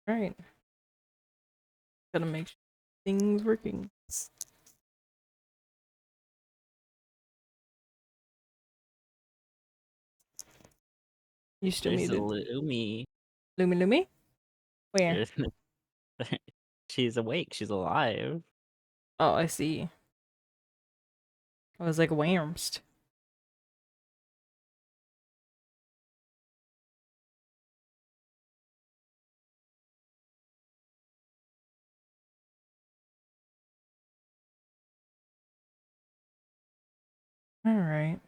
Right. Gotta make sure things working. You still There's a muted. Lumi. Lumi Lumi? Where? There's- She's awake. She's alive. Oh, I see. I was like, whamst. Alright.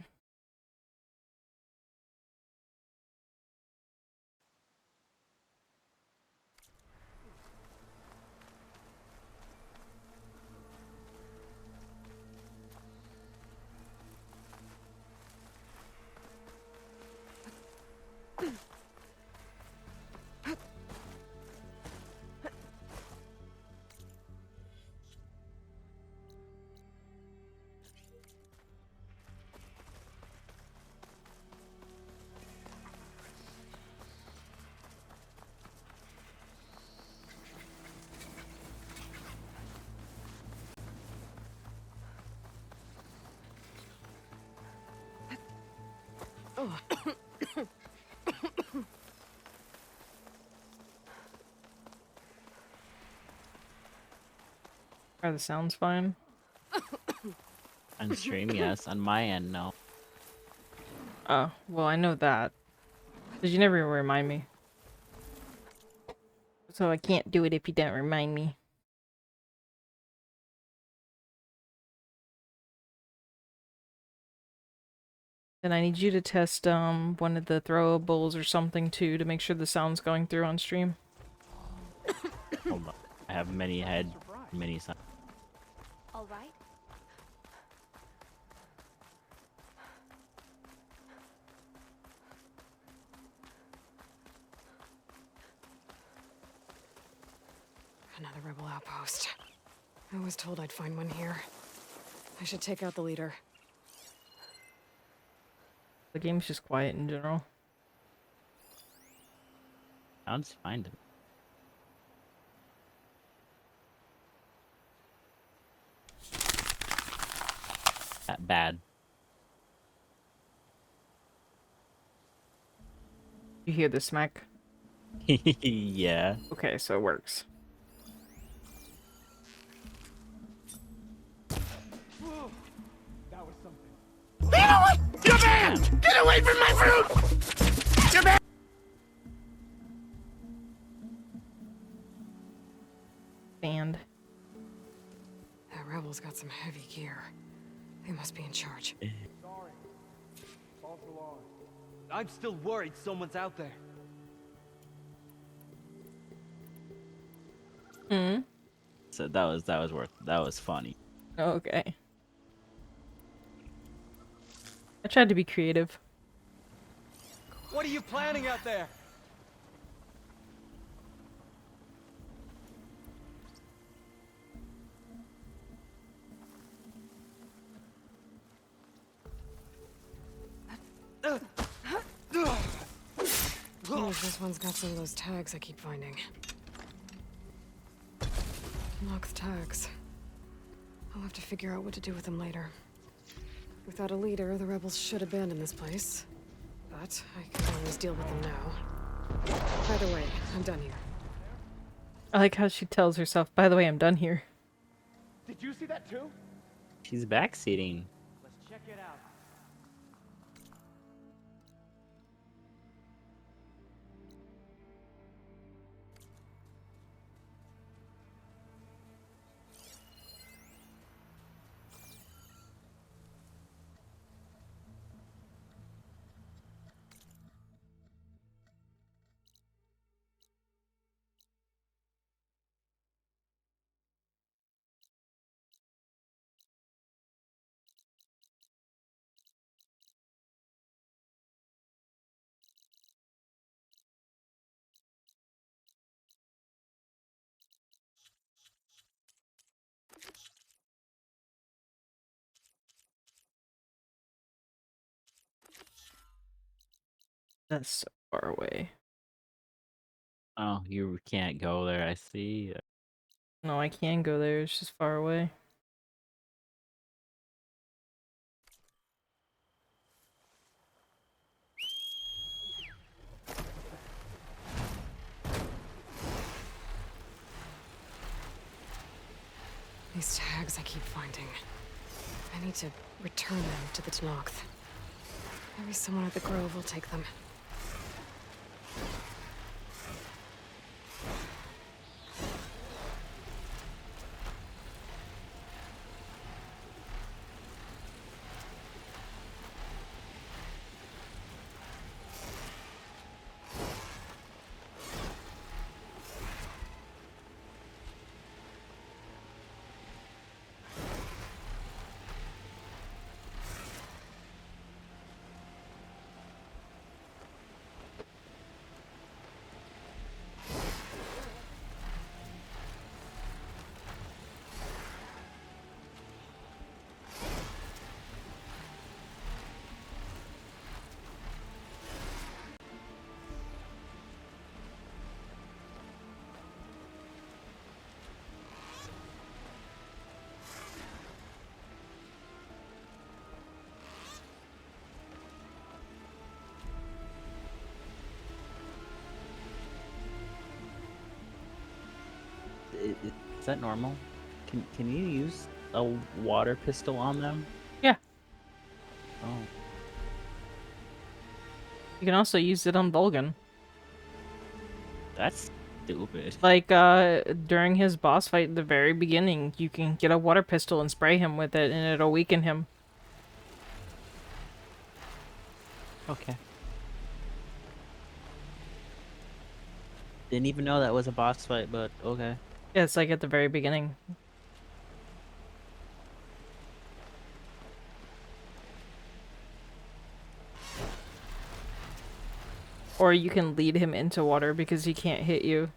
Are the sounds fine? On stream, yes. On my end, no. Oh, well, I know that. Did you never remind me? So I can't do it if you don't remind me. Then I need you to test one of the throwables or something too to make sure the sound's going through on stream. Hold on. I have many head, many signs. All right. Another rebel outpost. I was told I'd find one here. I should take out the leader. The game's just quiet in general. Sounds fine to me. That bad. You hear the smack? Yeah. Okay, so it works. Get away from my fruit! Stand. That rebel's got some heavy gear. They must be in charge. Sorry. False alarm. I'm still worried someone's out there. Hmm. So that was funny. Okay. I tried to be creative. What are you planning out there? This one's got some of those tags I keep finding. Unlocks tags. I'll have to figure out what to do with them later. Without a leader, the rebels should abandon this place. But I can always deal with them now. Either way, I'm done here. I like how she tells herself, by the way, I'm done here. Did you see that too? She's backseating. Let's check it out. That's so far away. Oh, you can't go there. I see. No, I can go there. It's just far away. These tags I keep finding. I need to return them to the Tenakth. Maybe someone at the Grove will take them. Is that normal? Can you use a water pistol on them? Yeah. Oh, You can also use it on Vulcan. that's stupid. Like, during his boss fight at the very beginning, you can get a water pistol and spray him with it, and it'll weaken him. Okay. Didn't even know that was a boss fight, but okay. Yeah, it's like at the very beginning. Or you can lead him into water because he can't hit you.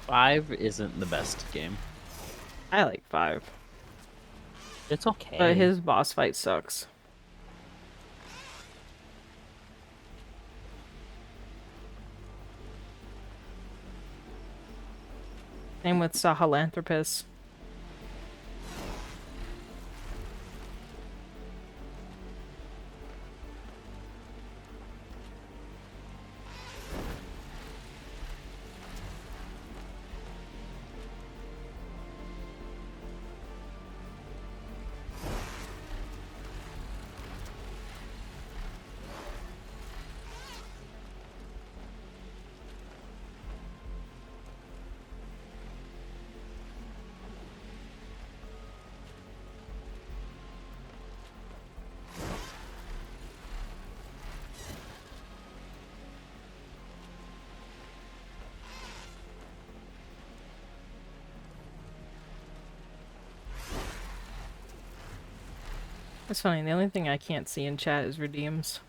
5 isn't the best game. I like 5. It's okay. But his boss fight sucks. Same with Sahelanthropus. It's funny, the only thing I can't see in chat is redeems.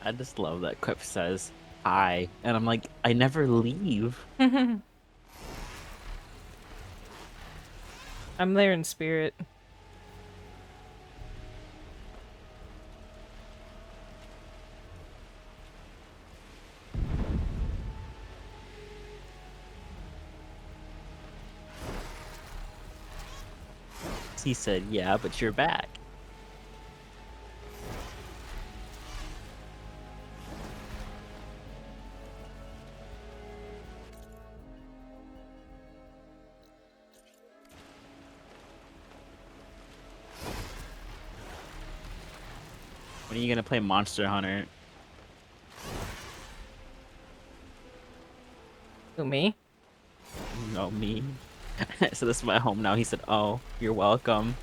I just love that Quip says hi, and I'm like, I never leave. I'm there in spirit. He said, yeah, but you're back. When are you gonna play Monster Hunter? Who, me? No, me. So this is my home now. He said, "Oh, you're welcome."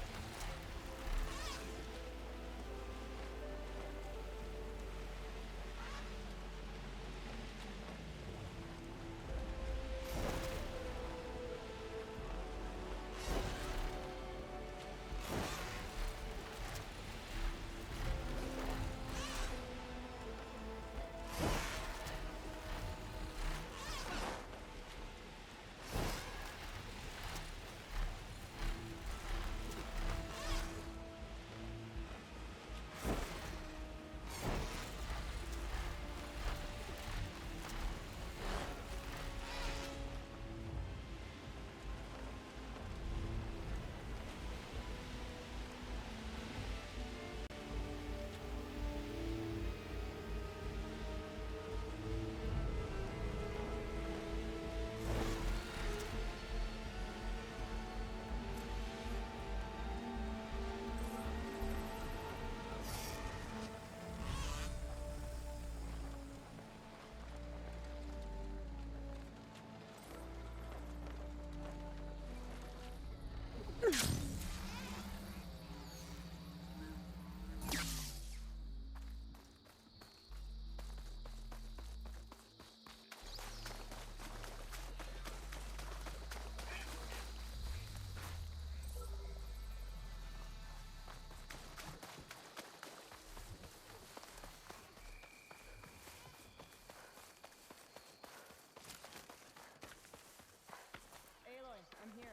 Aloy, I'm here.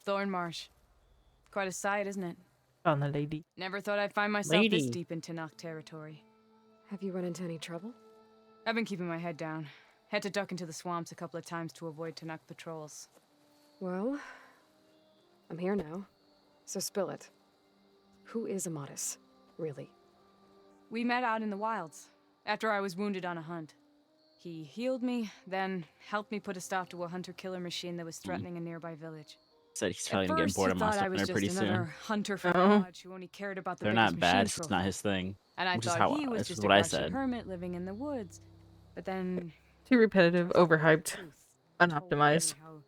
Thornmarsh. Quite a sight, isn't it? Found the lady. Never thought I'd find myself this Lady. deep in Tenakth territory. Have you run into any trouble? I've been keeping my head down. Had to duck into the swamps a couple of times to avoid Tenakth patrols. Well, I'm here now. So spill it. Who is Amadis, really? We met out in the wilds, after I was wounded on a hunt. He healed me, then helped me put a stop to a hunter-killer machine that was threatening a nearby village. Said he's At probably getting first, bored he of thought Monster I was Hunter just pretty another soon. hunter from Oh. Lodge who only cared about the They're biggest not bad. machine It's just not trophy. his thing. And I which is thought how he was this just is a what I grouchy said. hermit living in the woods. But then Too repetitive, overhyped, truth unoptimized. told me how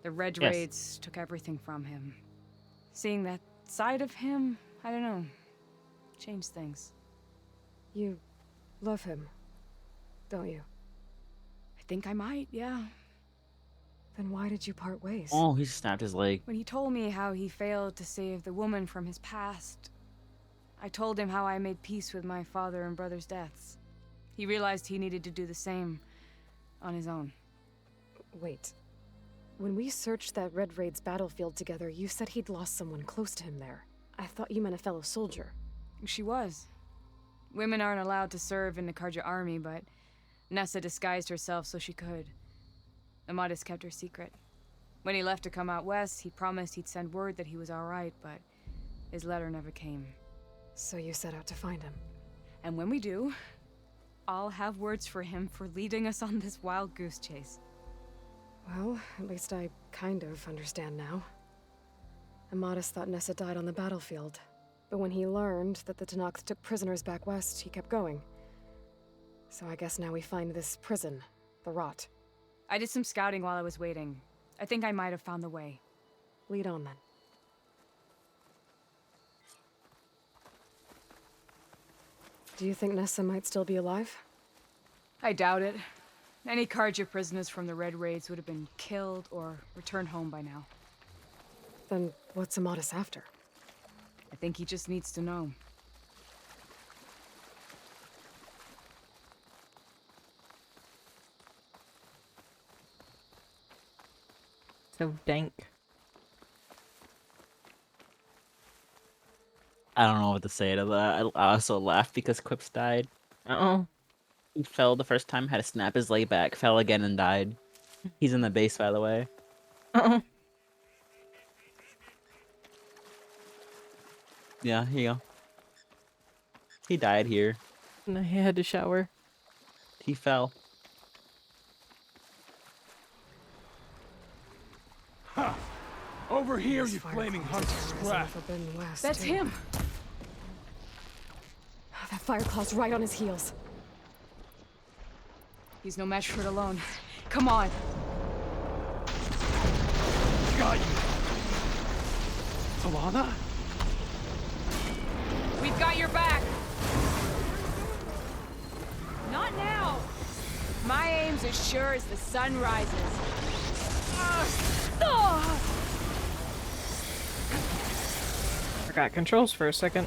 the Red Yes. Raids took everything from him. Seeing that side of him, I don't know, changed things. You love him, don't you? I think I might, yeah. Then why did you part ways? Oh, he snapped his leg. When he told me how he failed to save the woman from his past, I told him how I made peace with my father and brother's deaths. He realized he needed to do the same on his own. Wait. When we searched that Red Raid's battlefield together, you said he'd lost someone close to him there. I thought you meant a fellow soldier. She was. Women aren't allowed to serve in the Karja army, but Nessa disguised herself so she could. Amadis kept her secret. When he left to come out west, he promised he'd send word that he was alright, but his letter never came. So you set out to find him. And when we do, I'll have words for him for leading us on this wild goose chase. Well, at least I kind of understand now. Amadis thought Nessa died on the battlefield, but when he learned that the Tenakth took prisoners back west, he kept going. So I guess now we find this prison, the Rot. I did some scouting while I was waiting. I think I might have found the way. Lead on then. Do you think Nessa might still be alive? I doubt it. Any Karja prisoners from the Red Raids would have been killed or returned home by now. Then what's Amadis after? I think he just needs to know. So dank. I don't know what to say to that. I also laughed because Quips died. Uh-oh. He fell the first time, had to snap his leg back, fell again and died. He's in the base, by the way. Uh-oh. Yeah, here you go. He died here. And he had to shower. He fell. Over here, These you fire flaming claws hunks are of terrorizing the scrap! Forbidden West, That's too. him! That Fireclaw's right on his heels. He's no match for it alone. Come on! Got you! Talana? We've got your back! Not now! My aim's as sure as the sun rises. Forgot controls for a second.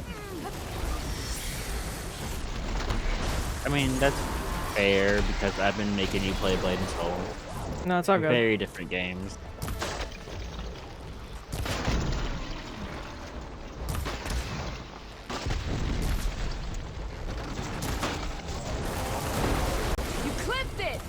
I mean, that's fair because I've been making you play Blade and Soul. No, it's all good. Very different games. You clipped it!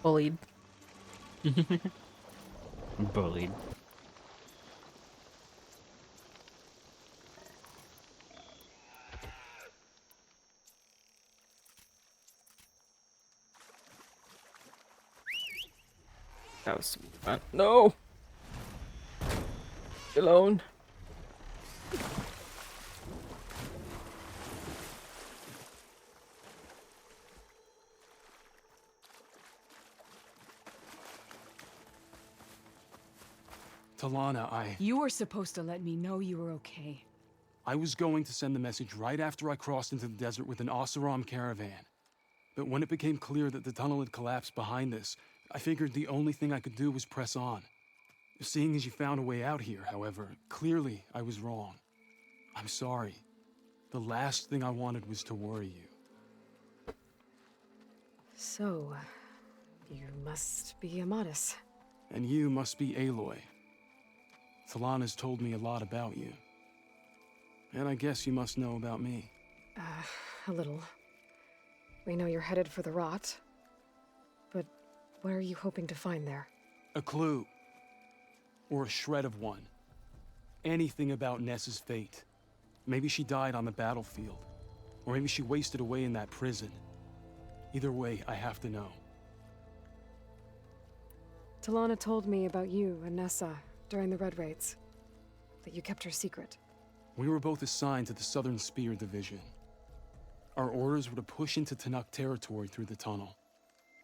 Bullied. Bullied. That was fun. No! Alone. Talana, You were supposed to let me know you were okay. I was going to send the message right after I crossed into the desert with an Oseram caravan. But when it became clear that the tunnel had collapsed behind us, I figured the only thing I could do was press on. Seeing as you found a way out here, however, clearly I was wrong. I'm sorry. The last thing I wanted was to worry you. So, you must be Amadis. And you must be Aloy. Talana's told me a lot about you. And I guess you must know about me. A little. We know you're headed for the Rot. But what are you hoping to find there? A clue. Or a shred of one. Anything about Nessa's fate. Maybe she died on the battlefield. Or maybe she wasted away in that prison. Either way, I have to know. Talana told me about you and Nessa during the Red Raids. That you kept her secret. We were both assigned to the Southern Spear Division. Our orders were to push into Tenakth territory through the tunnel.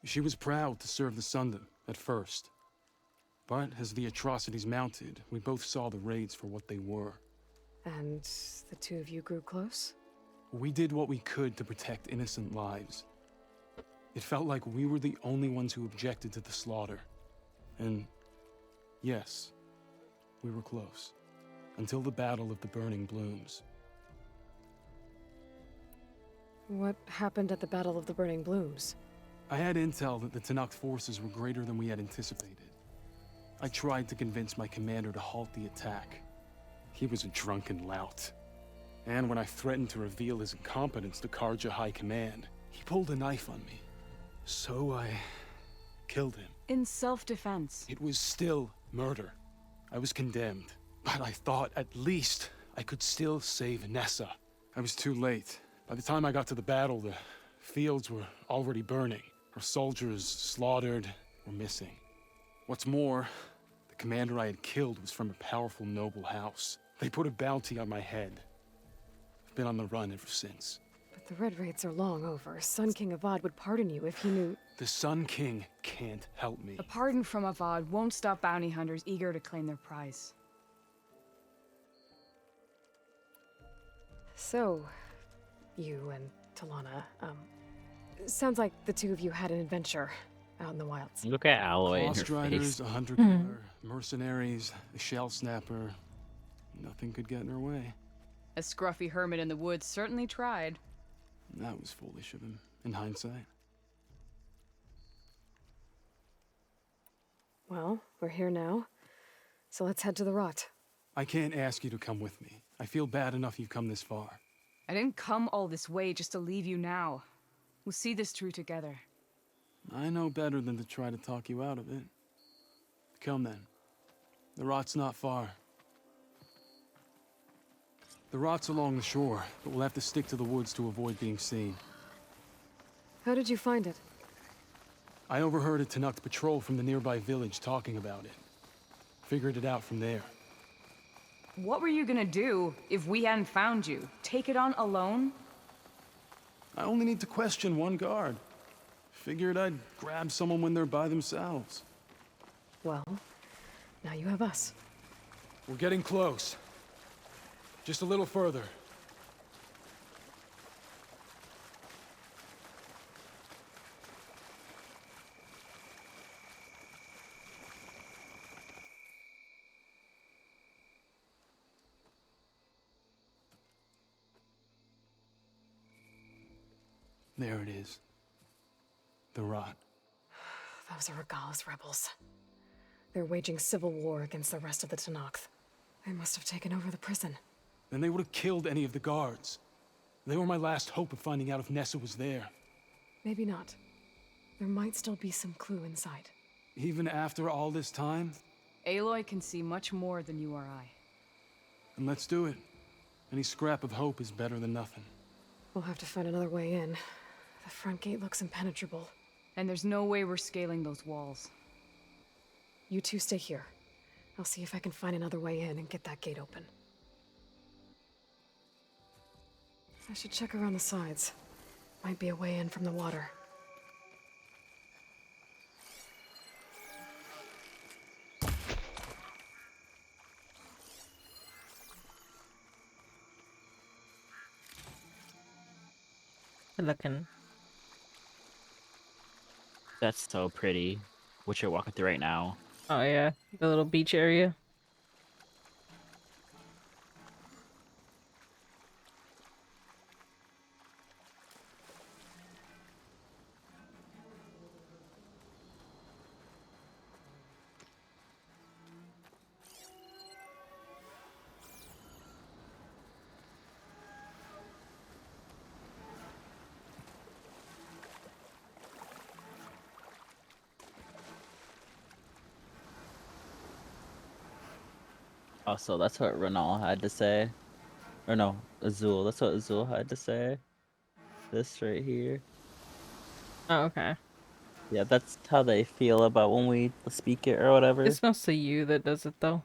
She was proud to serve the Sundom at first. But as the atrocities mounted, we both saw the raids for what they were. And the two of you grew close? We did what we could to protect innocent lives. It felt like we were the only ones who objected to the slaughter. And yes, we were close. Until the Battle of the Burning Blooms. What happened at the Battle of the Burning Blooms? I had intel that the Tenakth forces were greater than we had anticipated. I tried to convince my commander to halt the attack. He was a drunken lout. And when I threatened to reveal his incompetence to Karja High Command, he pulled a knife on me. So I killed him. In self-defense. It was still murder. I was condemned. But I thought at least I could still save Nessa. I was too late. By the time I got to the battle, the fields were already burning. Our soldiers, slaughtered, were missing. What's more, the commander I had killed was from a powerful noble house. They put a bounty on my head. I've been on the run ever since. But the Red Raids are long over. Sun King Avad would pardon you if he knew... The Sun King can't help me. A pardon from Avad won't stop bounty hunters eager to claim their prize. So, you and Talana, sounds like the two of you had an adventure out in the wilds. Look at Alloy in her Lost Riders, face. a hunter-killer, mercenaries, a shell snapper. Nothing could get in her way. A scruffy hermit in the woods certainly tried. That was foolish of him. in hindsight. Well, we're here now, so let's head to the rot. I can't ask you to come with me. I feel bad enough you've come this far. I didn't come all this way just to leave you now. We'll see this through together. I know better than to try to talk you out of it. Come then. The rot's not far. The rot's along the shore, but we'll have to stick to the woods to avoid being seen. How did you find it? I overheard a Tenakth patrol from the nearby village talking about it. Figured it out from there. What were you gonna do if we hadn't found you? Take it on alone? I only need to question one guard. Figured I'd grab someone when they're by themselves. Well, now you have us. We're getting close. Just a little further. There it is. The rot. Those are Regalla's rebels. They're waging civil war against the rest of the Tenakth. They must have taken over the prison. Then they would have killed any of the guards. They were my last hope of finding out if Nessa was there. Maybe not. There might still be some clue inside. Even after all this time? Aloy can see much more than you or I. And let's do it. Any scrap of hope is better than nothing. We'll have to find another way in. The front gate looks impenetrable. And there's no way we're scaling those walls. You two stay here. I'll see if I can find another way in and get that gate open. I should check around the sides. Might be a way in from the water. Good looking. That's so pretty. What you're walking through right now. Oh yeah, the little beach area. Also, that's what Renal had to say. Or no, Azul. That's what Azul had to say. This right here. Oh, okay. Yeah, that's how they feel about when we speak it or whatever. It's mostly you that does it though.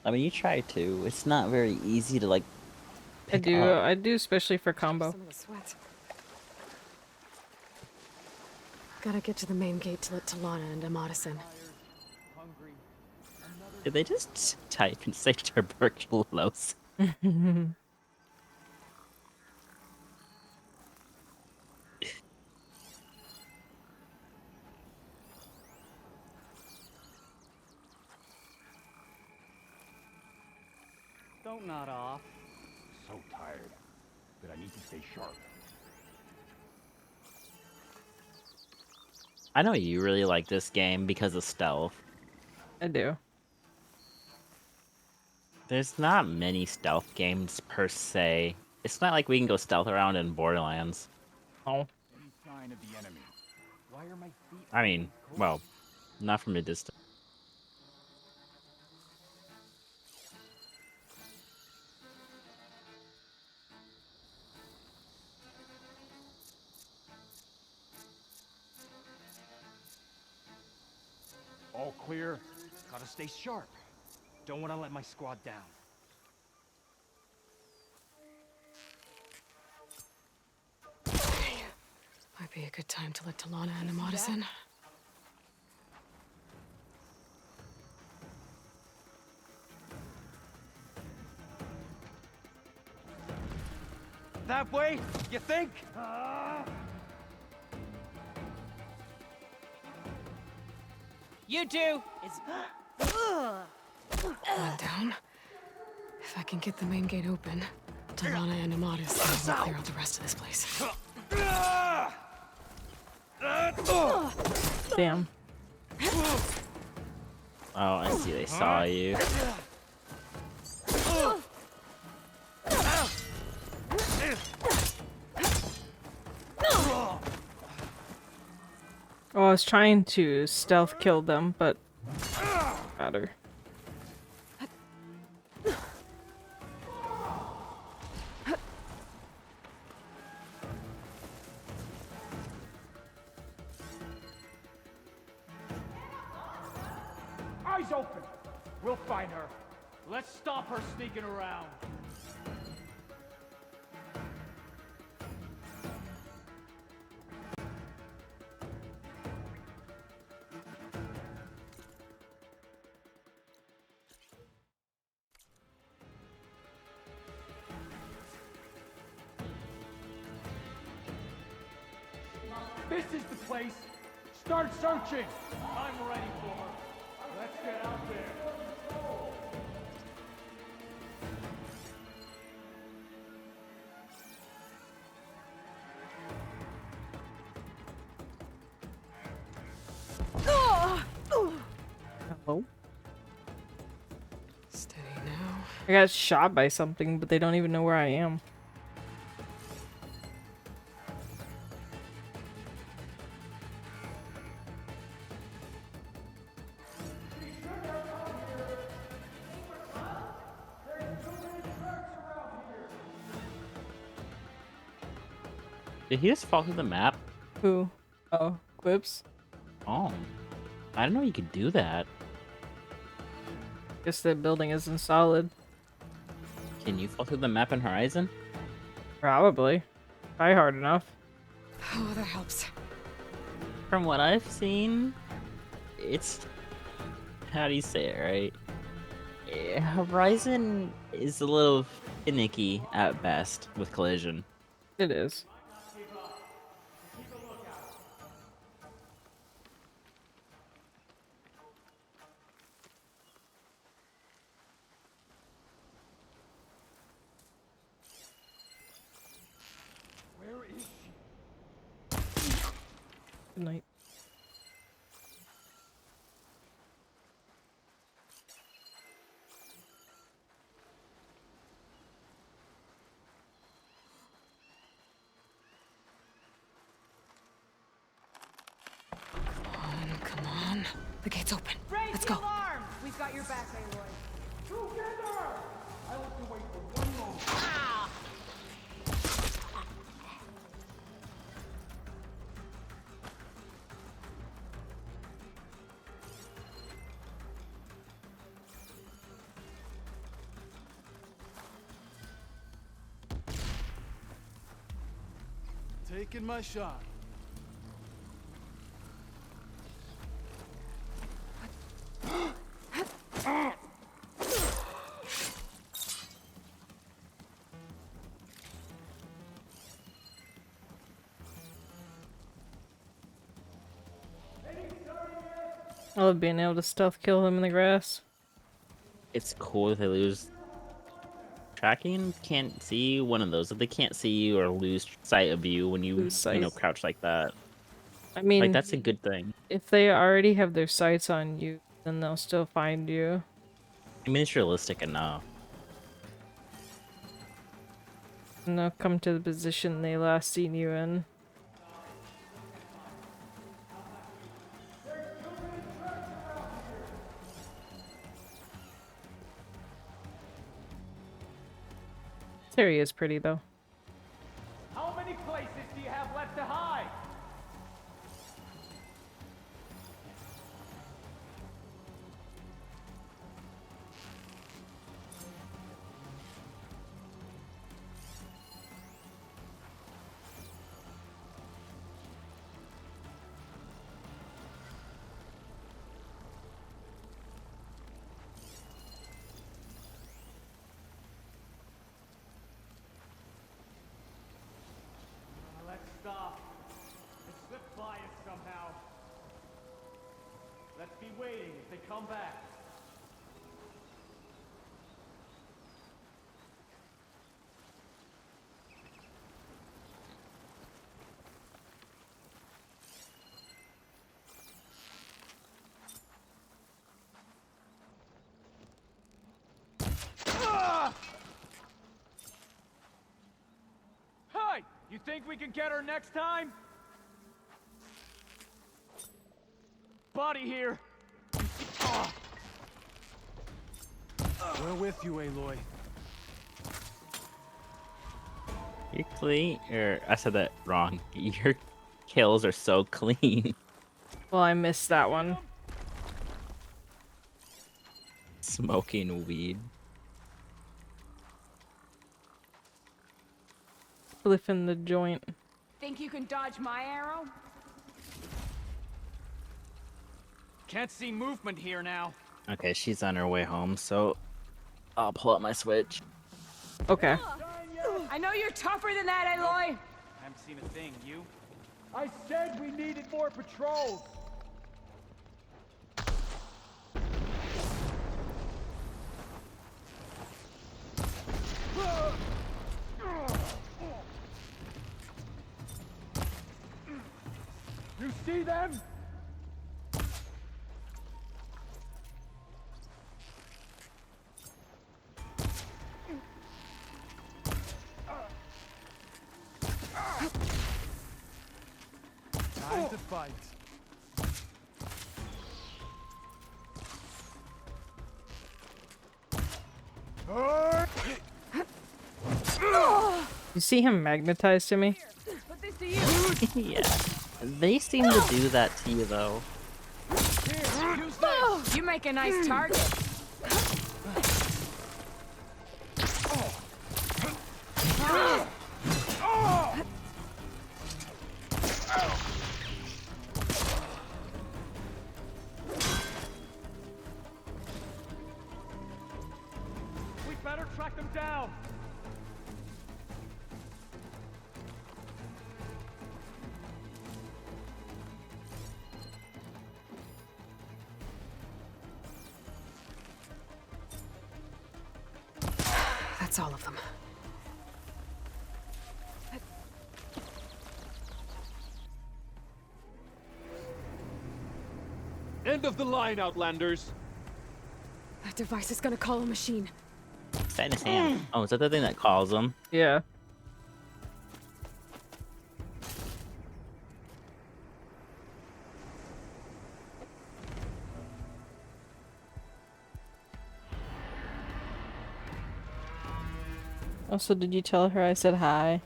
I mean, you try to. It's not very easy to like. Pick up. I do, especially for combo. Some of the sweat. Gotta get to the main gate to let Talana and Amadis in. Did they just type and say tuberculosis? Don't nod off. So tired that I need to stay sharp. I know you really like this game because of stealth. I do. There's not many stealth games per se. It's not like we can go stealth around in Borderlands. Oh. Any sign of the enemy? Why are my feet? I mean, well, not from a distance. All clear. Gotta stay sharp. Don't want to let my squad down. Might be a good time to let Talana and Amadis in. That way? You think? You two is. One down. If I can get the main gate open, Talana and Amadis will clear out the rest of this place. Damn. Oh, I see. They saw you. Oh, I was trying to stealth kill them, but matter. Eyes open! We'll find her. Let's stop her sneaking around. This is the place. Start searching. I'm ready for her. Let's get out there. Oh. Steady now. I got shot by something, but they don't even know where I am. Did he just fall through the map? Who? Oh, Quips? Oh, I didn't know you could do that. Guess that building isn't solid. Can you fall through the map in Horizon? Probably. Try hard enough. Oh, that helps. From what I've seen, it's, how do you say it, right? Horizon is a little finicky at best with collision. It is. Where is she? Good night. Come on. The gate's open. Raise Let's the go. alarm! We've got your back, Aloy. Together! I want to wait for one moment. Taking my shot. I love being able to stealth kill them in the grass. It's cool if they lose tracking. Can't see one of those. If they can't see you or lose sight of you when you Lose you know sight. crouch like that, I mean, like that's a good thing. if they already have their sights on you, then they'll still find you. I mean, it's realistic enough. And they'll come to the position they last seen you in. This area is pretty though. How many places do you have left to hide? Let's stop. It slipped by us somehow. Let's be waiting if they come back. You think we can get her next time? Body here. We're with you, Aloy. You're clean. Or I said that wrong. Your kills are so clean. Well, I missed that one. Smoking weed. Flipping the joint. Think you can dodge my arrow? Can't see movement here now. Okay, she's on her way home, so I'll pull up my Switch. Okay. I know you're tougher than that, Aloy. Haven't seen a thing, you? I said we needed more patrols. You see them? Time to fight. You see him magnetized to me? Put this to you. Yeah. They seem to do that to you, though. You make a nice target. We better track them down. That's all of them. End of the line, Outlanders. That device is gonna call a machine. Is that in his hand? Oh, is that the thing that calls him? Yeah. Also, did you tell her I said hi?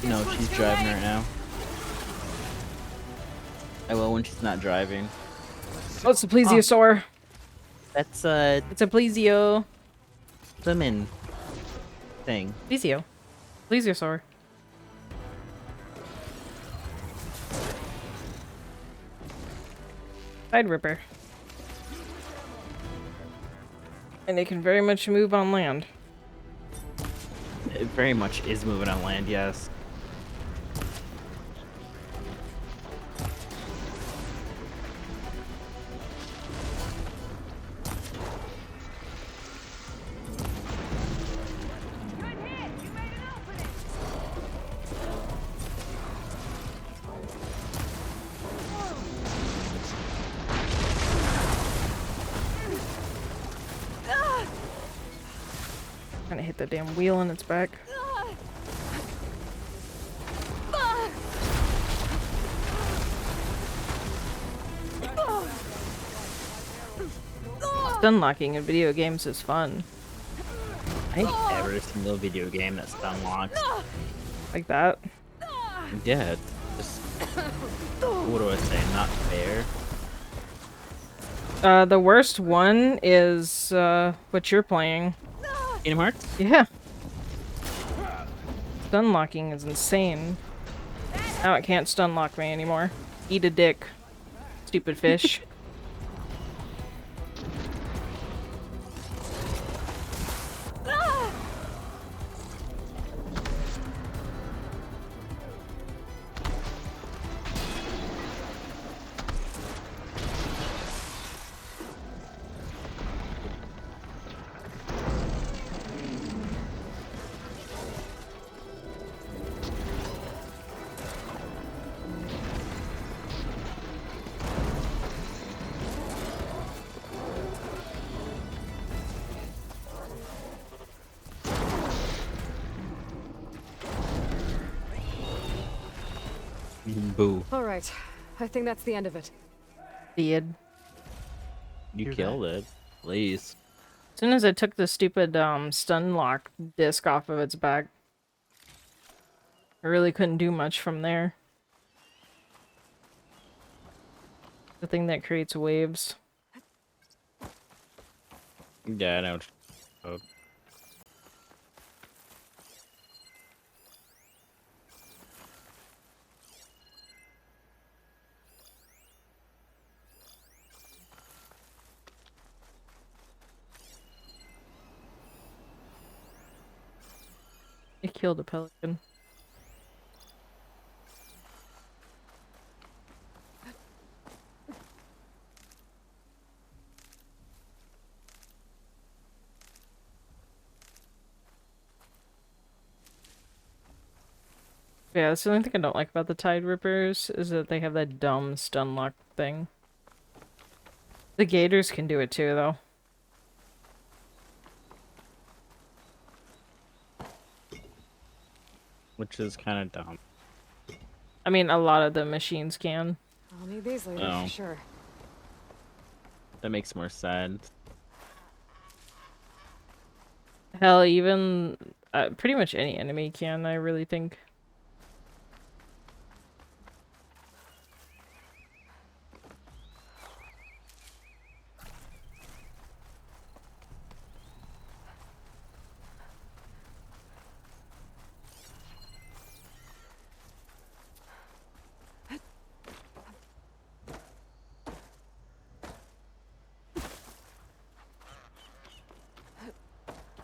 No, she's driving right now. I will when she's not driving. Oh, it's a plesiosaur. That's It's a plesio. women thing. Plesio. Plesiosaur. Side ripper. And it can very much move on land. It very much is moving on land, yes. Good hit. You made an opening. Kinda hit the damn wheel in its back. Stun locking in video games is fun. I ain't ever seen no video game that's unlocked. Like that. Yeah, it's just what do I say? Not fair. The worst one is what you're playing. Kingdom Hearts? Yeah. Stun locking is insane. Now it can't stun lock me anymore. Eat a dick. Stupid fish. Boo. All right, I think that's the end of it. Did. You Hear killed it. At least. As soon as I took the stupid stun lock disc off of its back, I really couldn't do much from there. The thing that creates waves. Yeah, I know. Oh. It killed a pelican. Yeah, that's the only thing I don't like about the Tide Rippers is that they have that dumb stun lock thing. The Gators can do it too, though. Which is kind of dumb. I mean, a lot of the machines can. I'll need these later Oh. for sure. That makes more sense. Hell, even pretty much any enemy can, I really think.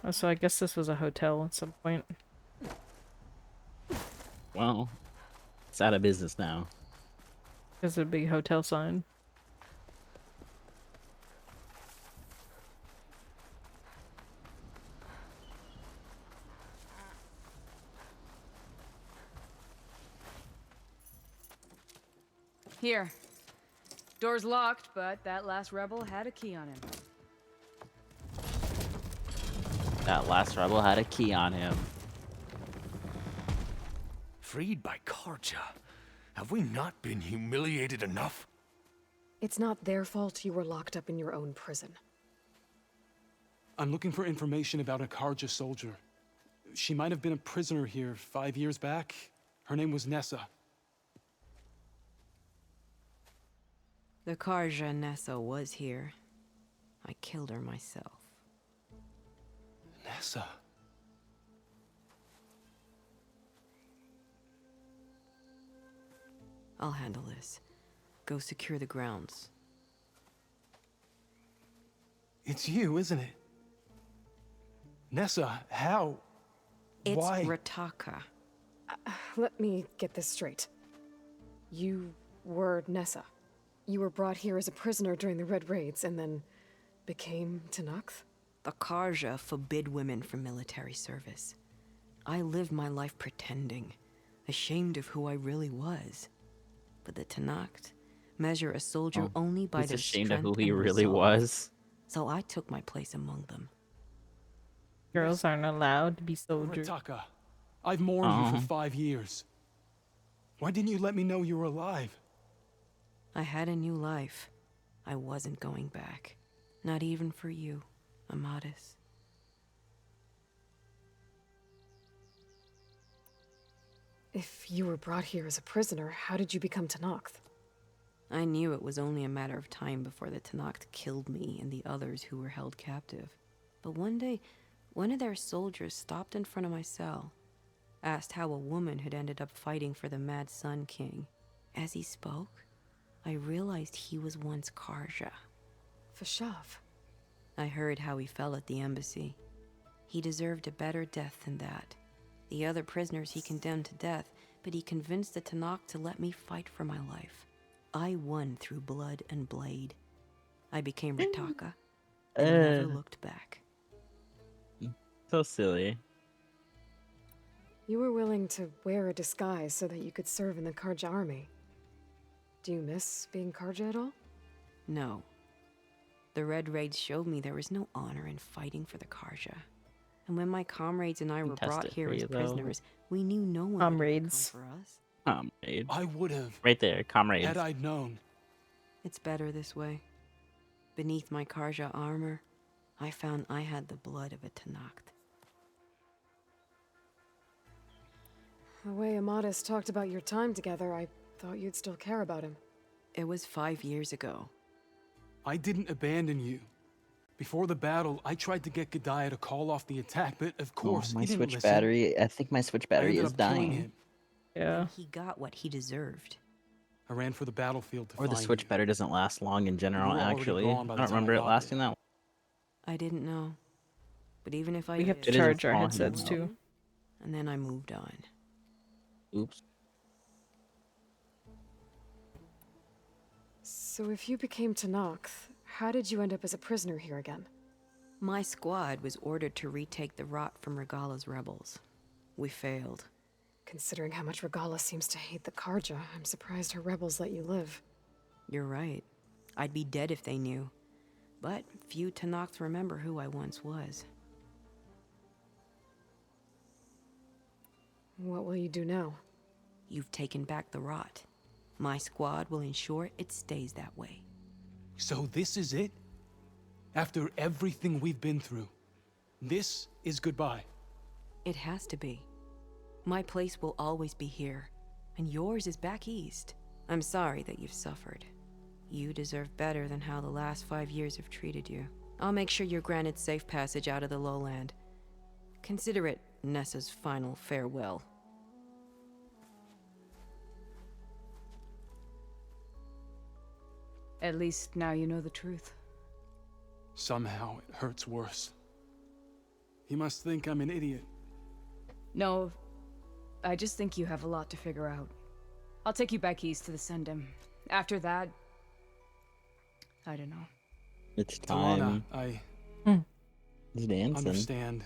Oh, so I guess this was a hotel at some point. Well, it's out of business now. There's a big hotel sign. Here. Door's locked, but that last rebel had a key on him. That last rebel had a key on him. Freed by Karja. Have we not been humiliated enough? It's not their fault you were locked up in your own prison. I'm looking for information about a Karja soldier. She might have been a prisoner here 5 years back. Her name was Nessa. The Karja Nessa was here. I killed her myself. Nessa. I'll handle this. Go secure the grounds. It's you, isn't it? Nessa, how? It's Why? Rataka. Let me get this straight. You were Nessa. You were brought here as a prisoner during the Red Raids and then became Tenakth? The Karja forbid women from military service. I lived my life pretending, ashamed of who I really was. But the Tenakth measure a soldier only by He's their ashamed of strength who he and really resolve. was. So I took my place among them. Girls aren't allowed to be soldiers. Rataka, I've mourned you Aw. for 5 years. Why didn't you let me know you were alive? I had a new life. I wasn't going back. Not even for you, Amadis. If you were brought here as a prisoner, how did you become Tenakth? I knew it was only a matter of time before the Tenakth killed me and the others who were held captive. But one day, one of their soldiers stopped in front of my cell, asked how a woman had ended up fighting for the Mad Sun King. As he spoke, I realized he was once Karja. Fashav. I heard how he fell at the embassy. He deserved a better death than that. The other prisoners he condemned to death, but he convinced the Tenakth to let me fight for my life. I won through blood and blade. I became Rataka and never looked back. So silly. You were willing to wear a disguise so that you could serve in the Karja army. Do you miss being Karja at all? No. The Red Raids showed me there was no honor in fighting for the Karja. And when my comrades and I were Test brought it here for as you, though. prisoners, we knew no one would Comrades. come for us. Comrade. I would have, Right there, comrade. had I known. It's better this way. Beneath my Karja armor, I found I had the blood of a Tenakth. The way Amadis talked about your time together, I thought you'd still care about him. It was 5 years ago. I didn't abandon you. Before the battle, I tried to get Godiah to call off the attack, but of course, my he didn't switch listen. battery. I think my switch I battery ended is up killing dying. him. Yeah. And he got what he deserved. I ran for the battlefield to Or the find switch you. battery doesn't last long in general. were already Actually, gone by I the don't time I remember it got lasting that. I didn't know. But even if I We have did, to It is charge our small headsets hand. too. and then I moved on. Oops. So if you became Tenakth, how did you end up as a prisoner here again? My squad was ordered to retake the Rot from Regala's rebels. We failed. Considering how much Regala seems to hate the Karja, I'm surprised her rebels let you live. You're right. I'd be dead if they knew. But few Tenakths remember who I once was. What will you do now? You've taken back the Rot. My squad will ensure it stays that way. So this is it? After everything we've been through, this is goodbye. It has to be. My place will always be here, and yours is back east. I'm sorry that you've suffered. You deserve better than how the last 5 years have treated you. I'll make sure you're granted safe passage out of the lowland. Consider it Nessa's final farewell. At least now you know the truth. Somehow it hurts worse. He must think I'm an idiot. No, I just think you have a lot to figure out. I'll take you back east to the Sendem. After that, I don't know. It's Talana, time. I He's dancing. understand.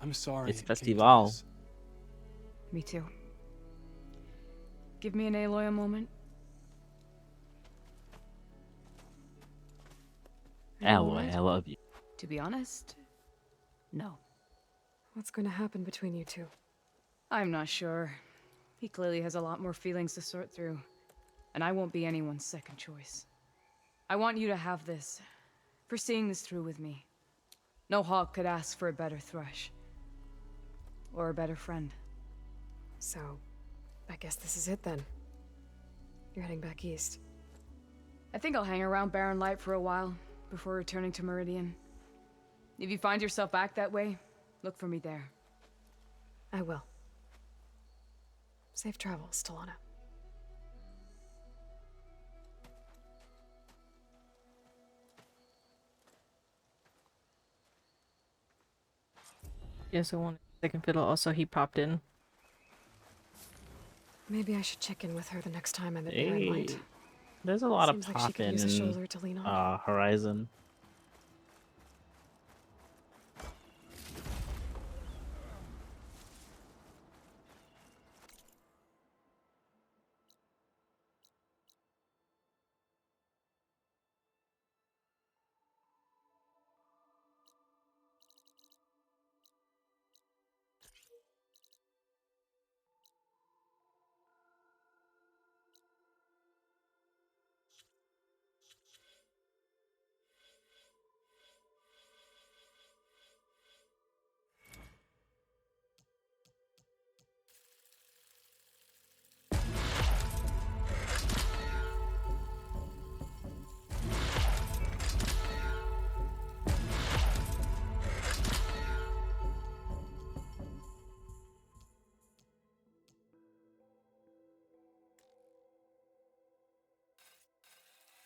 I'm sorry. It's it came to Festival. this. Me too. Give me an Aloy a moment. Are you all Alloy, right? I love you. To be honest, no. What's going to happen between you two? I'm not sure. He clearly has a lot more feelings to sort through, and I won't be anyone's second choice. I want you to have this, for seeing this through with me. No hawk could ask for a better thrush. Or a better friend. So, I guess this is it then. You're heading back east. I think I'll hang around Barren Light for a while, before returning to Meridian. If you find yourself back that way, look for me there. I will. Safe travels, Talana. Yeah, so one second fiddle. Also, he popped in. Maybe I should check in with her the next time I'm at Barren Hey, Light. there's a lot Seems of like she could popping use a in shoulder to lean on. Horizon.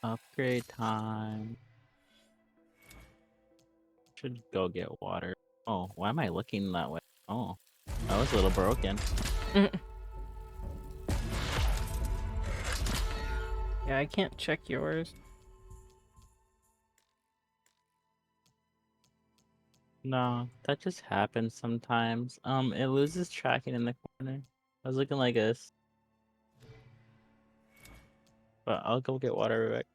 Upgrade time. Should go get water. Oh, why am I looking that way? Oh, that was a little broken. Yeah, I can't check yours. No, that just happens sometimes. It loses tracking in the corner. I was looking like this. But I'll go get water real quick.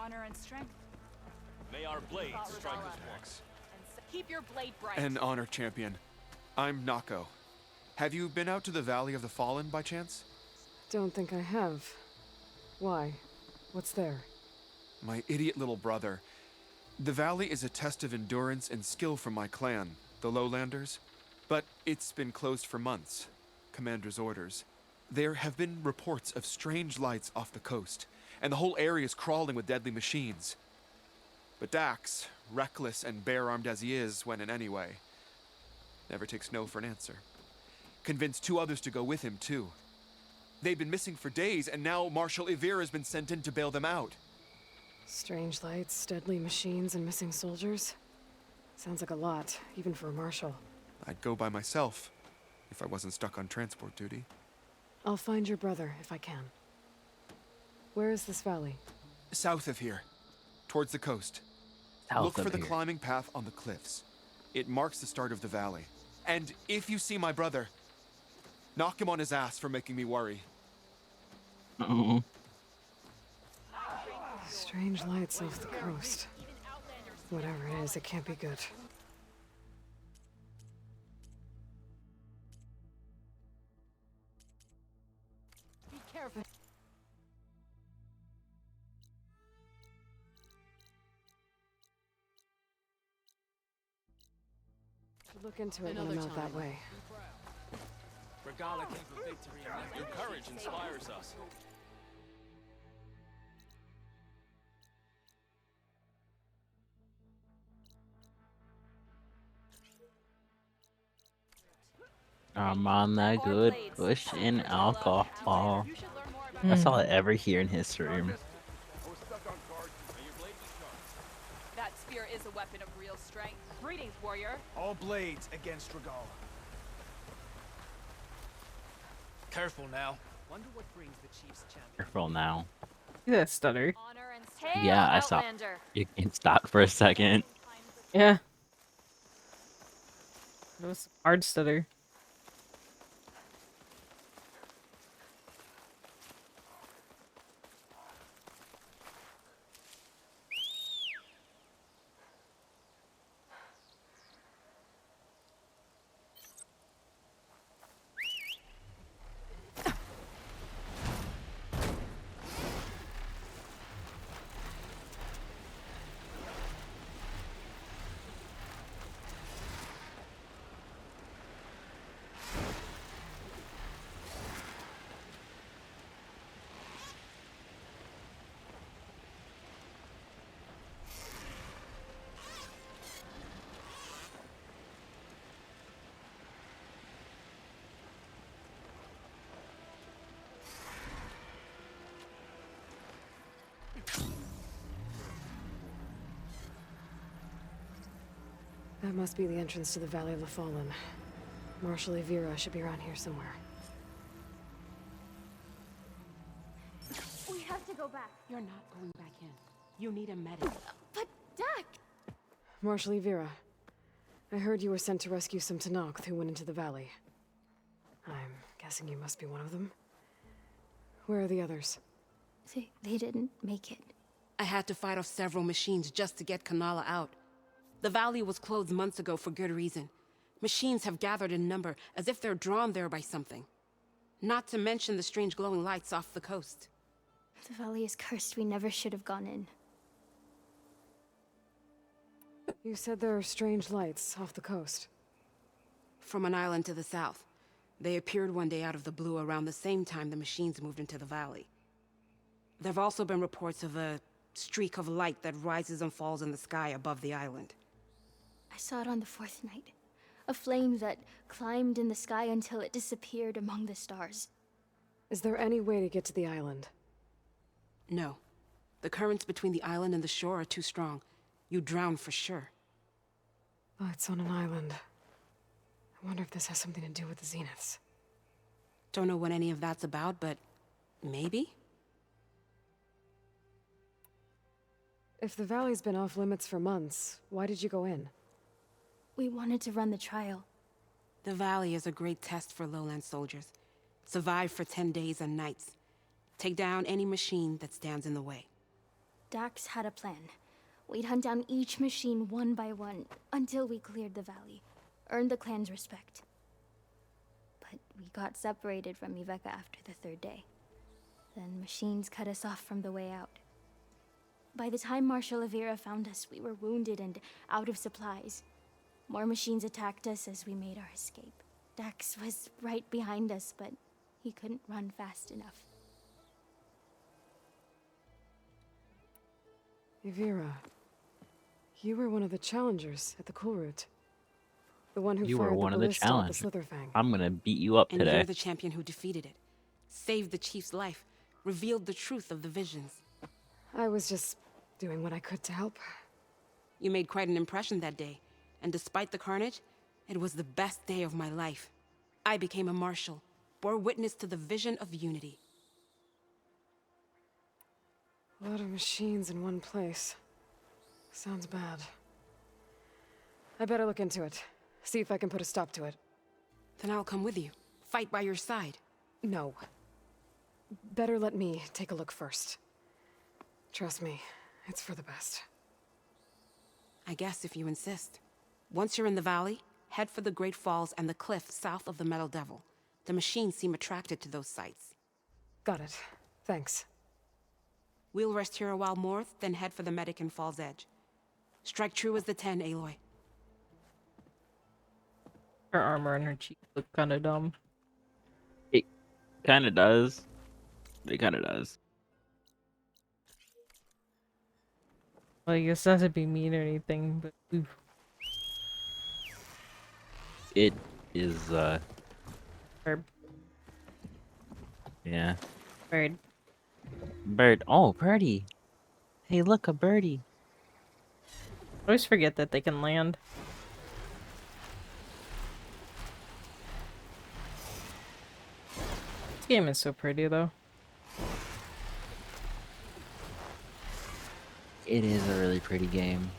Honor and strength. May our blades strike as one. Keep your blade bright. An honor champion. I'm Nako. Have you been out to the Valley of the Fallen by chance? Don't think I have. Why? What's there? My idiot little brother. The valley is a test of endurance and skill for my clan, the Lowlanders. But it's been closed for months. Commander's orders. There have been reports of strange lights off the coast, and the whole area is crawling with deadly machines. But Dax, reckless and bare-armed as he is when in any way, never takes no for an answer. Convinced 2 others to go with him, too. They've been missing for days, and now Marshal Ivira has been sent in to bail them out. Strange lights, deadly machines, and missing soldiers? Sounds like a lot, even for a marshal. I'd go by myself, if I wasn't stuck on transport duty. I'll find your brother, if I can. Where is this valley? South of here, towards the coast. South Look for of the here. climbing path on the cliffs. It marks the start of the valley. And if you see my brother, knock him on his ass for making me worry. Oh. Strange lights off the coast. Whatever it is, it can't be good. Be careful. Should look into it when I'm out that way. Regala came for victory, and your courage inspires us. I'm on that good push in alcohol. That's all I ever hear in his room. That spear is a weapon of real strength. Greetings, warrior. All blades against Regala. Careful now. Wonder what brings the chief's champion. Careful now. See that stutter? Honor and strength. Yeah, I saw. Outlander. You can stop for a second. Yeah. It was hard stutter. That must be the entrance to the Valley of the Fallen. Marshal Ivira should be around here somewhere. We have to go back. You're not going back in. You need a medic. But, Dak! Marshal Ivira, I heard you were sent to rescue some Tenakth who went into the valley. I'm guessing you must be one of them. Where are the others? They didn't make it. I had to fight off several machines just to get Kanala out. The valley was closed months ago for good reason. Machines have gathered in number, as if they're drawn there by something. Not to mention the strange glowing lights off the coast. The valley is cursed. We never should have gone in. You said there are strange lights off the coast. From an island to the south. They appeared one day out of the blue around the same time the machines moved into the valley. There have also been reports of a streak of light that rises and falls in the sky above the island. I saw it on the 4th night. A flame that climbed in the sky until it disappeared among the stars. Is there any way to get to the island? No. The currents between the island and the shore are too strong. You'd drown for sure. Oh, it's on an island. I wonder if this has something to do with the Zeniths. Don't know what any of that's about, but maybe? If the valley's been off limits for months, why did you go in? We wanted to run the trial. The valley is a great test for lowland soldiers. Survive for 10 days and nights. Take down any machine that stands in the way. Dax had a plan. We'd hunt down each machine one by one until we cleared the valley, earned the clan's respect. But we got separated from Iveka after the third day. Then machines cut us off from the way out. By the time Marshal Avira found us, we were wounded and out of supplies. More machines attacked us as we made our escape. Dax was right behind us, but he couldn't run fast enough. Avira, you were one of the challengers at the Cool Route. The one who You fired were one the of the ballista at challengers. the Slitherfang. I'm gonna beat you up And today. you're the champion who defeated it. Saved the chief's life. Revealed the truth of the visions. I was just doing what I could to help. You made quite an impression that day. And despite the carnage, it was the best day of my life. I became a marshal. Bore witness to the vision of unity. A lot of machines in one place. Sounds bad. I better look into it. See if I can put a stop to it. Then I'll come with you. Fight by your side. No. Better let me take a look first. Trust me, it's for the best. I guess if you insist. Once you're in the valley, head for the Great Falls and the cliff south of the Metal Devil. The machines seem attracted to those sites. Got it. Thanks. We'll rest here a while more, then head for the Medican Falls Edge. Strike true as the 10, Aloy. Her armor and her cheek look kind of dumb. It kind of does. It kind of does. Well, I guess not to be mean or anything, but oof. It is, Bird. yeah. Bird. Bird. Oh, birdie. Hey, look, a birdie. I always forget that they can land. This game is so pretty, though. It is a really pretty game.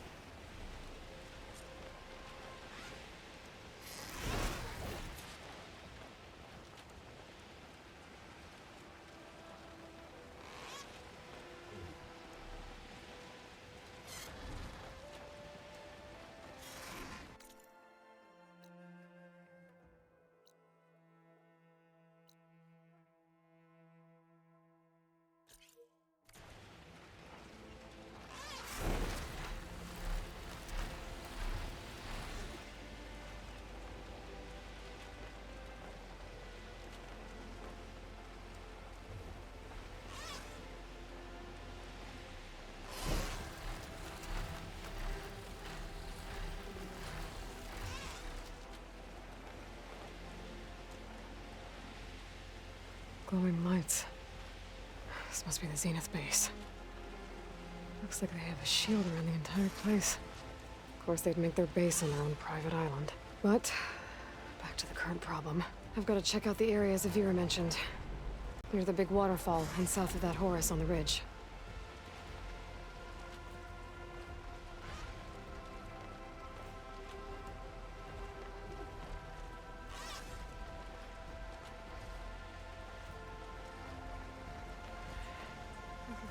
Glowing lights. This must be the Zenith base. Looks like they have a shield around the entire place. Of course, they'd make their base on their own private island. But, back to the current problem. I've got to check out the areas Avira mentioned. Near the big waterfall and south of that Horus on the ridge.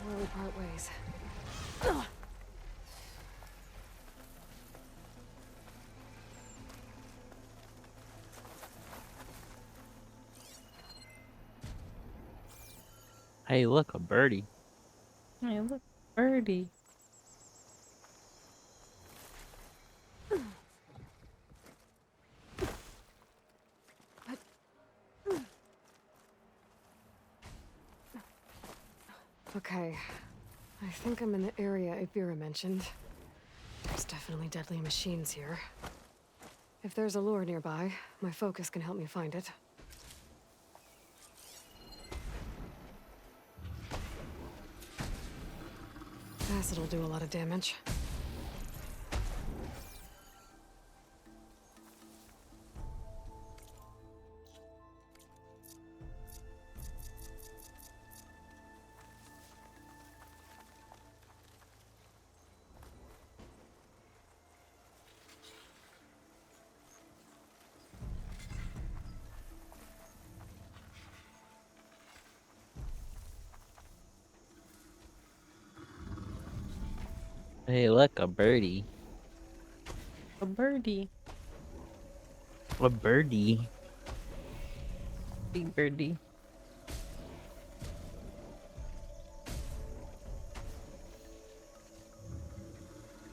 Where we part ways. Hey, look, a birdie. Hey, look, birdie. Okay. I think I'm in the area Avira mentioned. There's definitely deadly machines here. If there's a lure nearby, my focus can help me find it. Acid'll do a lot of damage. Hey, look, a birdie. A birdie. A birdie. Big birdie.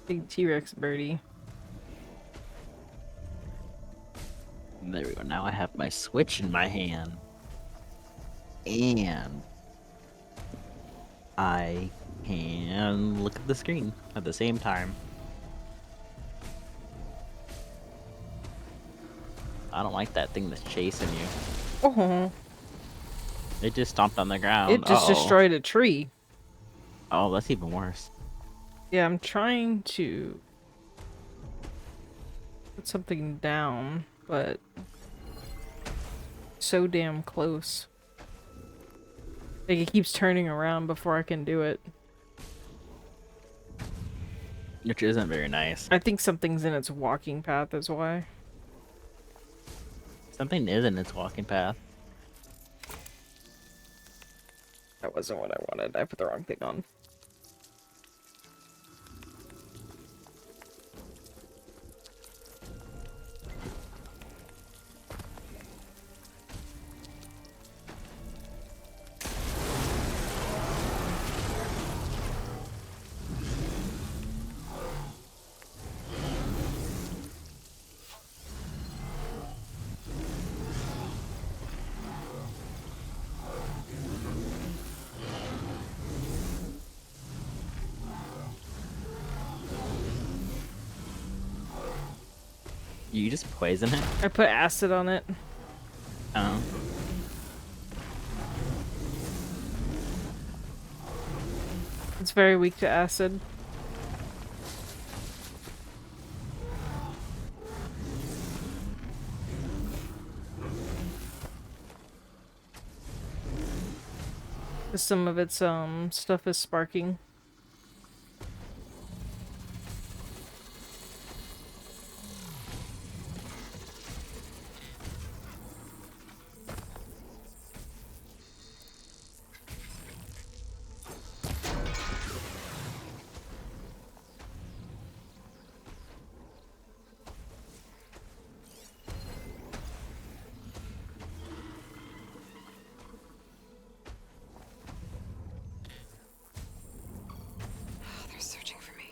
Big T-Rex birdie. There we go. Now I have my Switch in my hand. And I can look at the screen at the same time. I don't like that thing that's chasing you. Oh. It just stomped on the ground. It just destroyed a tree. Oh, that's even worse. Yeah, I'm trying to put something down, but so damn close. Like, it keeps turning around before I can do it. Which isn't very nice. I think something's in its walking path is why. Something is in its walking path. That wasn't what I wanted. I put the wrong thing on. You just poison it? I put acid on it. Oh. It's very weak to acid. Some of its stuff is sparking. They're searching for me.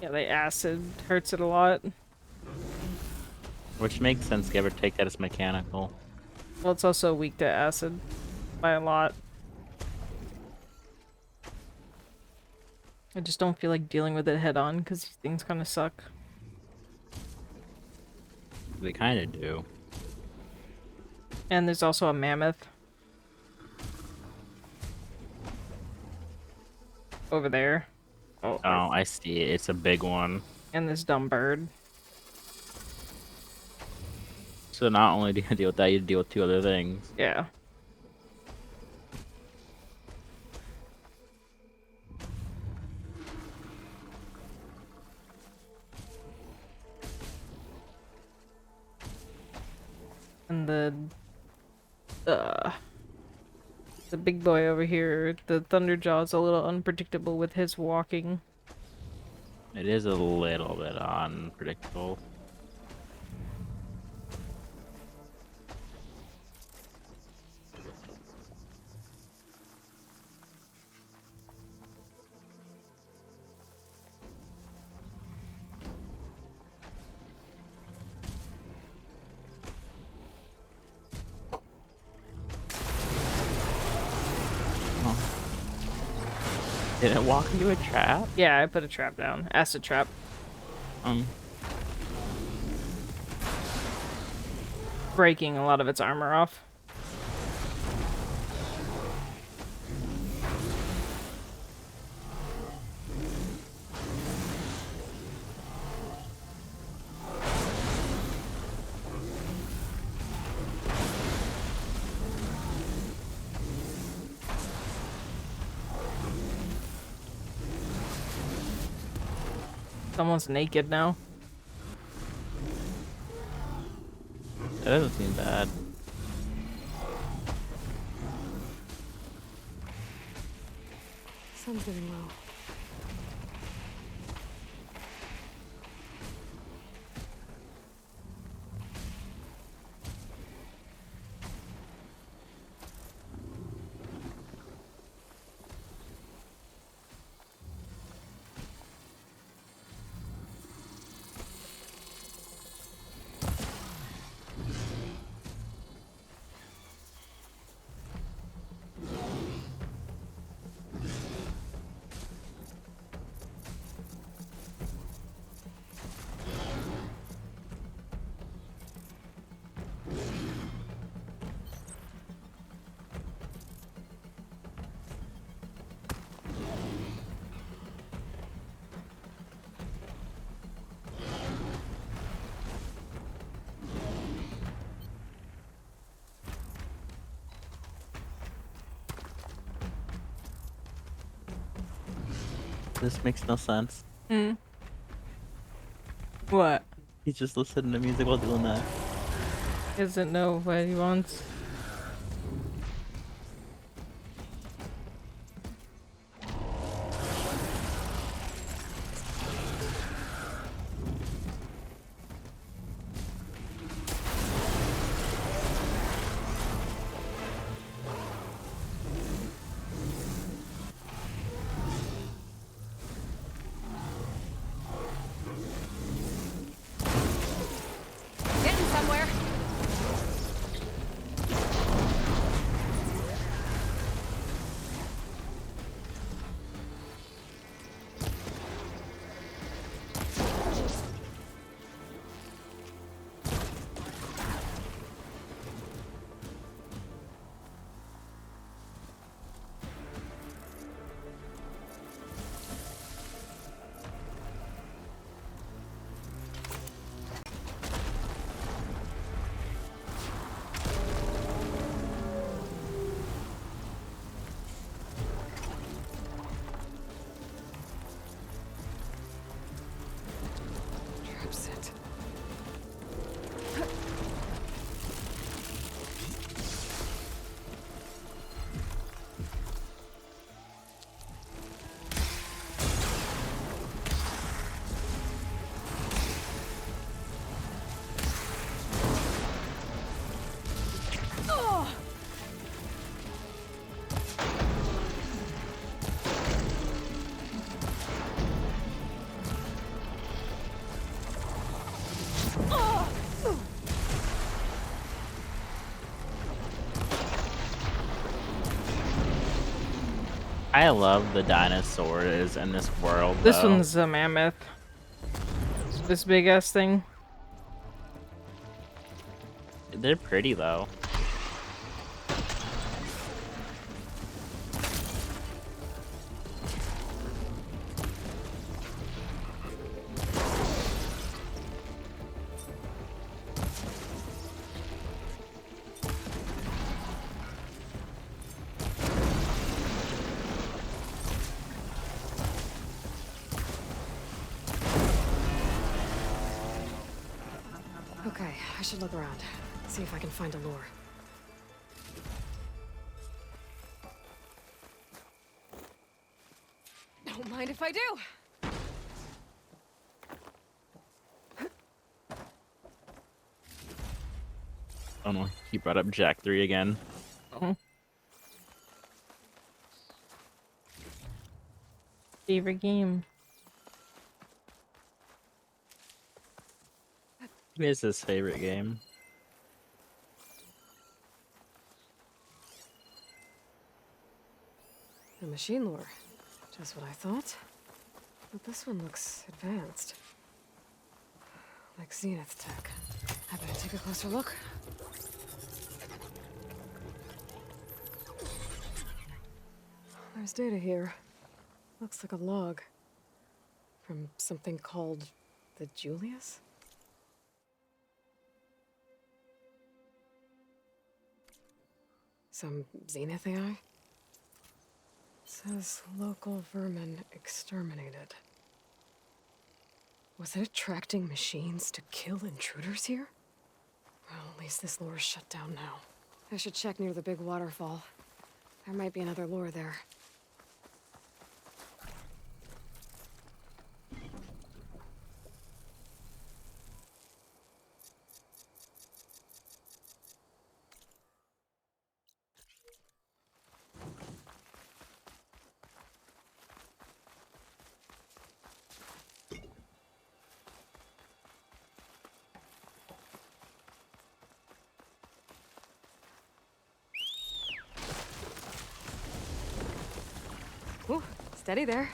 Yeah, the acid hurts it a lot. Which makes sense, give or take that it's mechanical. Well, it's also weak to acid by a lot. I just don't feel like dealing with it head on because these things kind of suck. They kind of do. And there's also a mammoth over there. Oh, I see it. It's a big one. And this dumb bird. So not only do you deal with that, you deal with two other things. Yeah. And the big boy over here, the Thunderjaw, is a little unpredictable with his walking. It is a little bit unpredictable. Did it walk into a trap? Yeah, I put a trap down. Acid trap. Breaking a lot of its armor off. It's almost naked now. That doesn't seem bad. Sun's getting low. This makes no sense. Hmm. What? He's just listening to music while doing that. He doesn't know what he wants. Getting somewhere. Trap set. I love the dinosaurs in this world. This though. one's a mammoth. This big ass thing. They're pretty though. Okay, I should look around. See if I can find a lure. Don't mind if I do. Oh no, he brought up Jack 3 again. Oh. Favorite game. It is his favorite game. A machine lure. Just what I thought. But this one looks advanced. Like Zenith tech. I better take a closer look. There's data here. Looks like a log. From something called the Julius? Some Zenith AI? Says local vermin exterminated. Was it attracting machines to kill intruders here? Well, at least this lore's shut down now. I should check near the big waterfall. There might be another lore there. Ooh, steady there.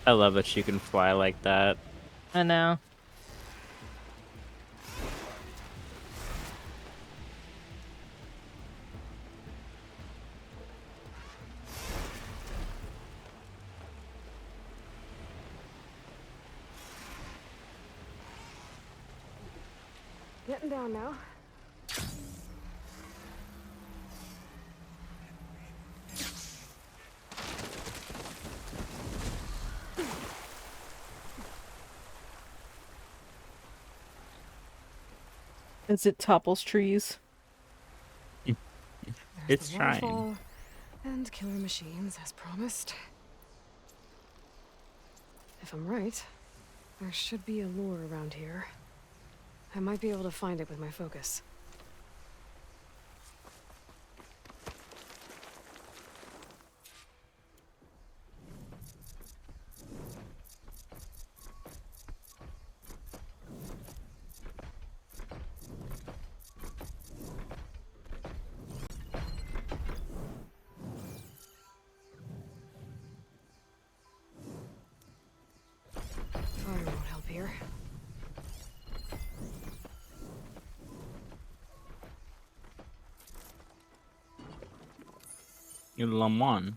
I love that you can fly like that. I know. Getting down now. Is it topples trees? It's the trying. waterfall and killer machines, as promised. If I'm right, there should be a lure around here. I might be able to find it with my focus. Fire won't help here. You're Lamon.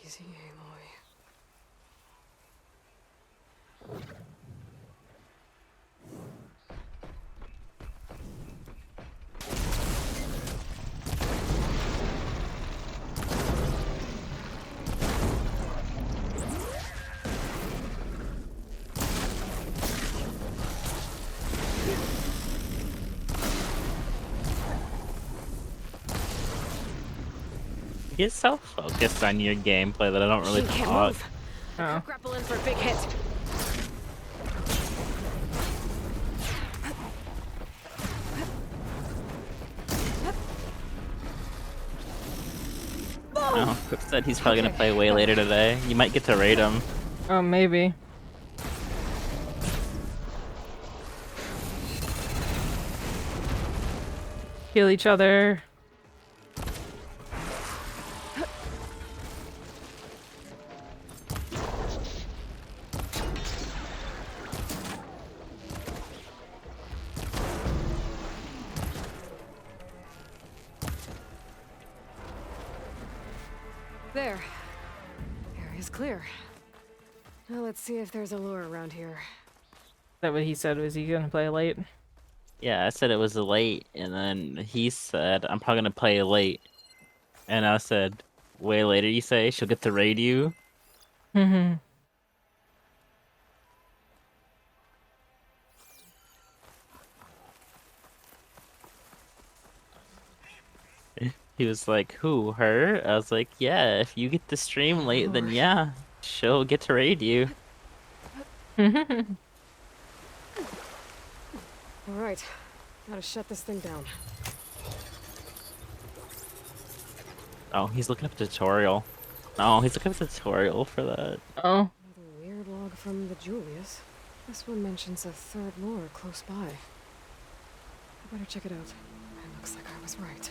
Easy, Aloy. Get so focused on your gameplay that I don't really She can't talk. move. Oh. Grapple in for a big hit. Oh, Quick said he's probably gonna play way later today. You might get to raid him. Oh, maybe. Heal each other. There. Area's clear. Now let's see if there's a lure around here. Is that what he said? Was he gonna play late? Yeah, I said it was late, and then he said, I'm probably gonna play late. And I said, way later you say she'll get to raid you? Mm-hmm. He was like, who, her? I was like, yeah, if you get to stream late, then yeah, she'll get to raid you. Alright. Gotta shut this thing down. Oh, he's looking up a tutorial. Oh, he's looking up a tutorial for that. Oh. Another weird log from the Julius. This one mentions a third lure close by. I better check it out. It looks like I was right.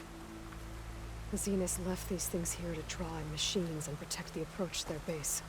The Zeniths left these things here to draw in machines and protect the approach to their base.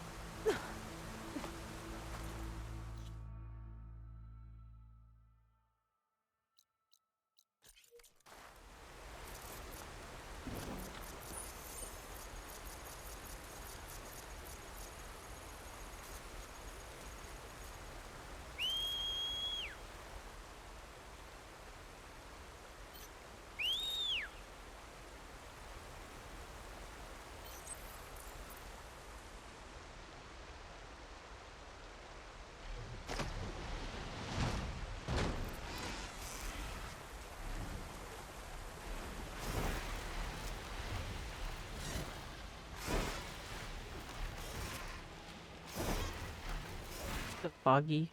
Foggy.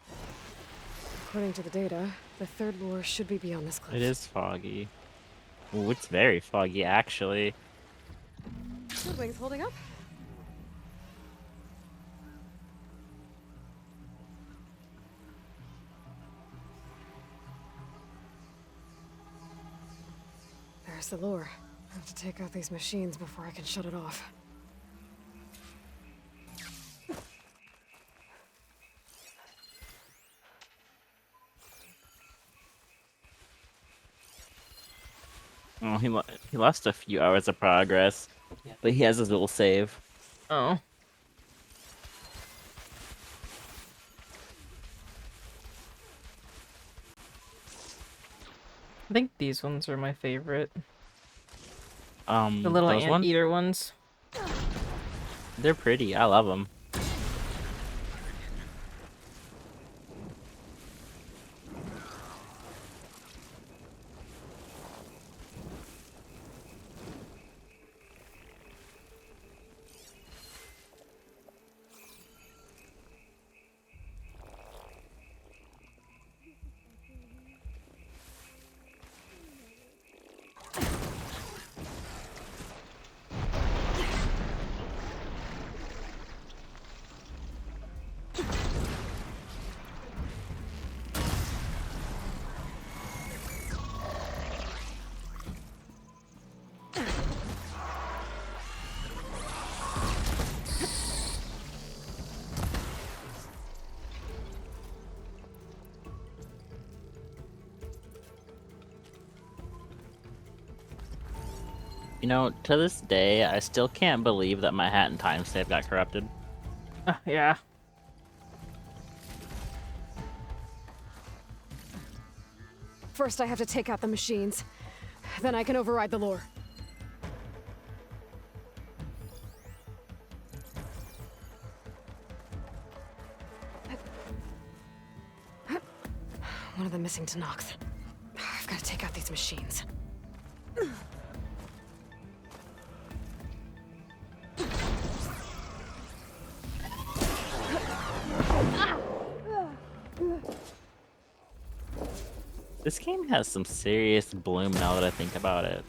According to the data, the third lure should be beyond this cliff. It is foggy. Ooh, it's very foggy, actually. Wing's holding up. There's the lure. I have to take out these machines before I can shut it off. Oh, he lost a few hours of progress, but he has his little save. Oh. I think these ones are my favorite. The little those ones? anteater ones. They're pretty. I love them. You know, to this day, I still can't believe that my hat and timestamp got corrupted. Yeah. First, I have to take out the machines. Then I can override the lure. One of them missing Tanox. I've got to take out these machines. This game has some serious bloom now that I think about it.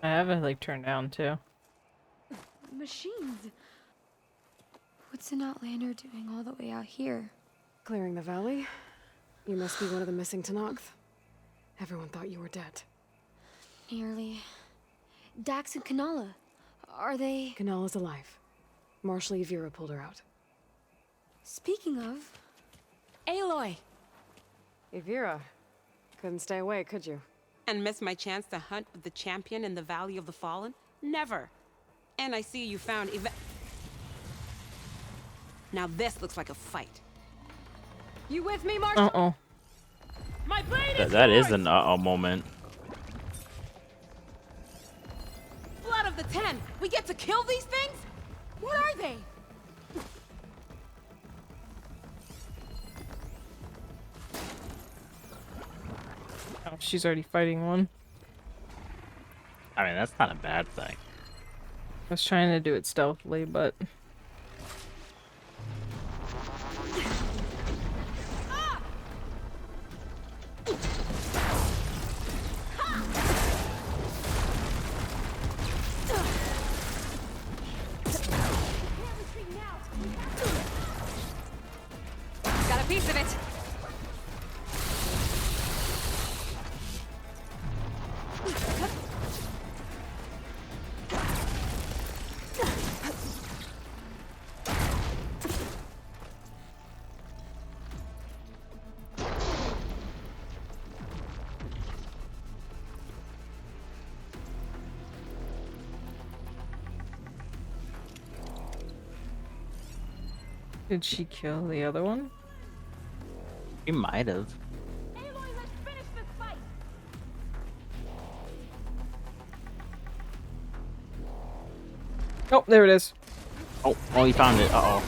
I have it like turned down too. Machines. What's an Outlander doing all the way out here? Clearing the valley? You must be one of the missing Tanox. Everyone thought you were dead. Nearly. Dax and Kanala. Are they... Kanala's alive. Marshal Yvira pulled her out. Speaking of... Aloy! Yvira. Couldn't stay away, could you? And miss my chance to hunt with the champion in the Valley of the Fallen? Never. And I see you found Now this looks like a fight. You with me, Marshall? Uh-oh. My blade That is an uh-oh moment. Blood of the Ten! We get to kill these things? What are they? Oh, she's already fighting one. I mean, that's not a bad thing. I was trying to do it stealthily, but... Got a piece of it. Did she kill the other one? You might have. Oh, there it is. Oh, you found it. Uh-oh.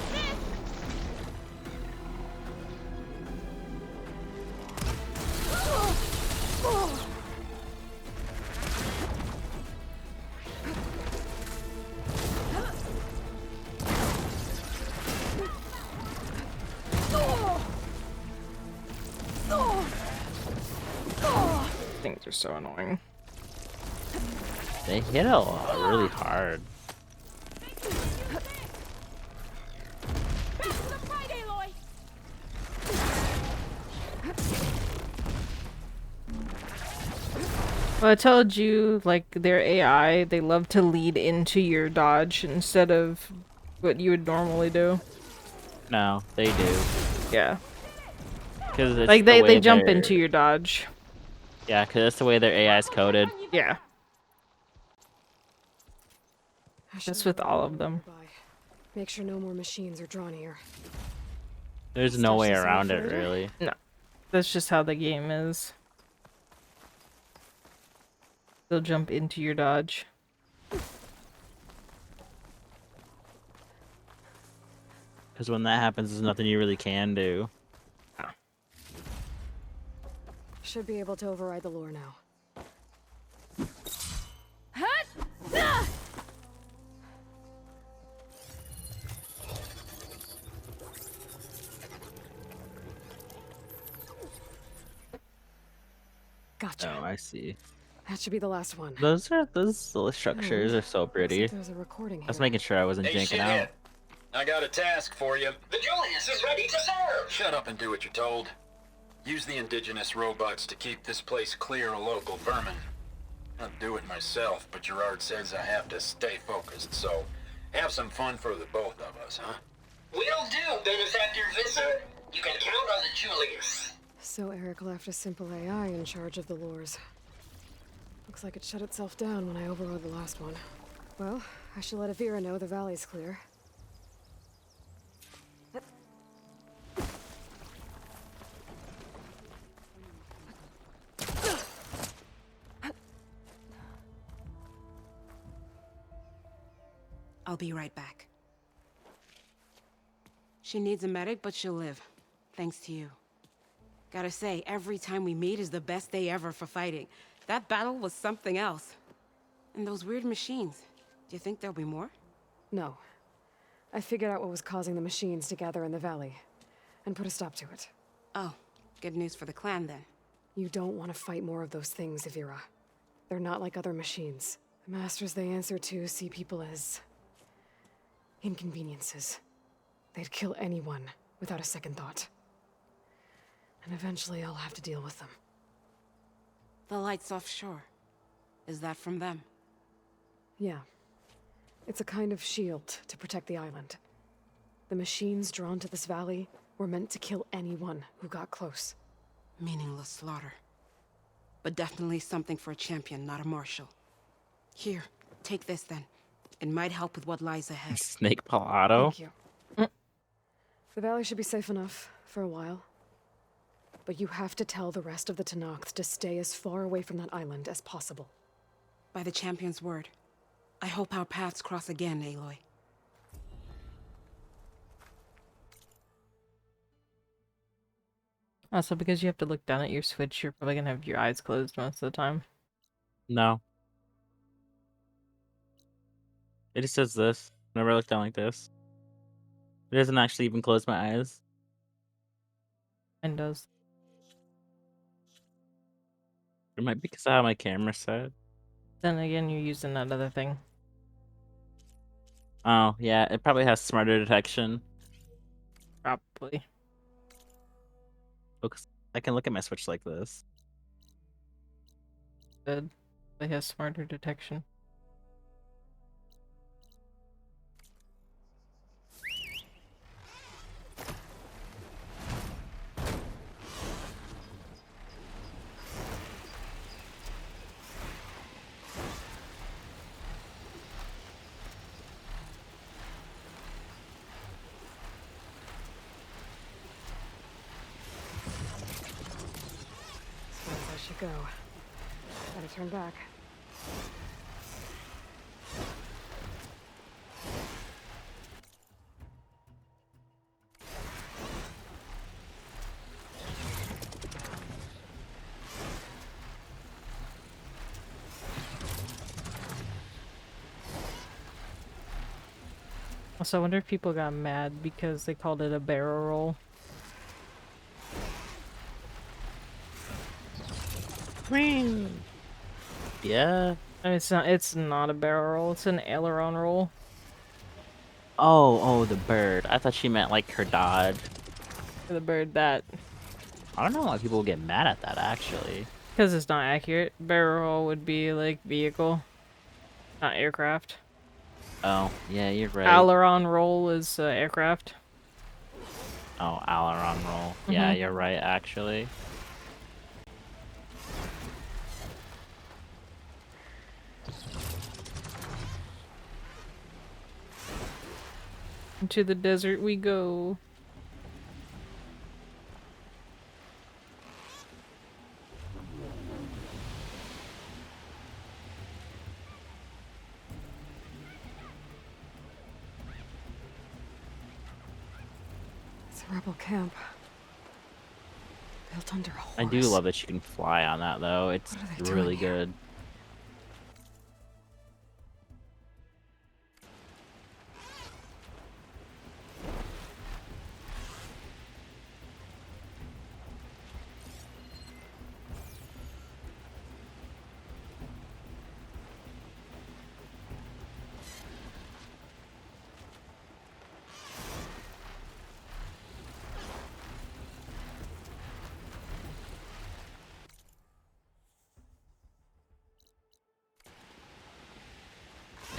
Things are so annoying. They hit a lot, really hard. Well, I told you, like, their AI, they love to lead into your dodge instead of what you would normally do. No, they do. Yeah. Because like, they jump into your dodge. Yeah, because that's the way their AI is coded. Yeah. That's with all of them. Make sure no more machines are drawn here. There's no way around it, really. No. That's just how the game is. They'll jump into your dodge. Because when that happens, there's nothing you really can do. Should be able to override the lure now. Gotcha. Oh, I see. That should be the last one. Those little structures are so pretty. There's a recording here. I was making sure I wasn't janking out. I got a task for you. The Julius is ready to serve! Shut up and do what you're told. Use the indigenous robots to keep this place clear of local vermin. I'll do it myself, but Gerard says I have to stay focused, so have some fun for the both of us, huh? Will do, Benefactor Visser. You can count on the Julius. So Eric left a simple AI in charge of the lures. Looks like it shut itself down when I overrode the last one. Well, I should let Avira know the valley's clear. I'll be right back. She needs a medic, but she'll live. Thanks to you. Gotta say, every time we meet is the best day ever for fighting. That battle was something else. And those weird machines. Do you think there'll be more? No. I figured out what was causing the machines to gather in the valley, and put a stop to it. Oh, good news for the clan then. You don't want to fight more of those things, Avira. They're not like other machines. The masters they answer to see people as inconveniences. They'd kill anyone without a second thought. And eventually I'll have to deal with them. The lights offshore. Is that from them? Yeah. It's a kind of shield to protect the island. The machines drawn to this valley were meant to kill anyone who got close. Meaningless slaughter. but definitely something for a champion, not a marshal. Here, take this then. It might help with what lies ahead. Snake Palado. Thank you. The valley should be safe enough for a while. But you have to tell the rest of the Tenakth to stay as far away from that island as possible. By the champion's word. I hope our paths cross again, Aloy. Also, because you have to look down at your Switch, you're probably gonna have your eyes closed most of the time. No. It just says this. Whenever I look down like this. It doesn't actually even close my eyes. Mine does. It might be because I have my camera set. Then again, you're using that other thing. Oh, yeah, it probably has smarter detection. Probably. Because I can look at my Switch like this. Good. They have smarter detection. As far as I should go. Better turn back. Also, I wonder if people got mad because they called it a barrel roll. Yeah. It's not a barrel roll, it's an aileron roll. Oh, the bird. I thought she meant like her dodge. For the bird that. I don't know why people get mad at that actually. Because it's not accurate. Barrel roll would be like vehicle, not aircraft. Oh, yeah, you're right. Aileron roll is aircraft. Oh, aileron roll. Yeah, you're right actually. Into the desert we go. It's a rebel camp. Built under a horse. I do love that you can fly on that though. It's What are they really doing here? good.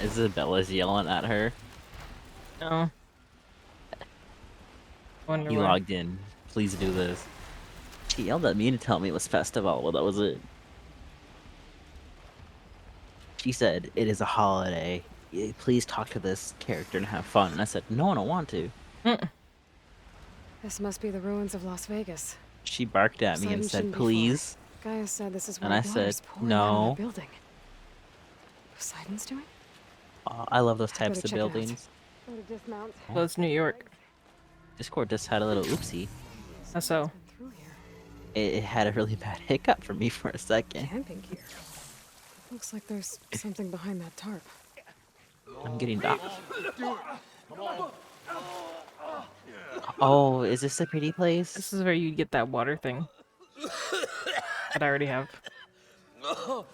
Isabella's yelling at her. No. Wonder He why. logged in. Please do this. She yelled at me to tell me it was festival. Well, that was it. She said, "It is a holiday. Please talk to this character and have fun." And I said, "No, I don't want to." This must be the ruins of Las Vegas. She barked at me and Poseidon said, shouldn't be far. "Please." Gaia said this is where And I water's said, pouring out of "No." that building. Poseidon's doing? I love those I types better of check it out. buildings. Better dismount. Well, it's New York. Discord just had a little oopsie. That's so. It had a really bad hiccup for me for a second. Camping gear. Looks like there's something behind that tarp. I'm getting docked. Oh, is this a pretty place? This is where you get that water thing. That I already have. I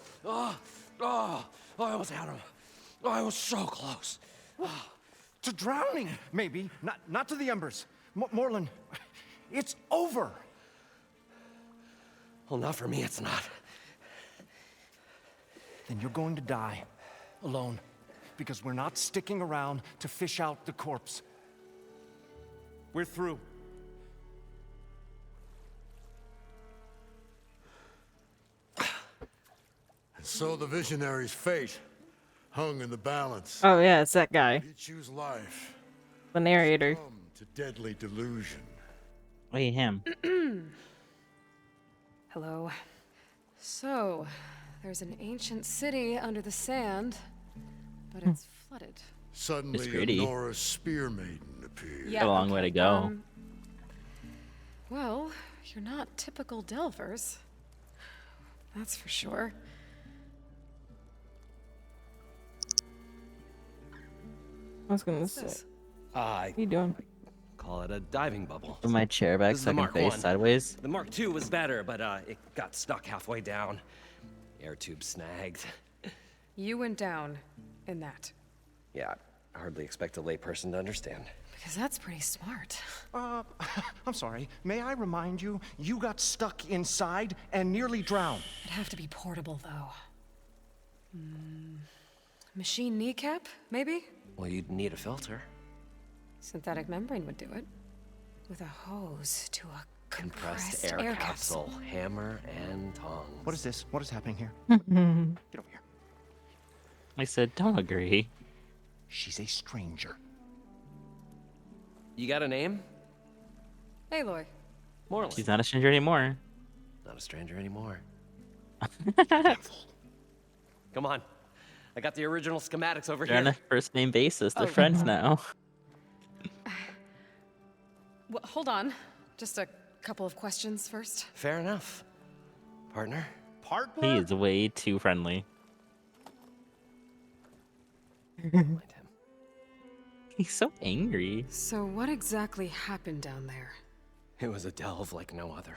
almost had him. I was so close. To drowning, maybe. Not to the embers. Morlun, it's over. Well, not for me, it's not. Then you're going to die. Alone. Because we're not sticking around to fish out the corpse. We're through. So the visionary's fate hung in the balance. Oh yeah, it's that guy. Did he choose life? The narrator. Succumb to deadly delusion. Wait, him. Hello. So, there's an ancient city under the sand, but it's flooded. Suddenly, pretty. Nora's spear maiden appeared. Yeah, a long way to go. Well, you're not typical Delvers. That's for sure. I was gonna say. What are you doing? Call it a diving bubble. Put my chair back This is so I the can Mark face 1. sideways. The Mark II was better, but it got stuck halfway down. Air tube snagged. You went down in that. Yeah, I hardly expect a layperson to understand. Because that's pretty smart. I'm sorry. May I remind you, you got stuck inside and nearly drowned. It'd have to be portable, though. Machine kneecap, maybe? Well, you'd need a filter. Synthetic membrane would do it. With a hose to a Compressed compressed air capsule. Hammer and tongs. What is this? What is happening here? Get over here. I said, don't agree. She's a stranger. You got a name? Aloy. Morley. She's not a stranger anymore. Not a stranger anymore. Come on. I got the original schematics over They're on here. a first name basis. They're Oh. friends now. Well, hold on. Just a couple of questions first. Fair enough. Partner? Partner? He is way too friendly. He's so angry. So what exactly happened down there? It was a delve like no other.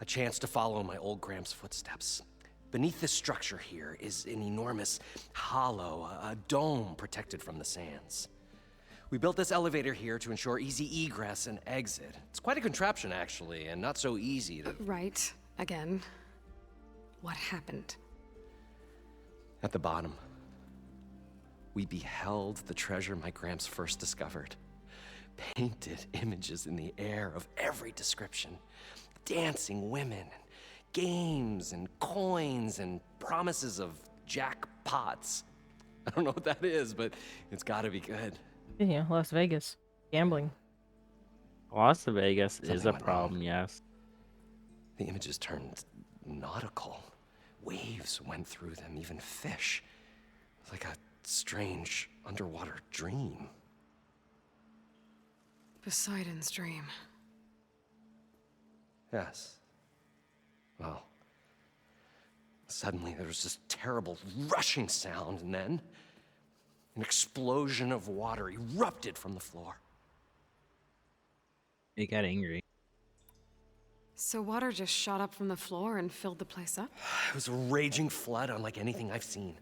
A chance to follow my old Gramps' footsteps. Beneath this structure here is an enormous hollow, a dome protected from the sands. We built this elevator here to ensure easy egress and exit. It's quite a contraption, actually, and not so easy to... Right. Again. What happened? At the bottom, we beheld the treasure my Gramps first discovered. Painted images in the air of every description. Dancing women, games and coins and promises of jackpots. I don't know what that is, but it's gotta be good. Yeah, Las Vegas. Gambling. Las Vegas is Something a went problem, yes. The images turned nautical. Waves went through them, even fish. It was like a strange underwater dream. Poseidon's dream. Yes. Well, suddenly there was this terrible rushing sound, and then an explosion of water erupted from the floor. He got angry. So water just shot up from the floor and filled the place up? It was a raging flood unlike anything I've seen.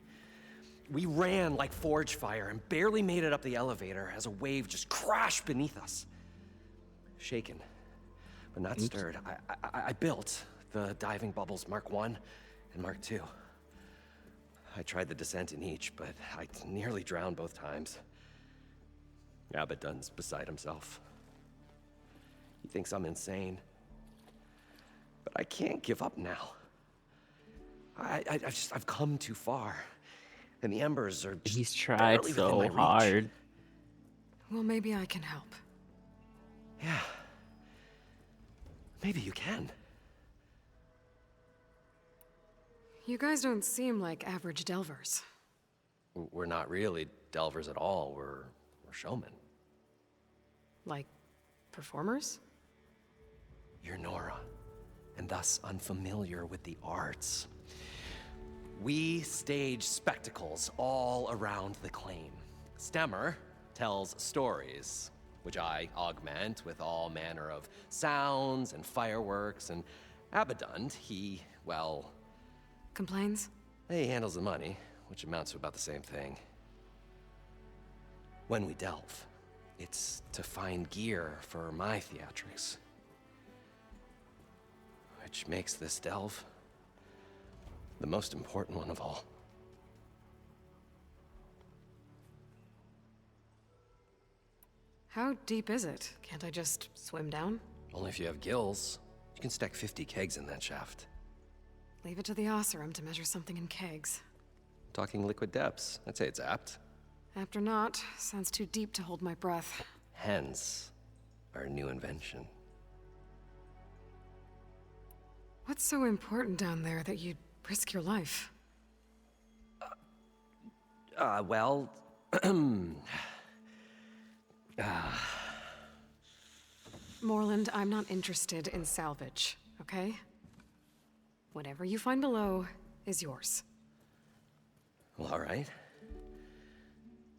We ran like forge fire and barely made it up the elevator as a wave just crashed beneath us. Shaken, but not stirred, I built the diving bubbles Mark I and Mark II. I tried the descent in each, but I nearly drowned both times. Abaddon's beside himself. He thinks I'm insane. But I can't give up now. I've come too far. And the embers are just He's tried barely within so my reach. hard. Well, maybe I can help. Yeah. Maybe you can. You guys don't seem like average delvers. We're not really delvers at all. We're showmen. Like, performers? You're Nora, and thus unfamiliar with the arts. We stage spectacles all around the claim. Stemmer tells stories, which I augment with all manner of sounds and fireworks, and Abaddon, he, well... Complains? He handles the money, which amounts to about the same thing. When we delve, it's to find gear for my theatrics. Which makes this delve the most important one of all. How deep is it? Can't I just swim down? Only if you have gills. You can stack 50 kegs in that shaft. Leave it to the Oseram to measure something in kegs. Talking liquid depths. I'd say it's apt. Apt or not, sounds too deep to hold my breath. Hence, our new invention. What's so important down there that you'd risk your life? Well... Morland, I'm not interested in salvage, okay? Whatever you find below is yours. Well, all right.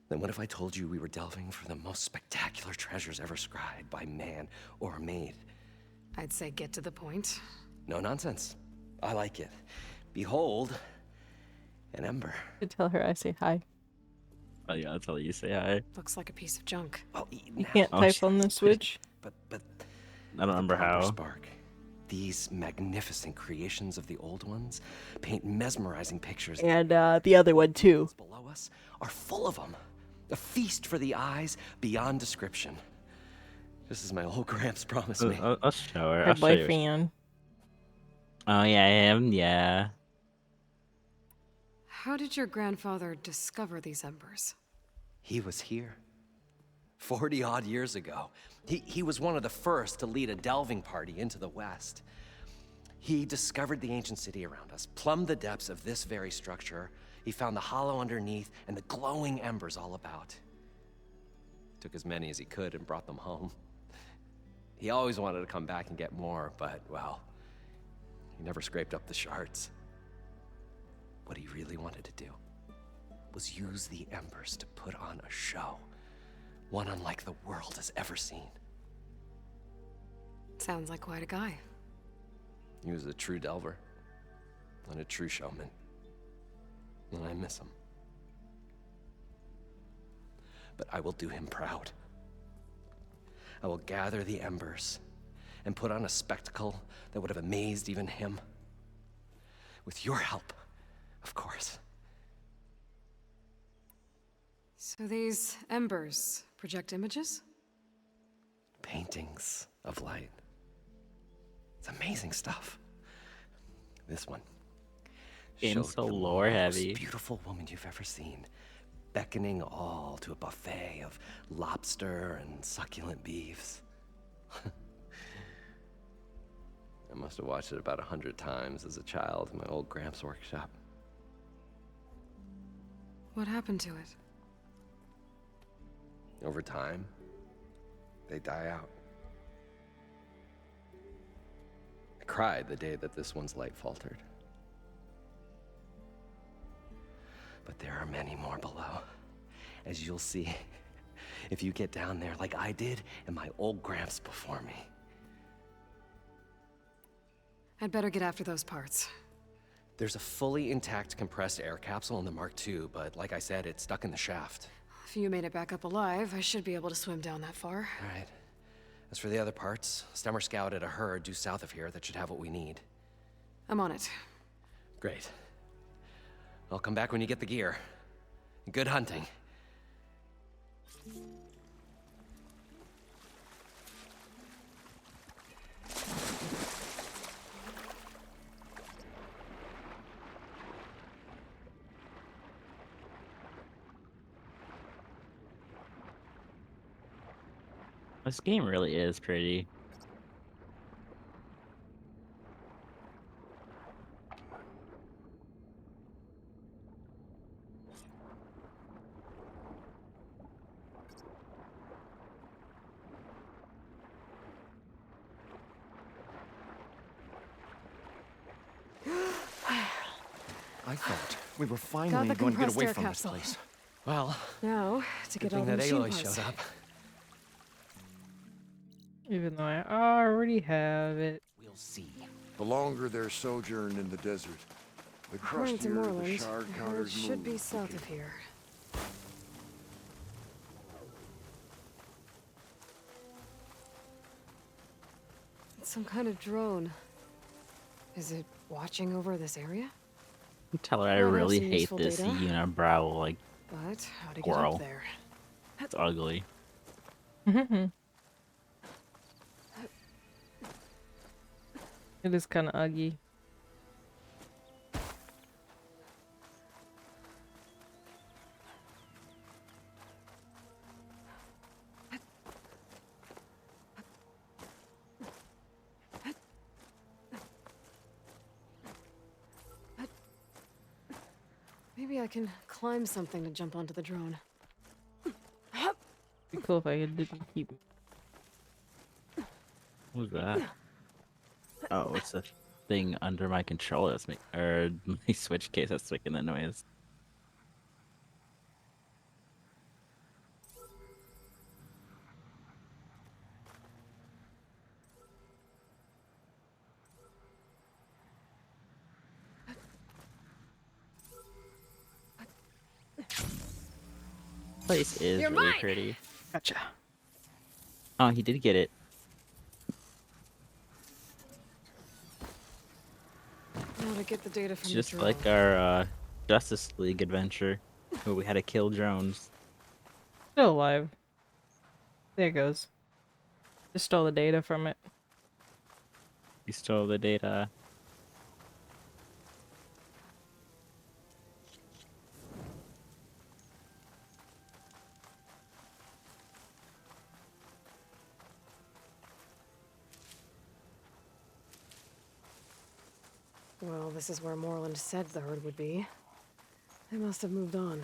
Then what if I told you we were delving for the most spectacular treasures ever scribed by man or maid? I'd say get to the point. No nonsense. I like it. Behold, an ember. To tell her I say hi. Oh yeah, that's how you say hi. Looks like a piece of junk. Well, You can't type on the Switch. But I don't remember how. Spark. These magnificent creations of the old ones paint mesmerizing pictures. And the other one too. Below us are full of them. A feast for the eyes beyond description. Just as my old Gramps promised me. I'll show her. Red I'll show Light you. fan. Oh yeah, him. Yeah. How did your grandfather discover these embers? He was here. 40-odd years ago. He was one of the first to lead a delving party into the West. He discovered the ancient city around us, plumbed the depths of this very structure. He found the hollow underneath and the glowing embers all about. Took as many as he could and brought them home. He always wanted to come back and get more, but, well, he never scraped up the shards. What he really wanted to do was use the embers to put on a show. One unlike the world has ever seen. Sounds like quite a guy. He was a true delver and a true showman. And I miss him. But I will do him proud. I will gather the embers and put on a spectacle that would have amazed even him. With your help, of course. So these embers project images? Paintings of light. It's amazing stuff. This one. Game's showed so the lore most heavy. beautiful woman you've ever seen, beckoning all to a buffet of lobster and succulent beefs. I must have watched it about 100 times as a child in my old Gramps workshop. What happened to it? Over time, they die out. I cried the day that this one's light faltered. But there are many more below, as you'll see if you get down there like I did and my old Gramps before me. I'd better get after those parts. There's a fully intact compressed air capsule in the Mark II, but like I said, it's stuck in the shaft. If you made it back up alive, I should be able to swim down that far. All right. As for the other parts, Stemmer scouted a herd due south of here that should have what we need. I'm on it. Great. I'll come back when you get the gear. Good hunting. This game really is pretty. I thought we were Got finally the going to get compressed away air from this capsule. place. Well, Now, to good get all thing the that machine Aloy parts. showed up. Even though I already have it. We'll see. The longer their sojourn in the desert, the According to crustier the Morland, shard the herd counters should be move. south of here. It's some kind of drone. Is it watching over this area? Tell her I Well, that's really some hate useful this data. unibrow like But how to get squirrel. up there? That's ugly. It is kind of ugly. Maybe I can climb something to jump onto the drone. Be cool if I didn't keep. What was that? Oh, it's a thing under my controller that's making, or my Switch case that's making the noise. Place is You're really mine! pretty. Gotcha. Oh, he did get it. Now to get the data from It's the just drone. like our Justice League adventure, where we had to kill drones. Still alive. There it goes. Just stole the data from it. We stole the data. Well, this is where Moreland said the herd would be. They must have moved on.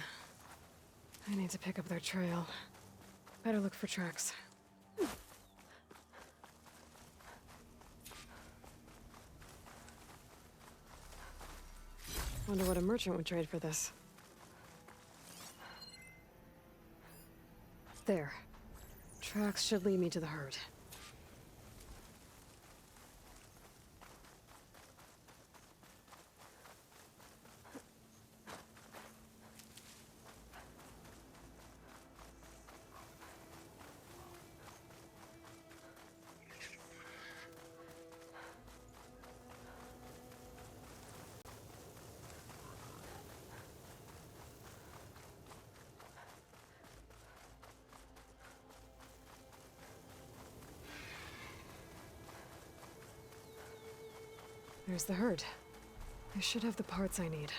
I need to pick up their trail. Better look for tracks. Wonder what a merchant would trade for this. There. Tracks should lead me to the herd. There's the herd. I should have the parts I need.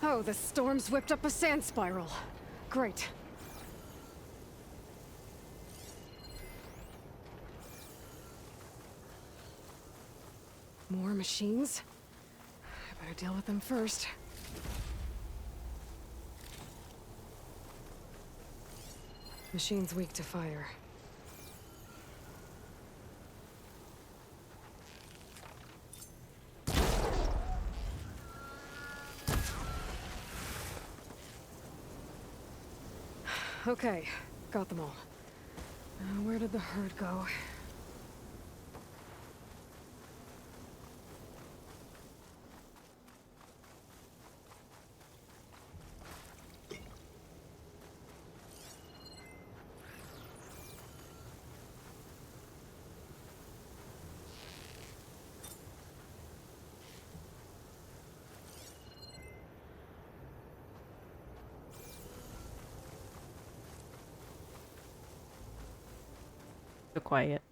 Oh, the storm's whipped up a sand spiral. Great. More machines? I better deal with them first. Machine's weak to fire. Okay, got them all. Where did the herd go? So quiet.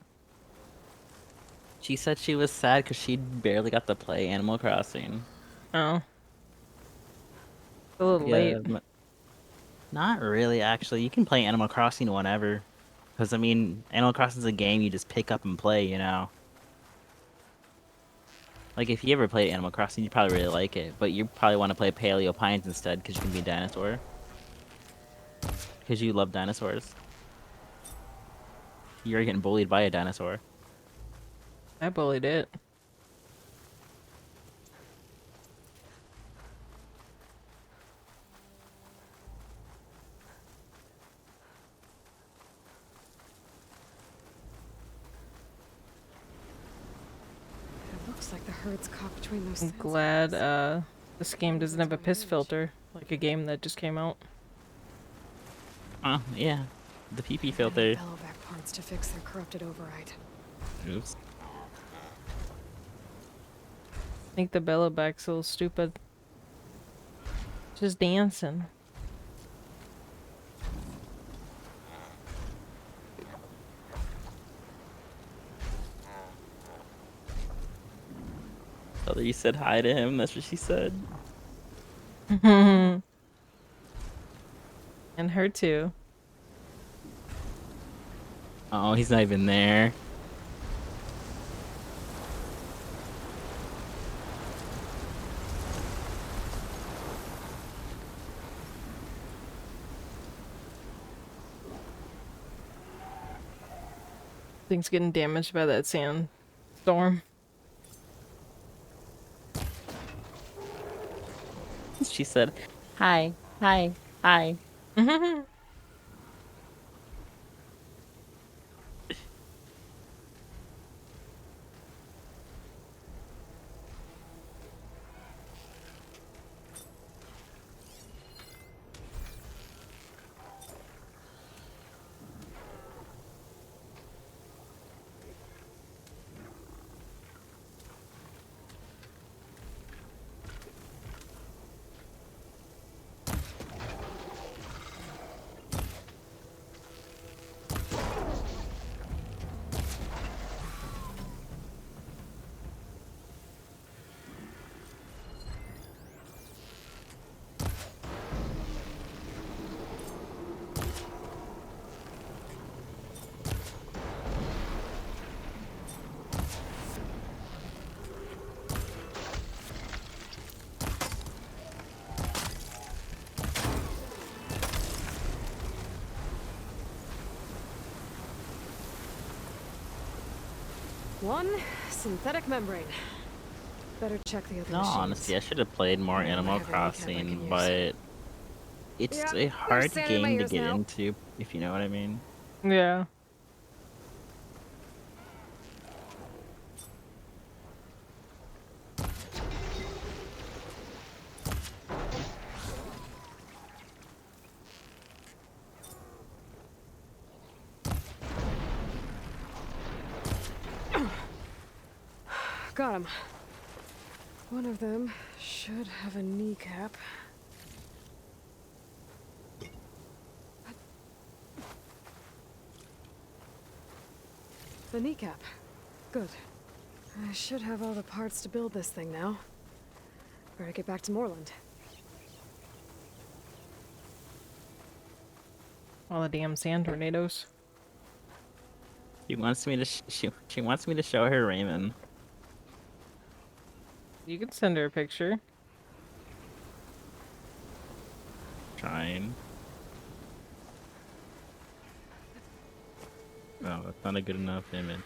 She said she was sad because she barely got to play Animal Crossing. Oh. A little late. Not really, actually. You can play Animal Crossing whenever. Because, I mean, Animal Crossing's a game you just pick up and play, you know? Like, if you ever played Animal Crossing, you'd probably really like it. But you probably want to play Paleo Pines instead because you can be a dinosaur. Because you love dinosaurs. You're getting bullied by a dinosaur. I bullied it. It looks like the herd's caught between those. I'm glad this game doesn't have a piss filter like a game that just came out. Yeah. The PP filter. Bellovac parts to fix their corrupted override. Oops. I think the Bellowback's a little stupid. Just dancing. Tell her you said hi to him. That's what she said. And her too. Oh, he's not even there. Things getting damaged by that sandstorm. She said, hi, hi, hi. One synthetic membrane. Better check the other No, machines. honestly, I should have played more Animal Crossing, but it's Yep, a there's hard sand in my game to ears get now. into, if you know what I mean. Yeah. Got him. One of them should have a kneecap. The kneecap. Good. I should have all the parts to build this thing now. Better get back to Moreland. All the damn sand tornadoes. She wants me to she wants me to show her Raymond. You can send her a picture. Trying. No, that's not a good enough image.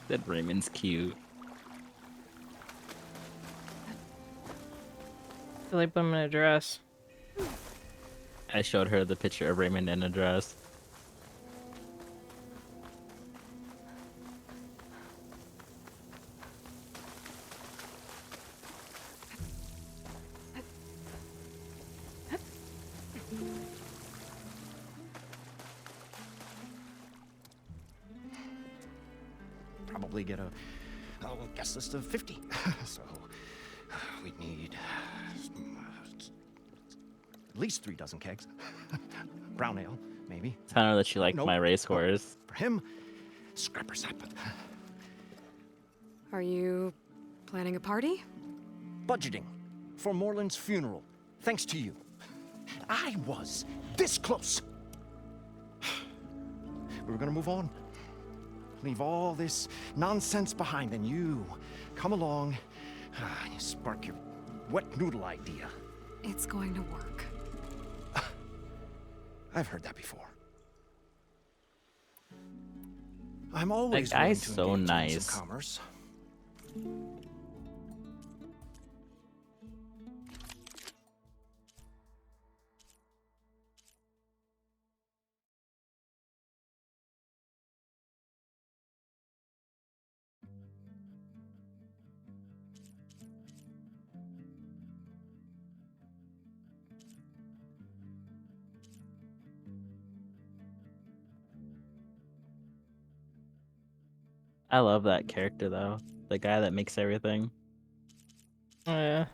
That Raymond's cute. I like put him in a dress. I showed her the picture of Raymond in a dress. Probably get a guest list of 50. So we'd need at least 3 dozen kegs. Brown ale, maybe. Tell her that you like Nope. my racehorse. For him, scrapper sap. Are you planning a party? Budgeting for Moreland's funeral. Thanks to you. I was this close. We were gonna move on. Leave all this nonsense behind, and you come along and you spark your wet noodle idea. It's going to work. I've heard that before. I'm always That willing guy's to so engage in nice. some commerce. I love that character though. The guy that makes everything. Oh, yeah.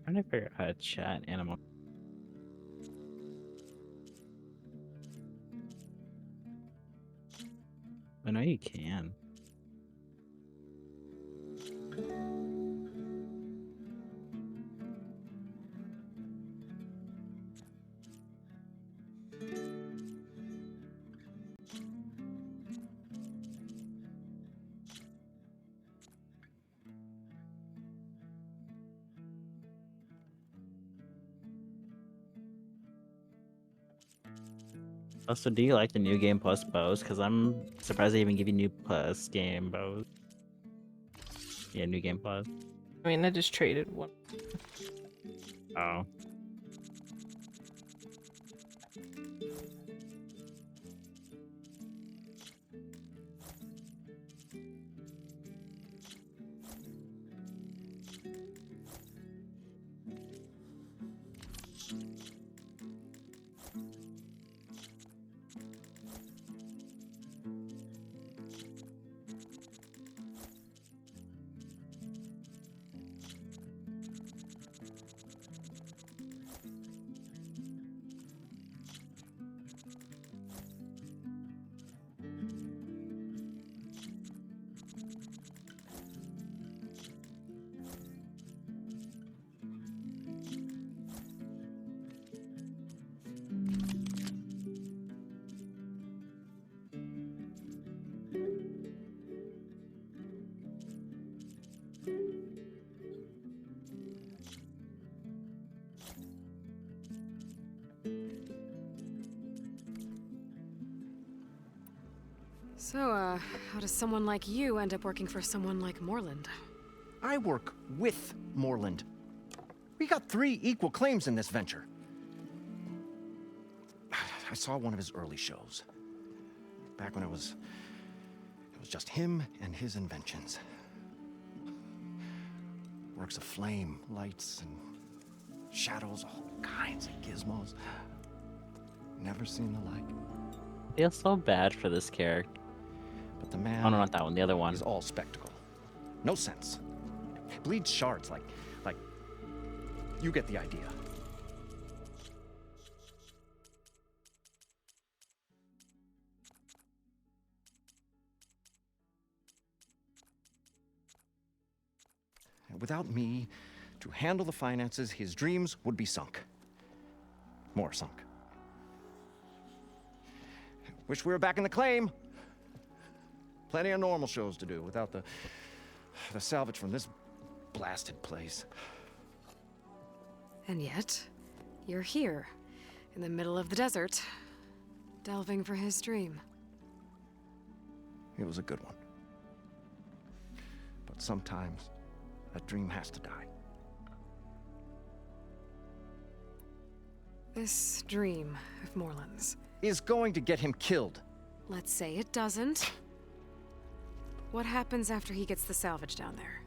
Trying to figure out how to chat animal. I know you can. Also, do you like the new game plus bows? Because I'm surprised they even give you new plus game bows. Yeah, new game plus. I mean, I just traded one. Oh. So, how does someone like you end up working for someone like Morland? I work with Morland. We got 3 equal claims in this venture. I saw one of his early shows. Back when it was just him and his inventions. Works of flame, lights, and shadows, all kinds of gizmos. Never seen the like. I feel so bad for this character. But the man... Oh, no, not that one. The other one. Is all spectacle. No sense. Bleeds shards like... You get the idea. Without me to handle the finances, his dreams would be sunk. More sunk. Wish we were back in the claim. Plenty of normal shows to do without the salvage from this blasted place. And yet, you're here, in the middle of the desert, delving for his dream. It was a good one. But sometimes, that dream has to die. This dream of Morland's is going to get him killed. Let's say it doesn't. What happens after he gets the salvage down there?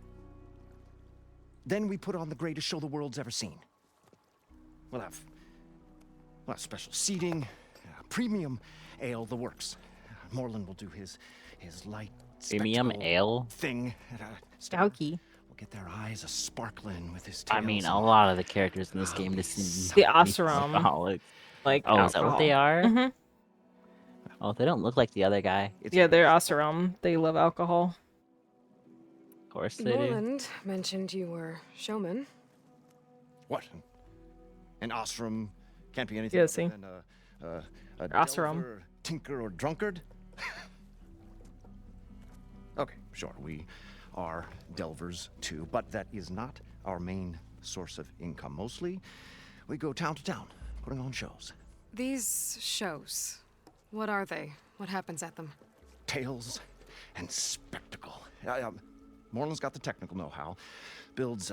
Then we put on the greatest show the world's ever seen. We'll have special seating, premium ale, the works. Morland will do his light, Premium spectacle ale? thing. Stouky. We'll get their eyes a sparkling with his I tails. mean, a lot of the characters in this game just seem The Oseram. alcoholics. Like Oh, is that what they are? Mm-hmm. Oh, they don't look like the other guy. Yeah, they're Oseram. They love alcohol. Of course they do. Morland mentioned you were showman. What? An Osram can't be anything Yeah, other see. than a Osram. delver, tinker, or drunkard? Okay, sure, we are delvers too, but that is not our main source of income. Mostly, we go town to town, putting on shows. These shows, what are they? What happens at them? Tales and spectacle. Morland's got the technical know-how. Builds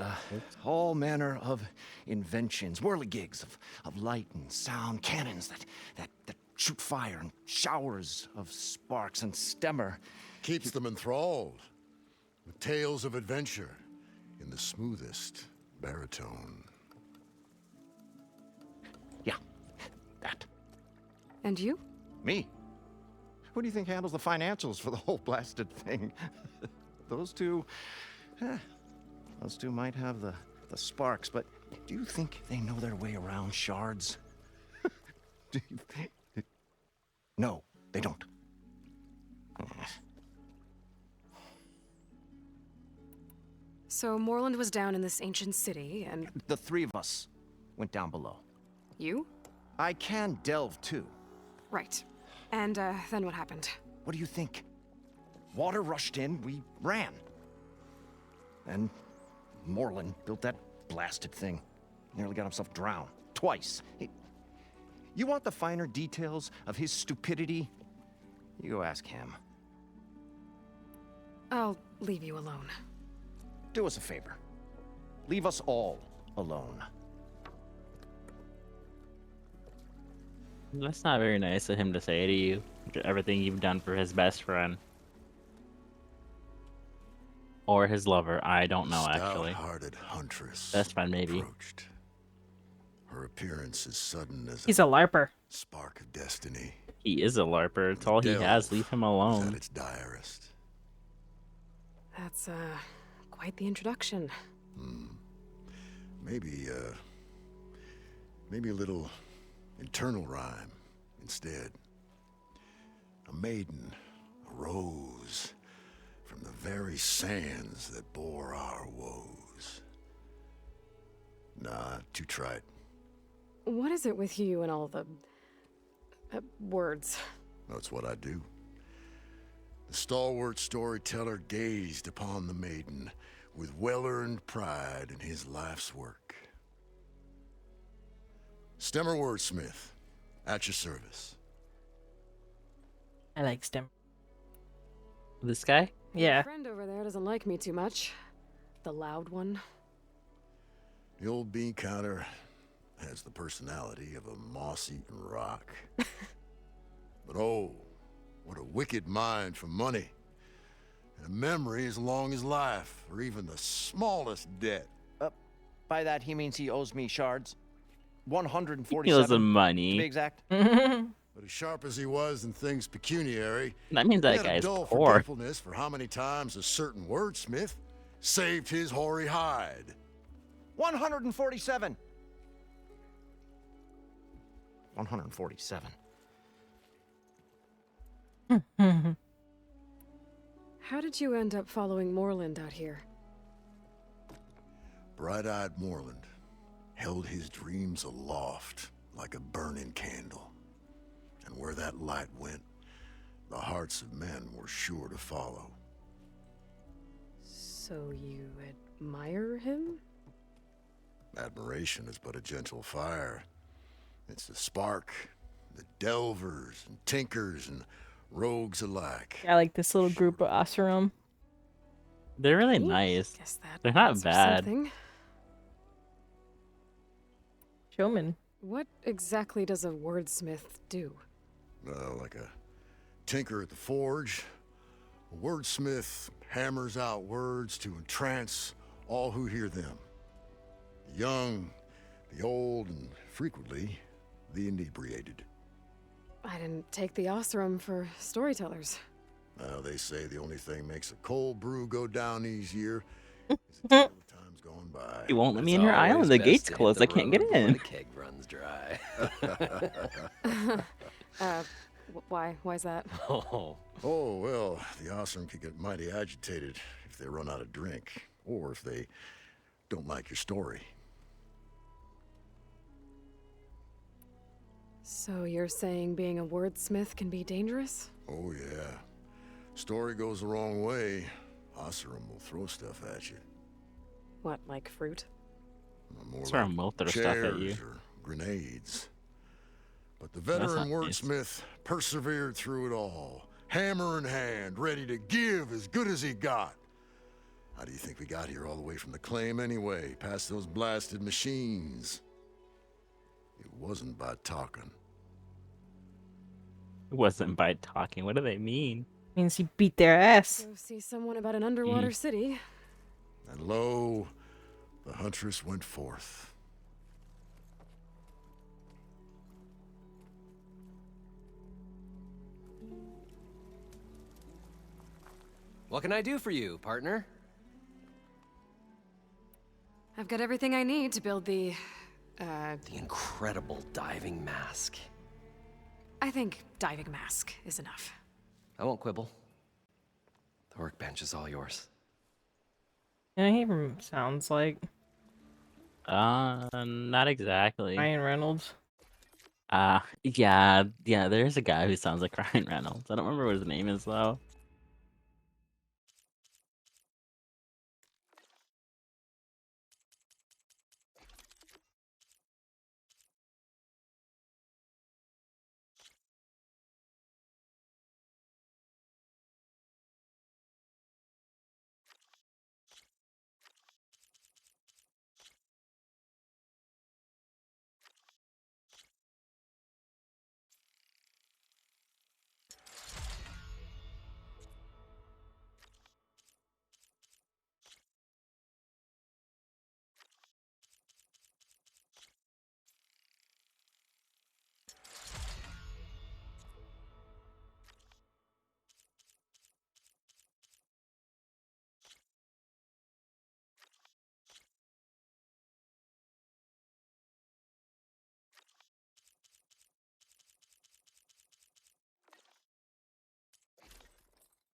all manner of inventions, whirligigs of light and sound, cannons that shoot fire and showers of sparks, and Stemmer keeps them enthralled with tales of adventure in the smoothest baritone. Yeah, that. And you? Me? Who do you think handles the financials for the whole blasted thing? Those two might have the sparks, but do you think they know their way around shards? No, they don't. So Morland was down in this ancient city, and... The three of us went down below. You? I can delve, too. Right. And, then what happened? What do you think? Water rushed in, we ran. And Morland built that blasted thing. Nearly got himself drowned. Twice. You want the finer details of his stupidity? You go ask him. I'll leave you alone. Do us a favor. Leave us all alone. That's not very nice of him to say to you. Everything you've done for his best friend. Or his lover. I don't know, actually. Stout-hearted huntress. Best friend, maybe. Approached. Her appearance is sudden as He's a LARPer. Spark of destiny. He is a LARPer. It's all he has. Leave him alone. At its direst. That's, quite the introduction. Maybe a little internal rhyme instead. A maiden, a rose, from the very sands that bore our woes. Nah, too trite. What is it with you and all the... words? That's what I do. The stalwart storyteller gazed upon the maiden with well-earned pride in his life's work. Stemmer Wordsmith, at your service. I like Stem. This guy? Yeah. My friend over there doesn't like me too much. The loud one. The old bean counter has the personality of a moss-eaten rock. But oh, what a wicked mind for money. And a memory as long as life, or even the smallest debt. By that, he means he owes me shards. 147. He owes him money. To be exact. But as sharp as he was in things pecuniary, That means that he had a guy's dull poor. forgetfulness for how many times a certain wordsmith saved his hoary hide. 147. 147. How did you end up following Morland out here? Bright-eyed Morland held his dreams aloft like a burning candle. And where that light went, the hearts of men were sure to follow. So you admire him? Admiration is but a gentle fire. It's the spark, the delvers and tinkers and rogues alike. I like this little group of Oseram. They're really nice. Guess that They're not counts for bad. something. Showman. What exactly does a wordsmith do? Like a tinker at the forge, a wordsmith hammers out words to entrance all who hear them. The young, the old, and frequently the inebriated. I didn't take the Oseram for storytellers. Well, they say the only thing makes a cold brew go down easier is the tale of times gone by. You won't let me in your island. The gate's closed. I can't get in. The keg runs dry. Why's that? Oh, well, the Osram could get mighty agitated if they run out of drink, or if they don't like your story. So you're saying being a wordsmith can be dangerous? Oh, yeah. Story goes the wrong way, Osram will throw stuff at you. What, like fruit? More That's where like I'll throw stuff at you. chairs or grenades. But the That's veteran not nice. wordsmith persevered through it all, hammer in hand, ready to give as good as he got. How do you think we got here all the way from the claim anyway, past those blasted machines? It wasn't by talking. It wasn't by talking. What do they mean? Means he beat their ass. Go see someone about an underwater city. And lo, the huntress went forth. What can I do for you, partner? I've got everything I need to build the incredible diving mask. I think diving mask is enough. I won't quibble. The workbench is all yours. Yeah, he sounds like Not exactly. Ryan Reynolds. Yeah, there's a guy who sounds like Ryan Reynolds. I don't remember what his name is though.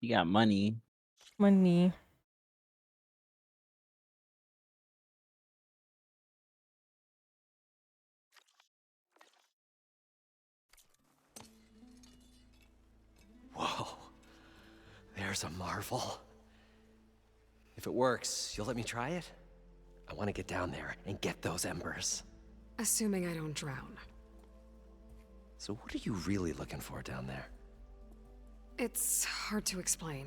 You got money. Money. Whoa. There's a marvel. If it works, you'll let me try it? I want to get down there and get those embers. Assuming I don't drown. So what are you really looking for down there? It's hard to explain.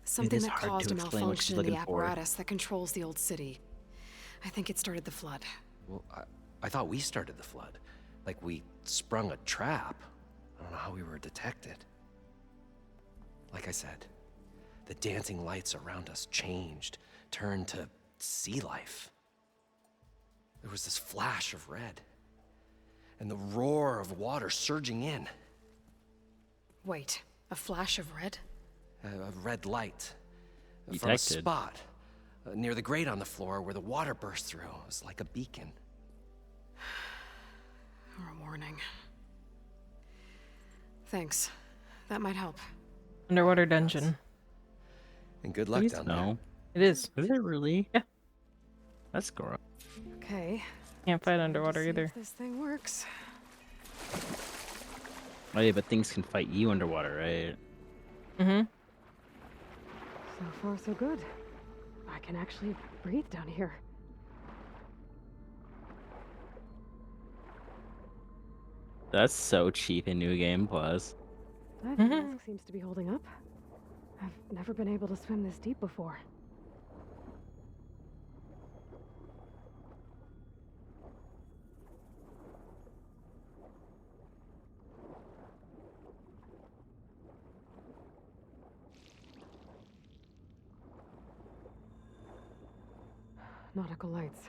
Something is that hard caused to a explain what she's malfunction in the looking for. apparatus that controls the old city. I think it started the flood. Well, I thought we started the flood. Like we sprung a trap. I don't know how we were detected. Like I said, the dancing lights around us changed, turned to sea life. There was this flash of red, and the roar of water surging in. Wait, a flash of red? A red light. From a Detected. spot near the grate on the floor where the water burst through. It was like a beacon. Or a warning. Thanks. That might help. Underwater dungeon. And good luck Please down no. It is. Is it really? Yeah. That's gross. Okay. Can't fight underwater See either. if this thing works. Oh yeah, but things can fight you underwater, right? Mm-hmm. So far, so good. I can actually breathe down here. That's so cheap in New Game Plus. Diving mask seems to be holding up. I've never been able to swim this deep before. Nautical lights.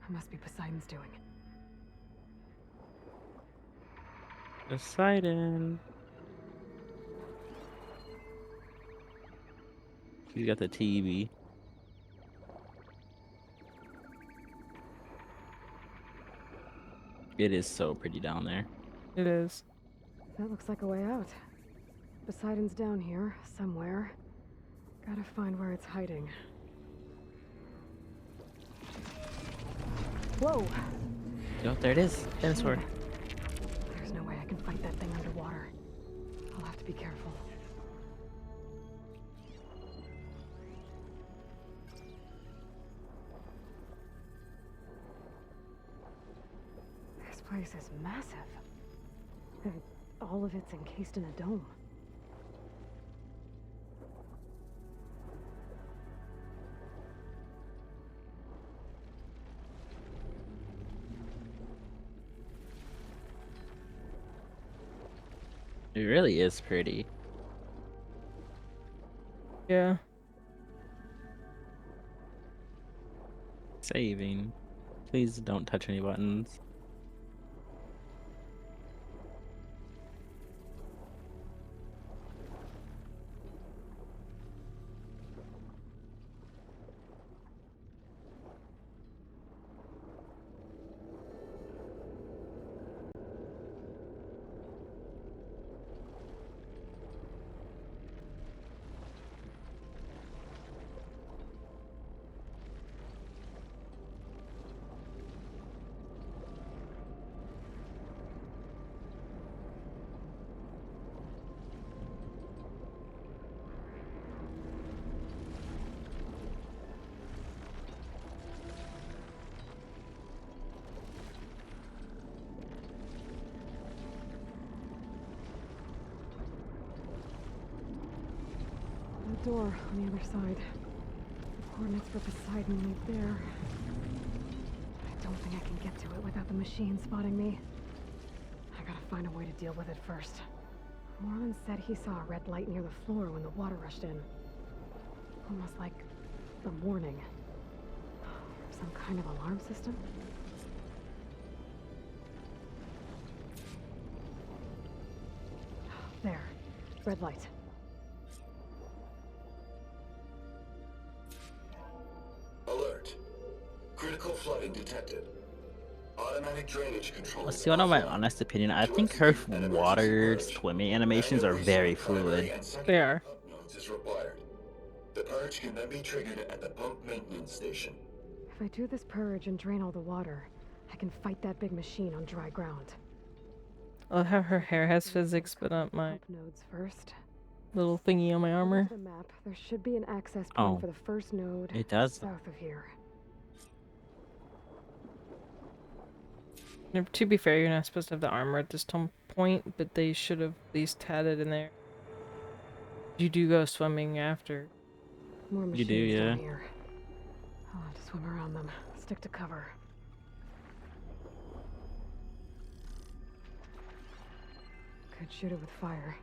Must be Poseidon's doing. Poseidon. You got the TV. It is so pretty down there. It is. That looks like a way out. Poseidon's down here, somewhere. Gotta find where it's hiding. Whoa! Oh, there it is. Dinosaur. There's no way I can fight that thing underwater. I'll have to be careful. This place is massive. And all of it's encased in a dome. It really is pretty. Yeah. Saving. Please don't touch any buttons. The door on the other side. The coordinates for Poseidon lead there. I don't think I can get to it without the machine spotting me. I gotta find a way to deal with it first. Moreland said he saw a red light near the floor when the water rushed in. Almost like the warning. Some kind of alarm system? There. Red light. Alert. Critical flooding detected. Automatic drainage control. Let's see, one of my honest opinion, I think her water swimming animations are very fluid. They are. Notes is required. The purge can then be triggered at the pump maintenance station. If I do this purge and drain all the water, I can fight that big machine on dry ground. I'll have her hair has physics, but not my Pump nodes first. little thingy on my armor. The map. There should be an access point Oh. for the first node. It does. South of here. Now, to be fair, you're not supposed to have the armor at this point, but they should have at least had it in there. You do go swimming after. More You machines do, yeah. down here. I'll have to swim around them. Stick to cover. Could shoot it with fire.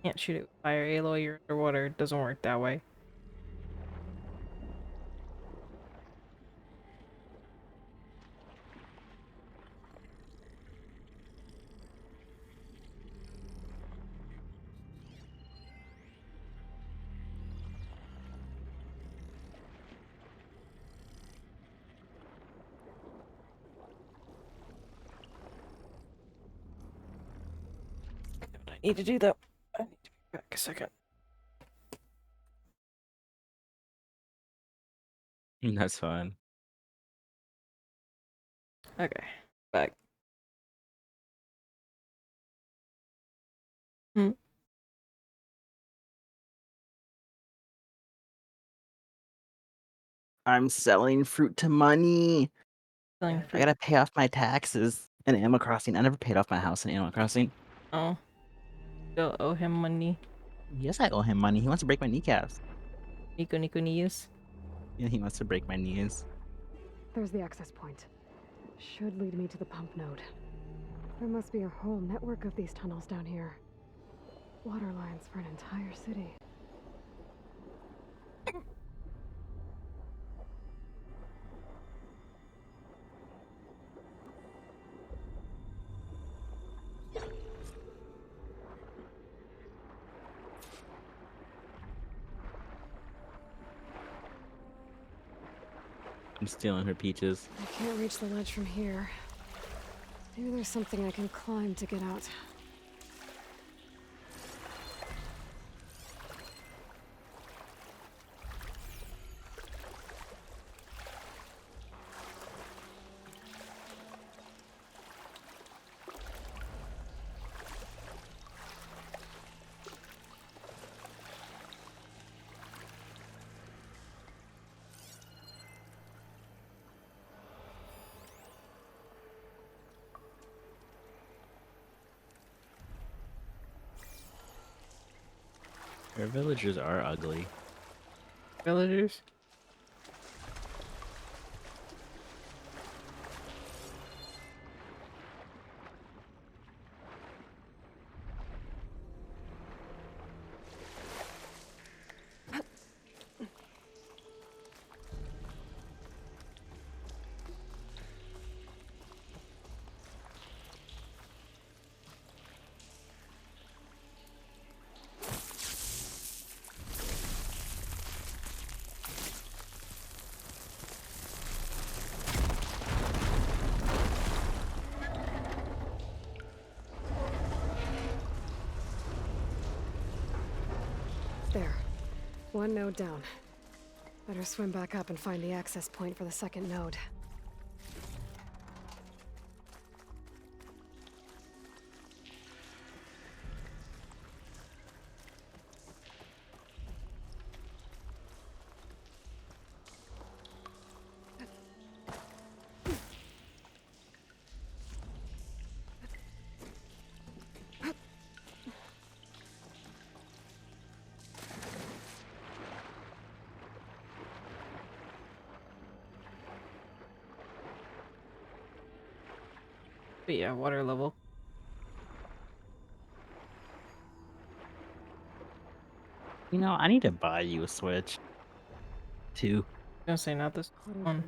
Can't shoot it with fire, Aloy. You're underwater. It doesn't work that way. I need to do that. I need to be back a second. That's fine. Okay, back. Hmm. I'm selling fruit to money. Selling I fruit. gotta pay off my taxes in Animal Crossing. I never paid off my house in Animal Crossing. Oh. Still owe him money. Yes, I owe him money. He wants to break my kneecaps. Nico knees. Yeah, he wants to break my knees. There's the access point. Should lead me to the pump node. There must be a whole network of these tunnels down here. Water lines for an entire city. I'm stealing her peaches. I can't reach the ledge from here. Maybe there's something I can climb to get out. Her villagers are ugly. Villagers? There. One node down. Better swim back up and find the access point for the second node. But yeah, water level. You know, I need to buy you a Switch. Too. Don't say not this one.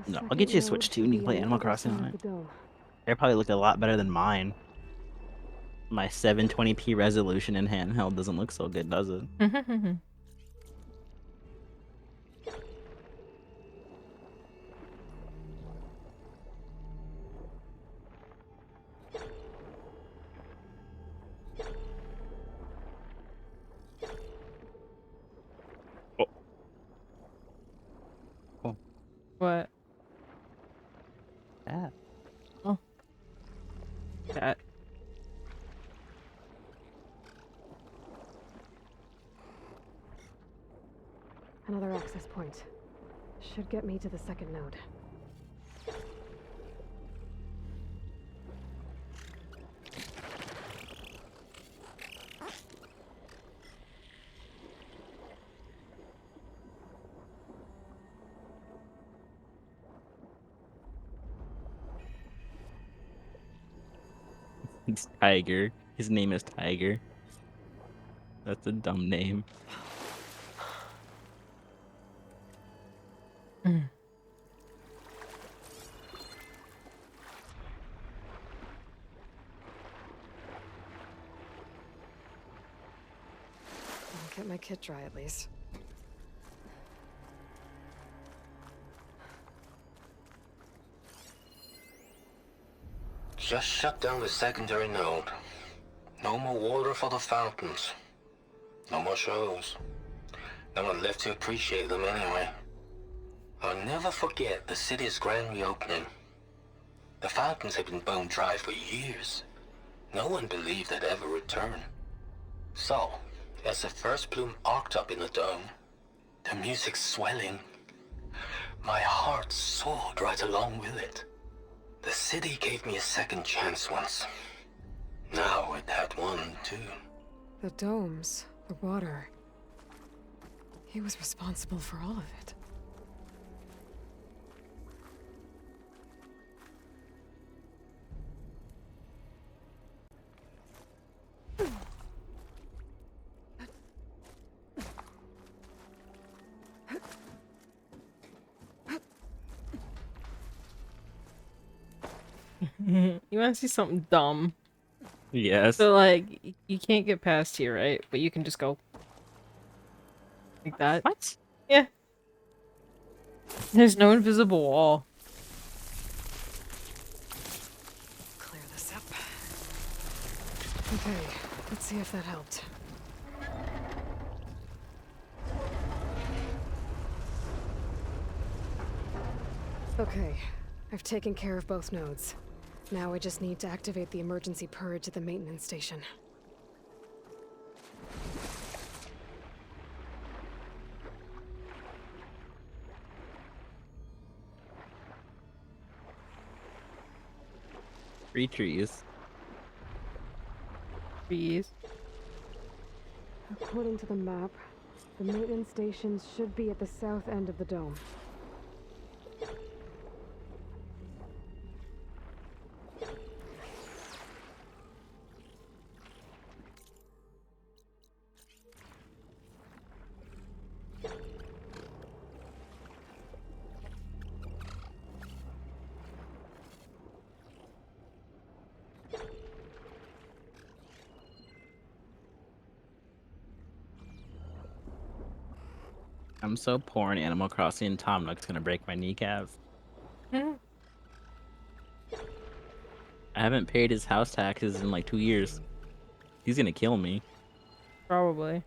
No, I'll get you a Switch too and you can play Animal Crossing on it. They'll probably look a lot better than mine. My 720p resolution in handheld doesn't look so good, does it? What? Yeah. Oh. That. Another access point. Should get me to the second node. It's Tiger. His name is Tiger. That's a dumb name. I'll get my kit dry at least. Just shut down the secondary node. No more water for the fountains. No more shows. No one left to appreciate them anyway. I'll never forget the city's grand reopening. The fountains had been bone dry for years. No one believed they'd ever return. So, as the first plume arced up in the dome, the music swelling, my heart soared right along with it. The city gave me a second chance once. Now it had one, too. The domes, the water. He was responsible for all of it. You want to see something dumb? Yes. So like, you can't get past here, right? But you can just go like that. What? Yeah. There's no invisible wall. Clear this up. Okay, let's see if that helped. Okay, I've taken care of both nodes. Now I just need to activate the emergency purge at the maintenance station. Three trees. Trees. According to the map, the maintenance stations should be at the south end of the dome. I'm so poor in Animal Crossing, Tom Nook's gonna break my kneecap. I haven't paid his house taxes in like 2 years. He's gonna kill me. Probably.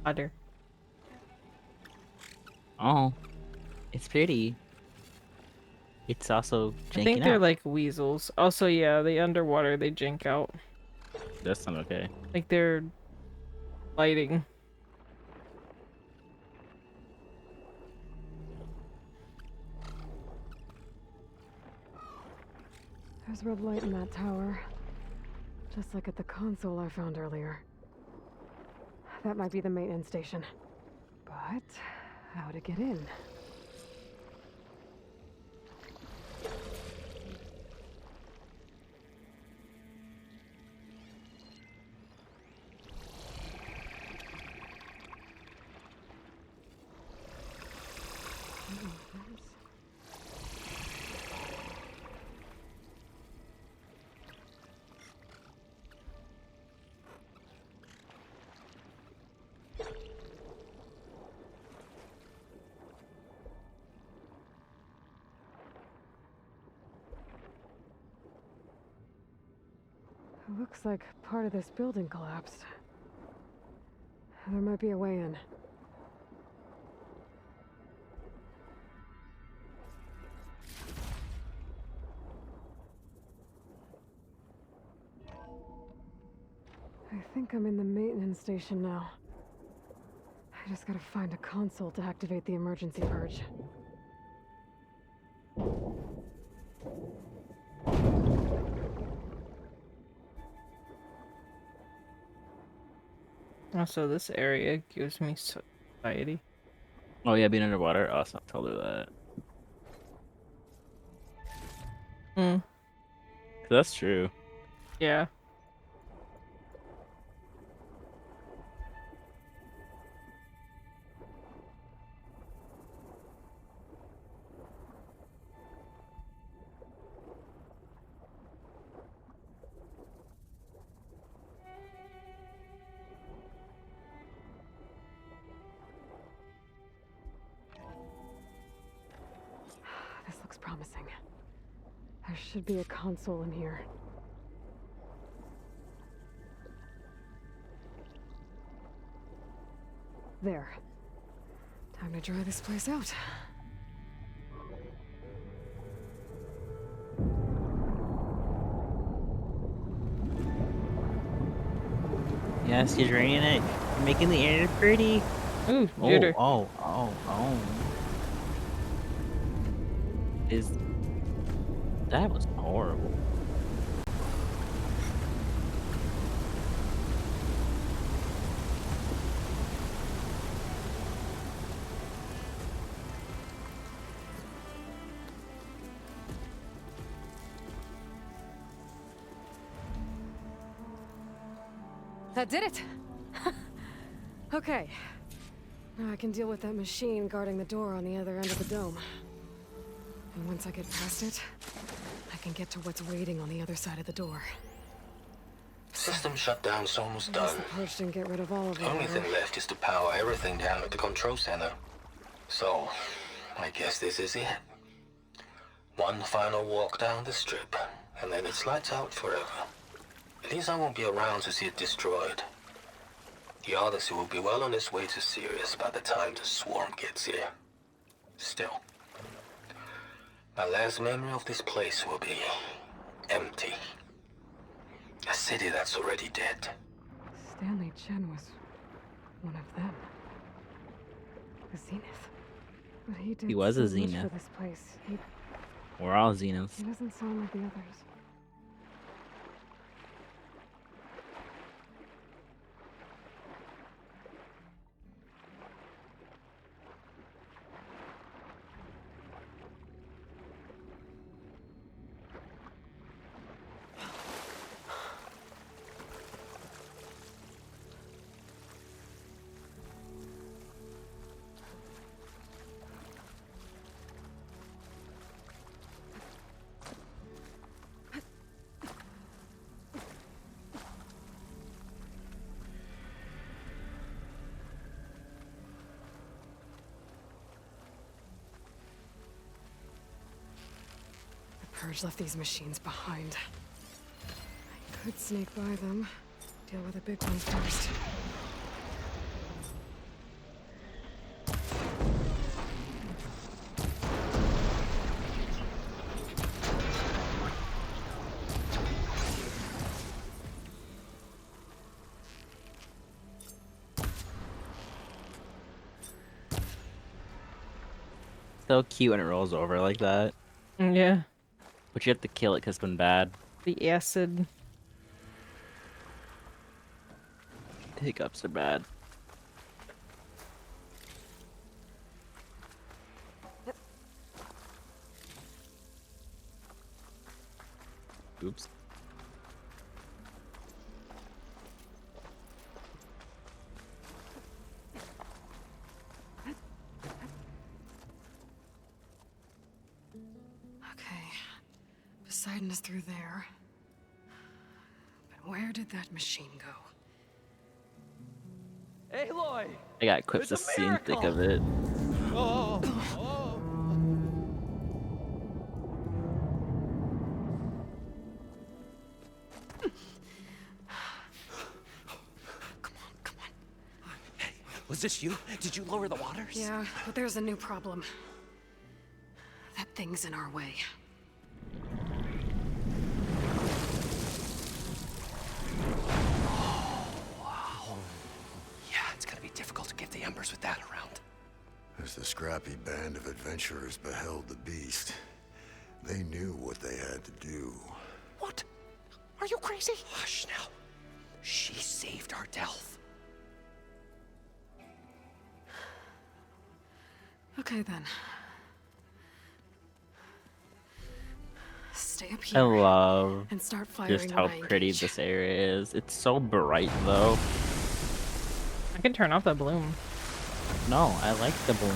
Water. Oh, it's pretty. It's also janking I think they're out. like weasels. Also, yeah, they underwater, they jank out. That's not okay. Like they're lighting. There's red light in that tower. Just like at the console I found earlier. That might be the maintenance station. But how to get in? It looks like part of this building collapsed. There might be a way in. I think I'm in the maintenance station now. I just gotta find a console to activate the emergency purge. Also, this area gives me anxiety. Oh yeah, being underwater. Oh, it's not totally that. Hmm. That's true. Yeah. This looks promising. There should be a console in here. There. Time to dry this place out. Yes, he's raining it. You're making the air pretty. Ooh, jitter. Oh. That was horrible. That did it! Okay. Now I can deal with that machine guarding the door on the other end of the dome. And once I get past it, I can get to what's waiting on the other side of the door. System shutdown's almost I guess done. the purge didn't get rid of all of The it. only thing left is to power everything down at the control center. So, I guess this is it. One final walk down the strip, and then it's lights out forever. At least I won't be around to see it destroyed. The Odyssey will be well on its way to Sirius by the time the swarm gets here. Still, my last memory of this place will be empty. A city that's already dead. Stanley Chen was one of them. The Zenith. But he did He was a so much Zenith. for this place. We're all Zeniths. He doesn't sound like the others. Purge left these machines behind. I could sneak by them. Deal with the big ones first. So cute when it rolls over like that. Yeah. But you have to kill it because it's been bad. The acid. Hiccups are bad. Oops. Okay. Poseidon is through there. But where did that machine go? Aloy! I got quips to It's a see and think of miracle! it. Oh, oh. Was this you? Did you lower the waters? Yeah, but there's a new problem. That thing's in our way. Wow. Yeah, it's gonna be difficult to get the Embers with that around. As the scrappy band of adventurers beheld the beast, they knew what they had to do. What? Are you crazy? Hush now. She saved our Delph. Okay then. Stay up I here. love And start firing just how when I pretty engage. this area is. It's so bright though. I can turn off the bloom. No, I like the bloom.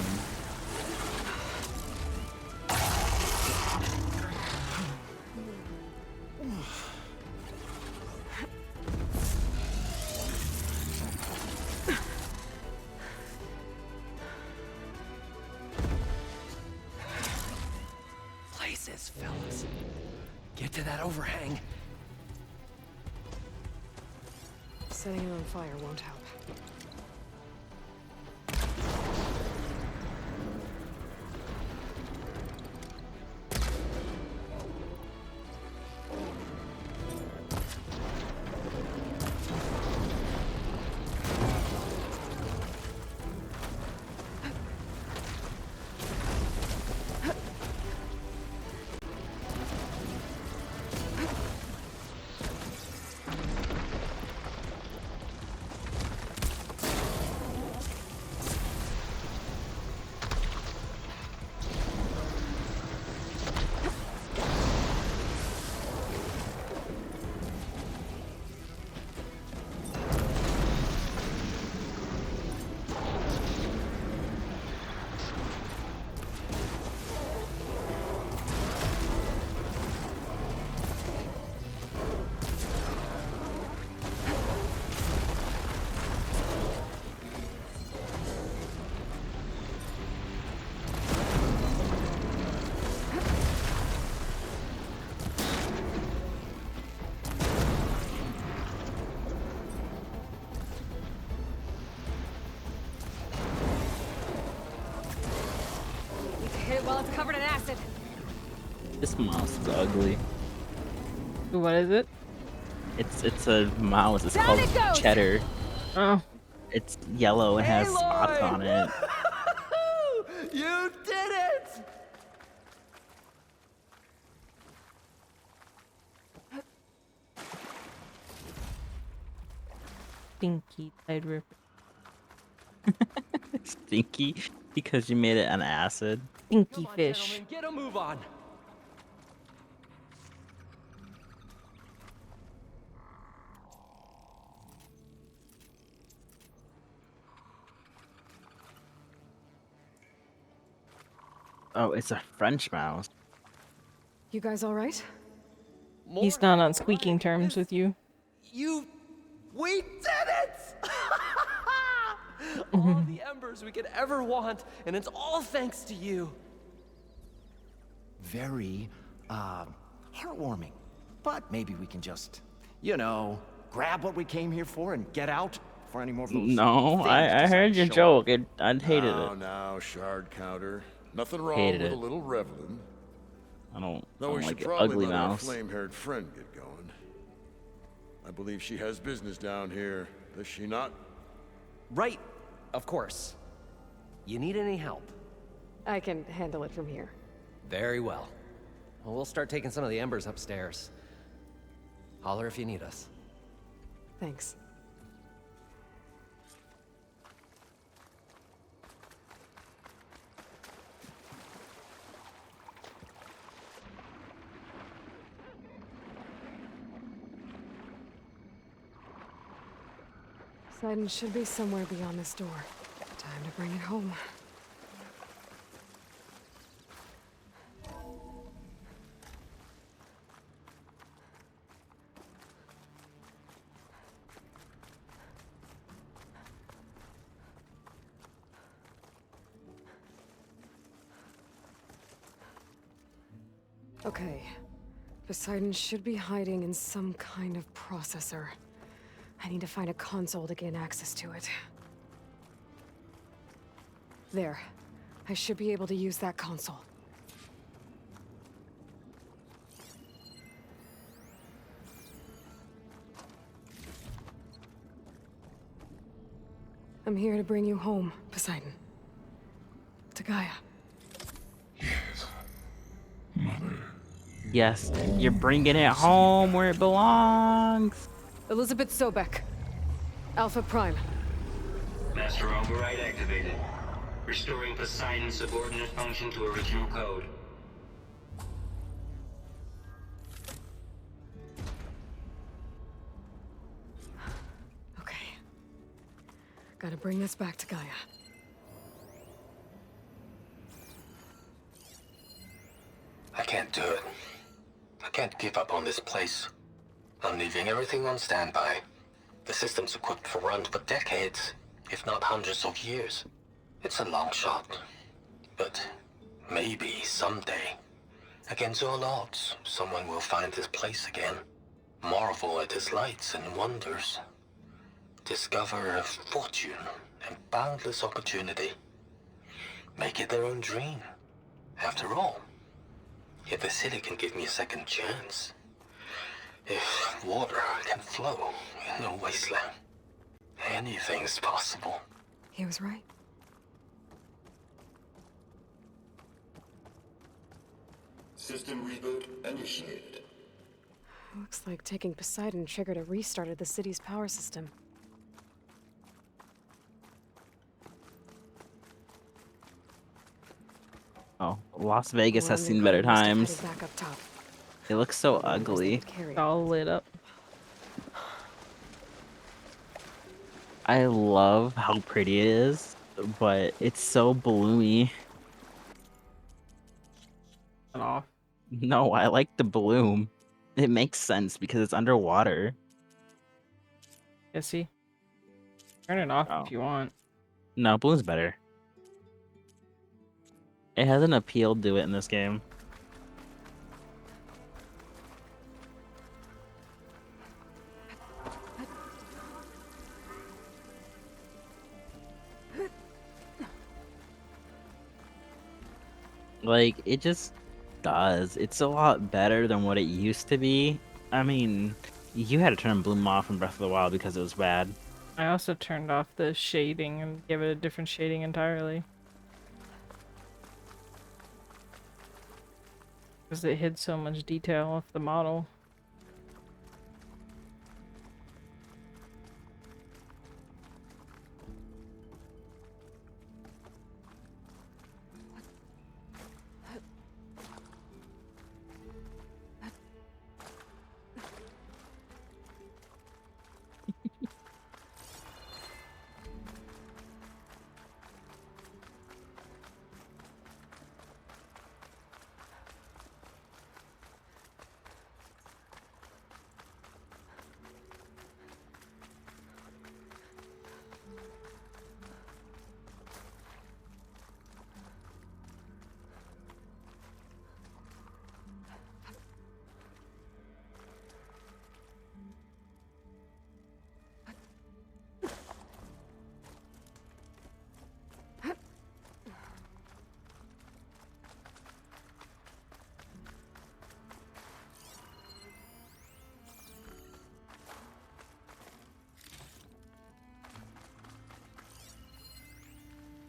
Places, fellas. Get to that overhang. Setting it on fire won't help. covered in acid. This mouse is ugly. What is it? It's a mouse. It's Down called it goes! Cheddar. Oh. It's yellow and has spots on it. You did it! Stinky Tide Ripper. Stinky because you made it an acid. Stinky fish. Gentlemen, get a move on. Oh, it's a French mouse. You guys all right? He's not on speaking terms with you. We did it! All the embers we could ever want, and it's all thanks to you. Very, heartwarming. But maybe we can just, you know, grab what we came here for and get out before any more of those No, things I decide heard to your show up. joke. I hated it. Now, Shard Counter. Nothing wrong Hated with it. a little reveling. I don't Though we like should it. probably Ugly let our mouse. flame-haired friend get going. I believe she has business down here, does she not? Right, of course. You need any help? I can handle it from here. Very well. Well, we'll start taking some of the embers upstairs. Holler if you need us. Thanks. Poseidon should be somewhere beyond this door. Time to bring it home. Okay. Poseidon should be hiding in some kind of processor. I need to find a console to gain access to it. There. I should be able to use that console. I'm here to bring you home, Poseidon. To Gaia. Yes, you're bringing it home where it belongs. Elizabeth Sobek. Alpha Prime. Master override activated. Restoring Poseidon's subordinate function to original code. Okay. Gotta bring this back to Gaia. I can't do it. I can't give up on this place. I'm leaving everything on standby. The system's equipped for runs for decades, if not hundreds of years. It's a long shot. But maybe someday, against all odds, someone will find this place again. Marvel at its lights and wonders. Discover a fortune and boundless opportunity. Make it their own dream. After all, if the city can give me a second chance, if water can flow in a wasteland, anything's possible. He was right. System reboot initiated. Looks like taking Poseidon triggered a restart of the city's power system. Oh, Las Vegas has London seen better Code must have times. headed back up top. It looks so ugly. All lit up. I love how pretty it is, but it's so bloomy. Off. No, I like the bloom. It makes sense because it's underwater. Yeah, see? Turn it off Oh. if you want. No, bloom's better. It has an appeal to it in this game. Like, it just does. It's a lot better than what it used to be. I mean, you had to turn Bloom off in Breath of the Wild because it was bad. I also turned off the shading and gave it a different shading entirely. Because it hid so much detail off the model.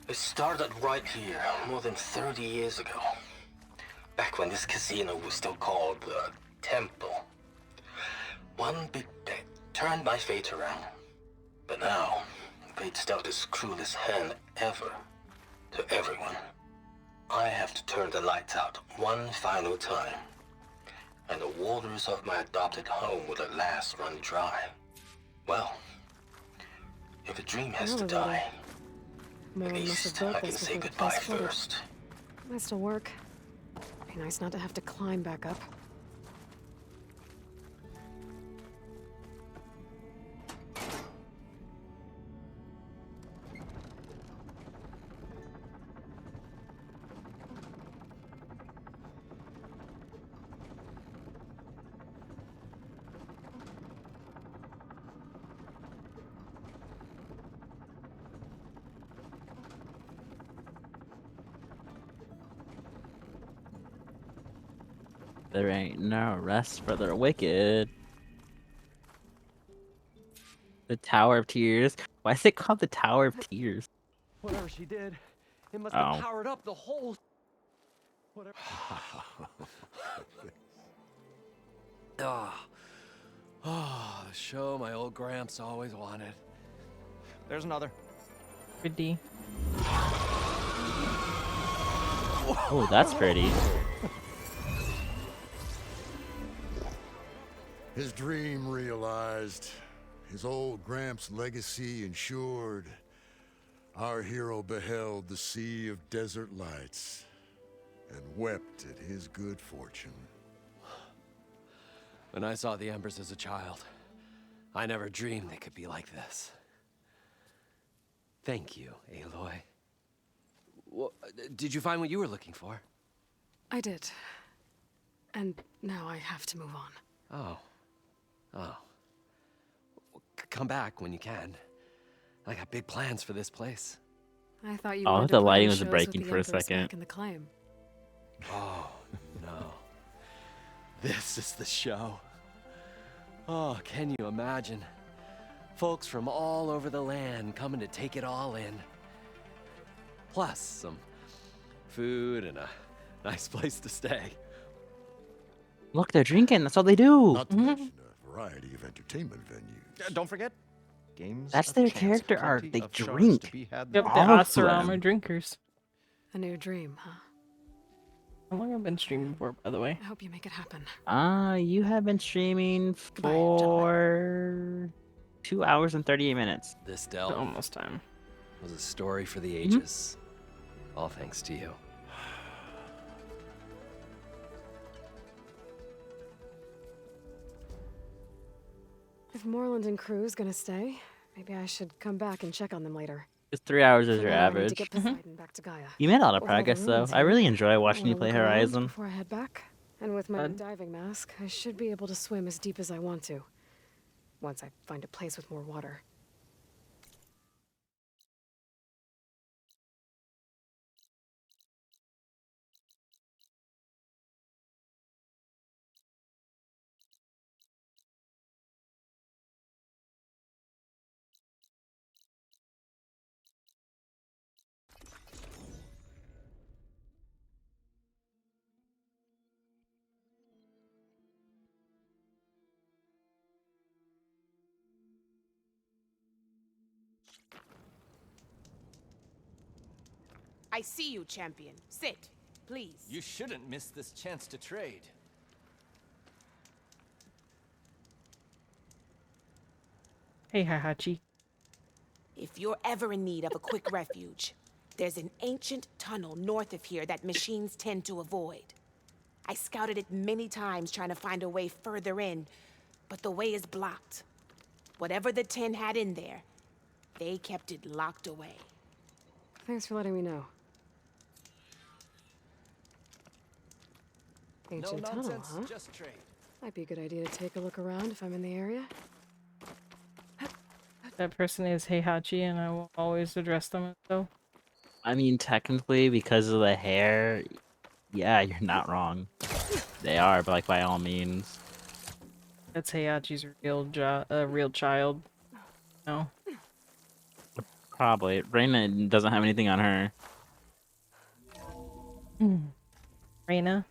It started right here, more than 30 years ago. Back when this casino was still called the Temple. One big bet turned my fate around. But now, fate's dealt its cruelest hand ever to everyone. I have to turn the lights out one final time. And the waters of my adopted home will at last run dry. Well, if a dream has to die, at least I can say goodbye first. Might still work. Be nice not to have to climb back up. There ain't no rest for the wicked. The Tower of Tears. Why is it called the Tower of Tears? Whatever she did, it must Oh. have powered up the whole. Whatever. Oh, the show my old Gramps always wanted. There's another. Pretty. Oh, that's pretty. His dream realized, his old Gramps' legacy ensured. Our hero beheld the sea of desert lights and wept at his good fortune. When I saw the Embers as a child, I never dreamed they could be like this. Thank you, Aloy. Did you find what you were looking for? I did. And now I have to move on. Oh. Oh. Come back when you can. I got big plans for this place. I thought you Oh, wanted the to put on lighting was shows with breaking the for a Empress second. back in the claim. Oh, no. This is the show. Oh, can you imagine? Folks from all over the land coming to take it all in. Plus some food and a nice place to stay. Look, they're drinking. That's all they do. Not to mention a variety of entertainment venues. Don't forget, games. That's of their chance, character plenty arc. They of shows drink. to be had Yep, there. the All of Oseram are them. drinkers. A new dream, huh? How long have I been streaming for, by the way? I hope you make it happen. You have been streaming for 2 hours and 38 minutes. This delve Almost time. was a story for the ages. All thanks to you. If Moreland and crew's gonna stay, maybe I should come back and check on them later. Just 3 hours is For your now, I need to average. get Poseidon back to Gaia. You made a lot of With all the progress, though. ruins I here, really enjoy I watching you wanna play look around Horizon. Before I head back, and with my diving mask, I should be able to swim as deep as I want to. Once I find a place with more water. I see you, champion. Sit, please. You shouldn't miss this chance to trade. Hey, Heihachi. If you're ever in need of a quick refuge, there's an ancient tunnel north of here that machines tend to avoid. I scouted it many times trying to find a way further in, but the way is blocked. Whatever the Ten had in there, they kept it locked away. Thanks for letting me know. Ancient No tunnel, nonsense, huh? just trade. Might be a good idea to take a look around if I'm in the area. That person is Heihachi, and I will always address them as so. I mean, technically, because of the hair, yeah, you're not wrong. They are, but like by all means. That's Heihachi's real child. No. Probably. Reina doesn't have anything on her. Reina?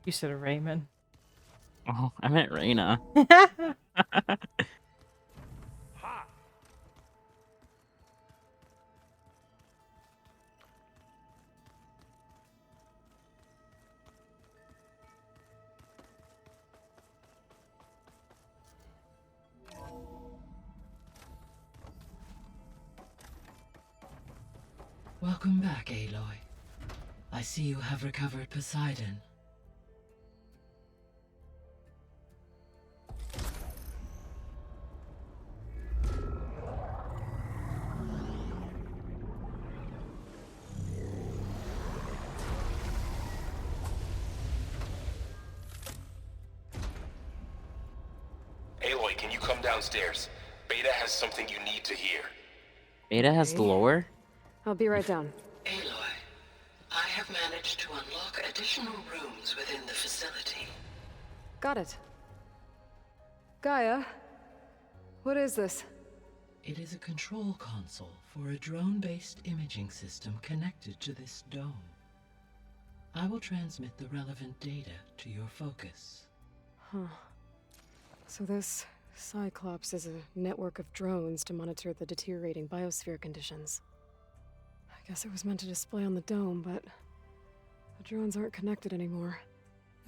You said a Raymond. Oh, I meant Reina. Welcome back, Aloy. I see you have recovered Poseidon. Aloy, can you come downstairs? Beta has something you need to hear. Beta has the lore? I'll be right down. Aloy, I have managed to unlock additional rooms within the facility. Got it. Gaia, what is this? It is a control console for a drone-based imaging system connected to this dome. I will transmit the relevant data to your focus. Huh. So this Cyclops is a network of drones to monitor the deteriorating biosphere conditions. I guess it was meant to display on the dome, but the drones aren't connected anymore.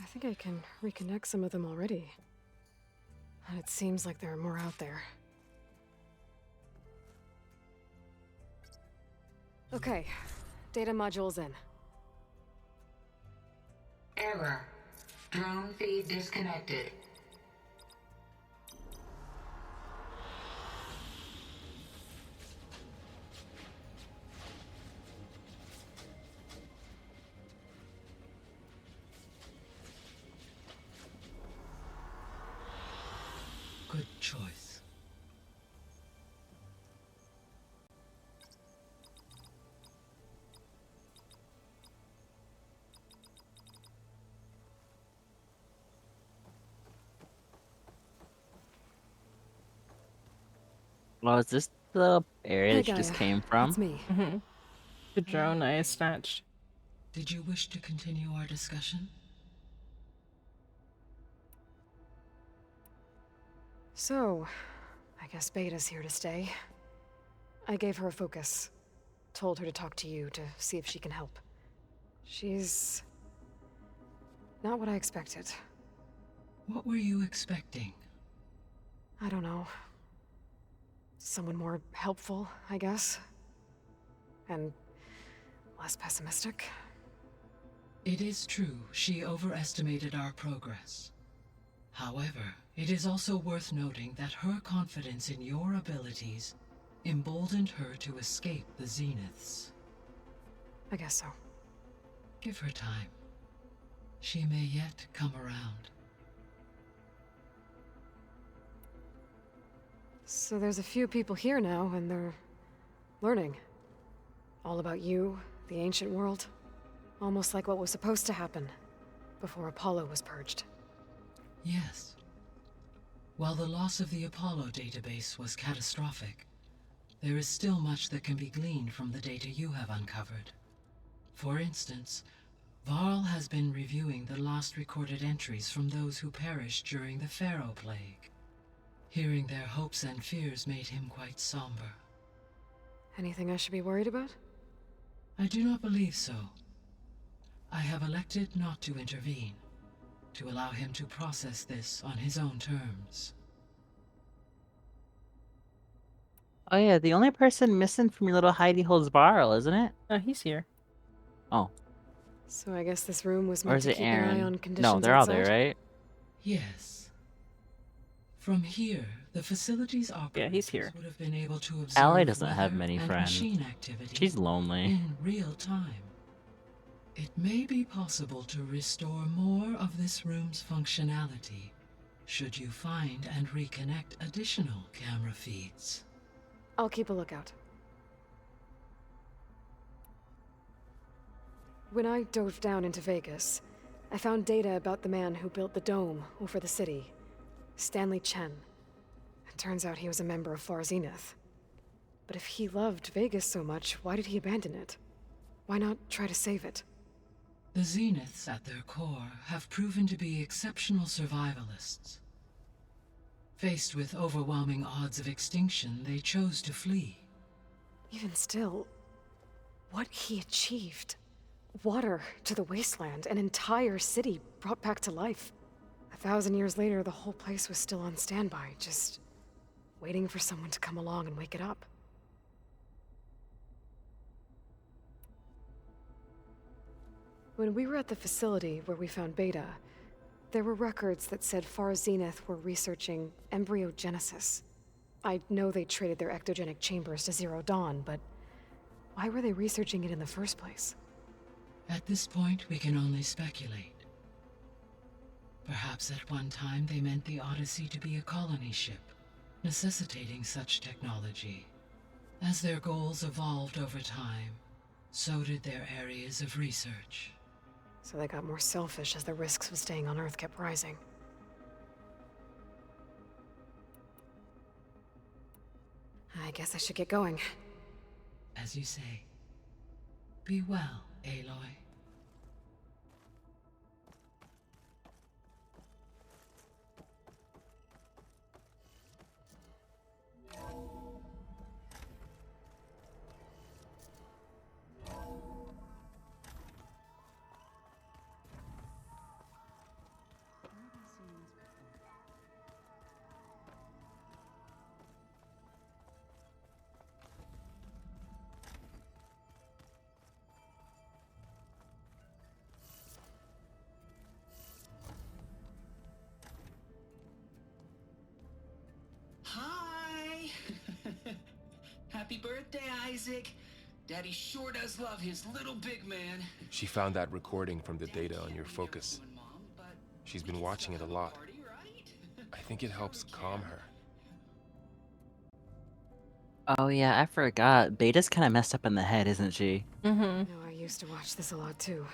I think I can reconnect some of them already. And it seems like there are more out there. Okay, data module's in. Error. Drone feed disconnected. Good choice. Well, is this the area Hey, that you just Gaia. came from? It's me. The drone I snatched. Did you wish to continue our discussion? So, I guess Beta's here to stay. I gave her a focus. Told her to talk to you to see if she can help. She's not what I expected. What were you expecting? I don't know. Someone more helpful, I guess. And less pessimistic. It is true, she overestimated our progress. However, it is also worth noting that her confidence in your abilities emboldened her to escape the Zeniths. I guess so. Give her time. She may yet come around. So there's a few people here now, and they're learning. All about you, the ancient world. Almost like what was supposed to happen before Apollo was purged. Yes. While the loss of the Apollo database was catastrophic, there is still much that can be gleaned from the data you have uncovered. For instance, Varl has been reviewing the last recorded entries from those who perished during the Pharaoh Plague. Hearing their hopes and fears made him quite somber. Anything I should be worried about? I do not believe so. I have elected not to intervene, to allow him to process this on his own terms. Oh yeah, the only person missing from your little hidey hole's Varl, isn't it? He's here. Oh. So I guess this room was Or meant is to it keep an eye Aaron? on conditions No, they're all outside? there, right? Yes. From here, the facility's operators he's here. would have been able to observe Ally doesn't have weather many and friends. machine activity She's lonely. in real time. It may be possible to restore more of this room's functionality should you find and reconnect additional camera feeds. I'll keep a lookout. When I dove down into Vegas, I found data about the man who built the dome over the city, Stanley Chen. It turns out he was a member of Far Zenith. But if he loved Vegas so much, why did he abandon it? Why not try to save it? The Zeniths at their core have proven to be exceptional survivalists. Faced with overwhelming odds of extinction, they chose to flee. Even still, what he achieved. Water to the wasteland, an entire city brought back to life. 1,000 years later, the whole place was still on standby, just waiting for someone to come along and wake it up. When we were at the facility where we found Beta, there were records that said Far Zenith were researching embryogenesis. I know they traded their ectogenic chambers to Zero Dawn, but why were they researching it in the first place? At this point, we can only speculate. Perhaps at one time they meant the Odyssey to be a colony ship, necessitating such technology. As their goals evolved over time, so did their areas of research. So they got more selfish as the risks of staying on Earth kept rising. I guess I should get going. As you say. Be well, Aloy. Hi! Happy birthday, Isaac! Daddy sure does love his little big man. She found that recording from the data on your focus. She's been watching it a lot. I think it helps calm her. Oh yeah, I forgot. Beta's kind of messed up in the head, isn't she? Mm-hmm. No, I used to watch this a lot too.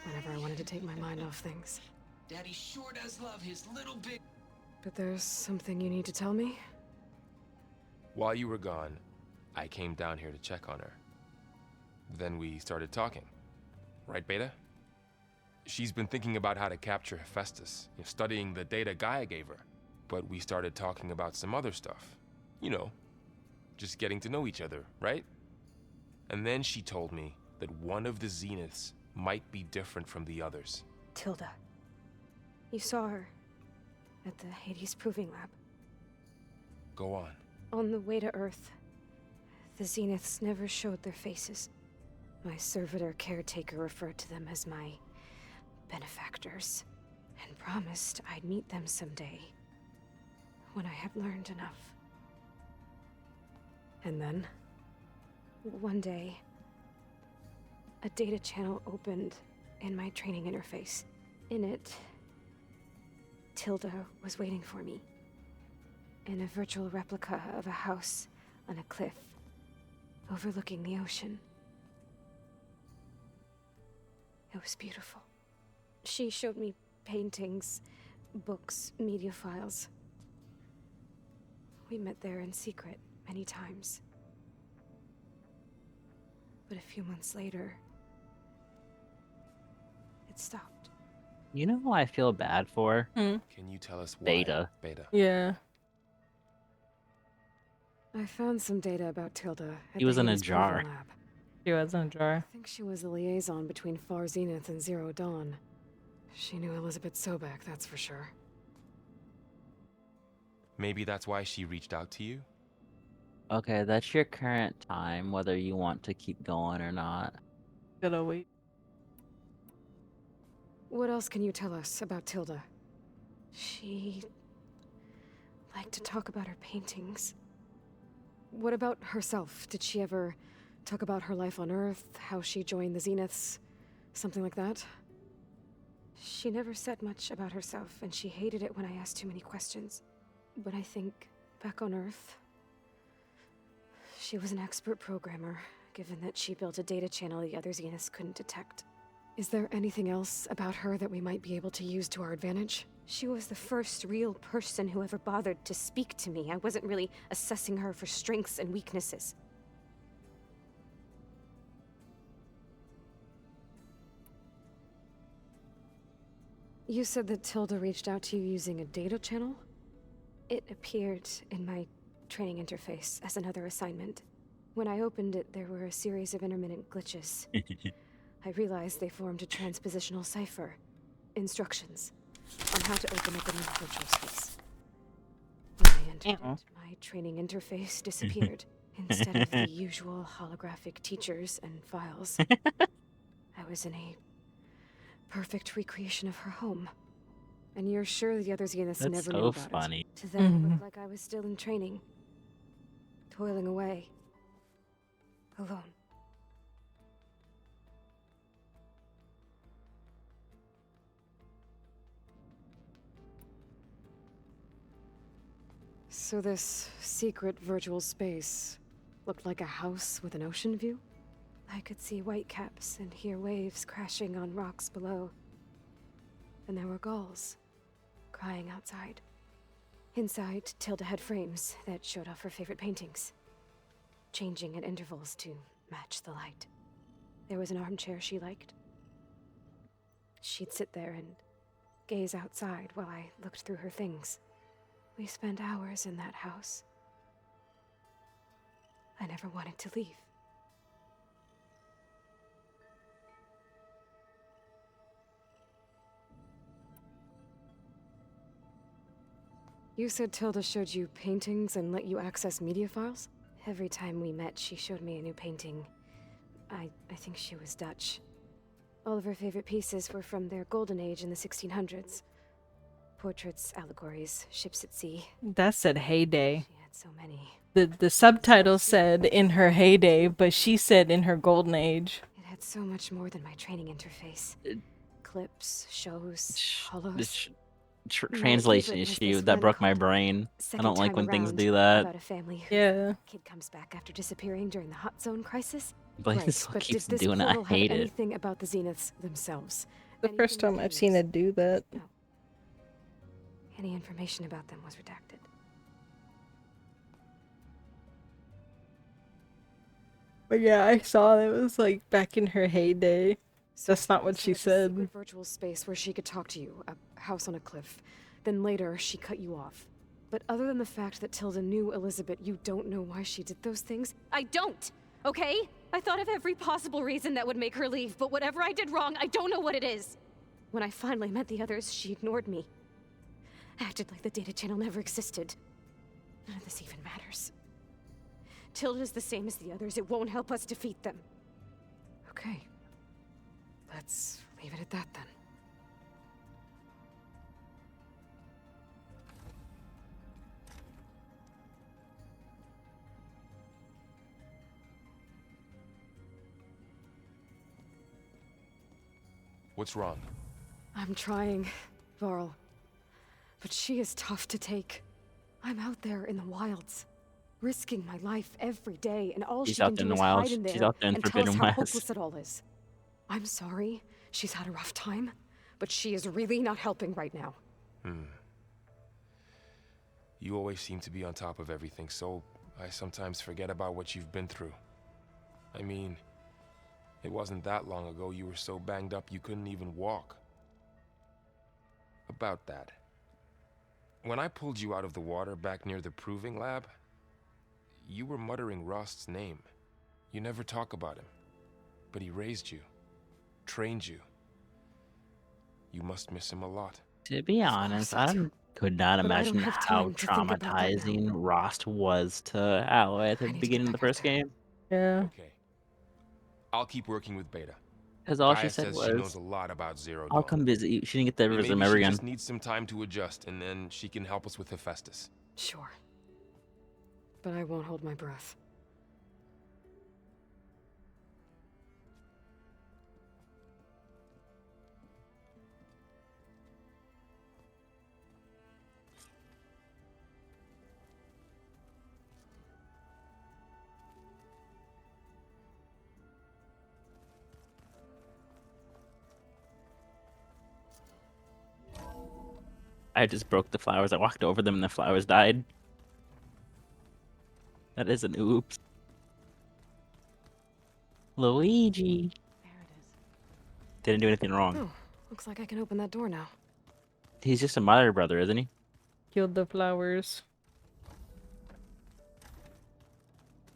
Whenever I wanted to take my mind off things. Daddy sure does love his little big... But there's something you need to tell me? While you were gone, I came down here to check on her. Then we started talking. Right, Beta? She's been thinking about how to capture Hephaestus, studying the data Gaia gave her. But we started talking about some other stuff. You know, just getting to know each other, right? And then she told me that one of the Zeniths might be different from the others. Tilda. You saw her at the Hades Proving Lab. Go on. On the way to Earth, the Zeniths never showed their faces. My servitor caretaker referred to them as my benefactors, and promised I'd meet them someday, when I had learned enough. And then, one day, a data channel opened in my training interface. In it, Tilda was waiting for me, in a virtual replica of a house on a cliff, overlooking the ocean. It was beautiful. She showed me paintings, books, media files. We met there in secret many times. But a few months later, it stopped. You know who I feel bad for? Can you tell us why? Beta. Beta. Yeah. I found some data about Tilda at He was the in a Hades jar. Proving Lab. She was in a jar. I think she was the liaison between Far Zenith and Zero Dawn. She knew Elizabeth Sobek, that's for sure. Maybe that's why she reached out to you? Okay, that's your current time, whether you want to keep going or not. Gotta wait. What else can you tell us about Tilda? She liked to talk about her paintings. What about herself? Did she ever talk about her life on Earth, how she joined the Zeniths, something like that? She never said much about herself, and she hated it when I asked too many questions. But I think, back on Earth, she was an expert programmer, given that she built a data channel the other Zeniths couldn't detect. Is there anything else about her that we might be able to use to our advantage? She was the first real person who ever bothered to speak to me. I wasn't really assessing her for strengths and weaknesses. You said that Tilda reached out to you using a data channel? It appeared in my training interface as another assignment. When I opened it, there were a series of intermittent glitches. I realized they formed a transpositional cipher. Instructions on how to open up a new virtual space. When I entered it, my training interface disappeared. Instead of the usual holographic teachers and files, I was in a perfect recreation of her home. And you're sure the other Zeniths That's never knew so about funny. it? To them, it looked like I was still in training, Toiling away. alone. So this secret virtual space looked like a house with an ocean view? I could see whitecaps and hear waves crashing on rocks below. And there were gulls crying outside. Inside, Tilda had frames that showed off her favorite paintings, changing at intervals to match the light. There was an armchair she liked. She'd sit there and gaze outside while I looked through her things. We spent hours in that house. I never wanted to leave. You said Tilda showed you paintings and let you access media files? Every time we met, she showed me a new painting. I think she was Dutch. All of her favorite pieces were from their golden age in the 1600s. Portraits, allegories, ships at sea. That said heyday. She had so many. The subtitle said in her heyday, but she said in her golden age. It had so much more than my training interface. Clips, shows, hollows. Translation issue that broke my brain. I don't like when things do that. About a family whose kid comes back after disappearing during the hot zone crisis. But Right, it still but keeps did this doing it. I portal hate have it. anything about the Zeniths themselves? The first time I've seen it do that. Any information about them was redacted. But yeah, I saw it was like back in her heyday. That's not what she So it's a said. secret virtual space where she could talk to you, a house on a cliff. Then later, she cut you off. But other than the fact that Tilda knew Elizabeth, you don't know why she did those things? I don't, okay? I thought of every possible reason that would make her leave, but whatever I did wrong, I don't know what it is. When I finally met the others, she ignored me. Acted like the data channel never existed. None of this even matters. Tilda's the same as the others. It won't help us defeat them. Okay. Let's leave it at that then. What's wrong? I'm trying, Varl. But she is tough to take. I'm out there in the wilds, risking my life every day, and all She's she out can there in do the is wilds. hide in there She's out there in and tell us Forbidden how West. hopeless it all is. I'm sorry, she's had a rough time, but she is really not helping right now. You always seem to be on top of everything, so I sometimes forget about what you've been through. I mean, it wasn't that long ago you were so banged up you couldn't even walk. About that. When I pulled you out of the water back near the proving lab, you were muttering Rost's name. You never talk about him. But he raised you, trained you. You must miss him a lot. To be honest, could not But I don't imagine have how time to think about that now. traumatizing Rost was to Aloy at the beginning of the first game. Yeah. Okay. I'll keep working with Beta. Because all she Gaia said says was, she knows a lot about Zero I'll Dawn. come visit you. She didn't get to visit him Maybe ever she again. just needs some time to adjust, and then she can help us with Hephaestus. Sure. But I won't hold my breath. I just broke the flowers. I walked over them and the flowers died. That is an oops. Luigi. Didn't do anything wrong. Oh, looks like I can open that door now. He's just a mother brother, isn't he? Killed the flowers.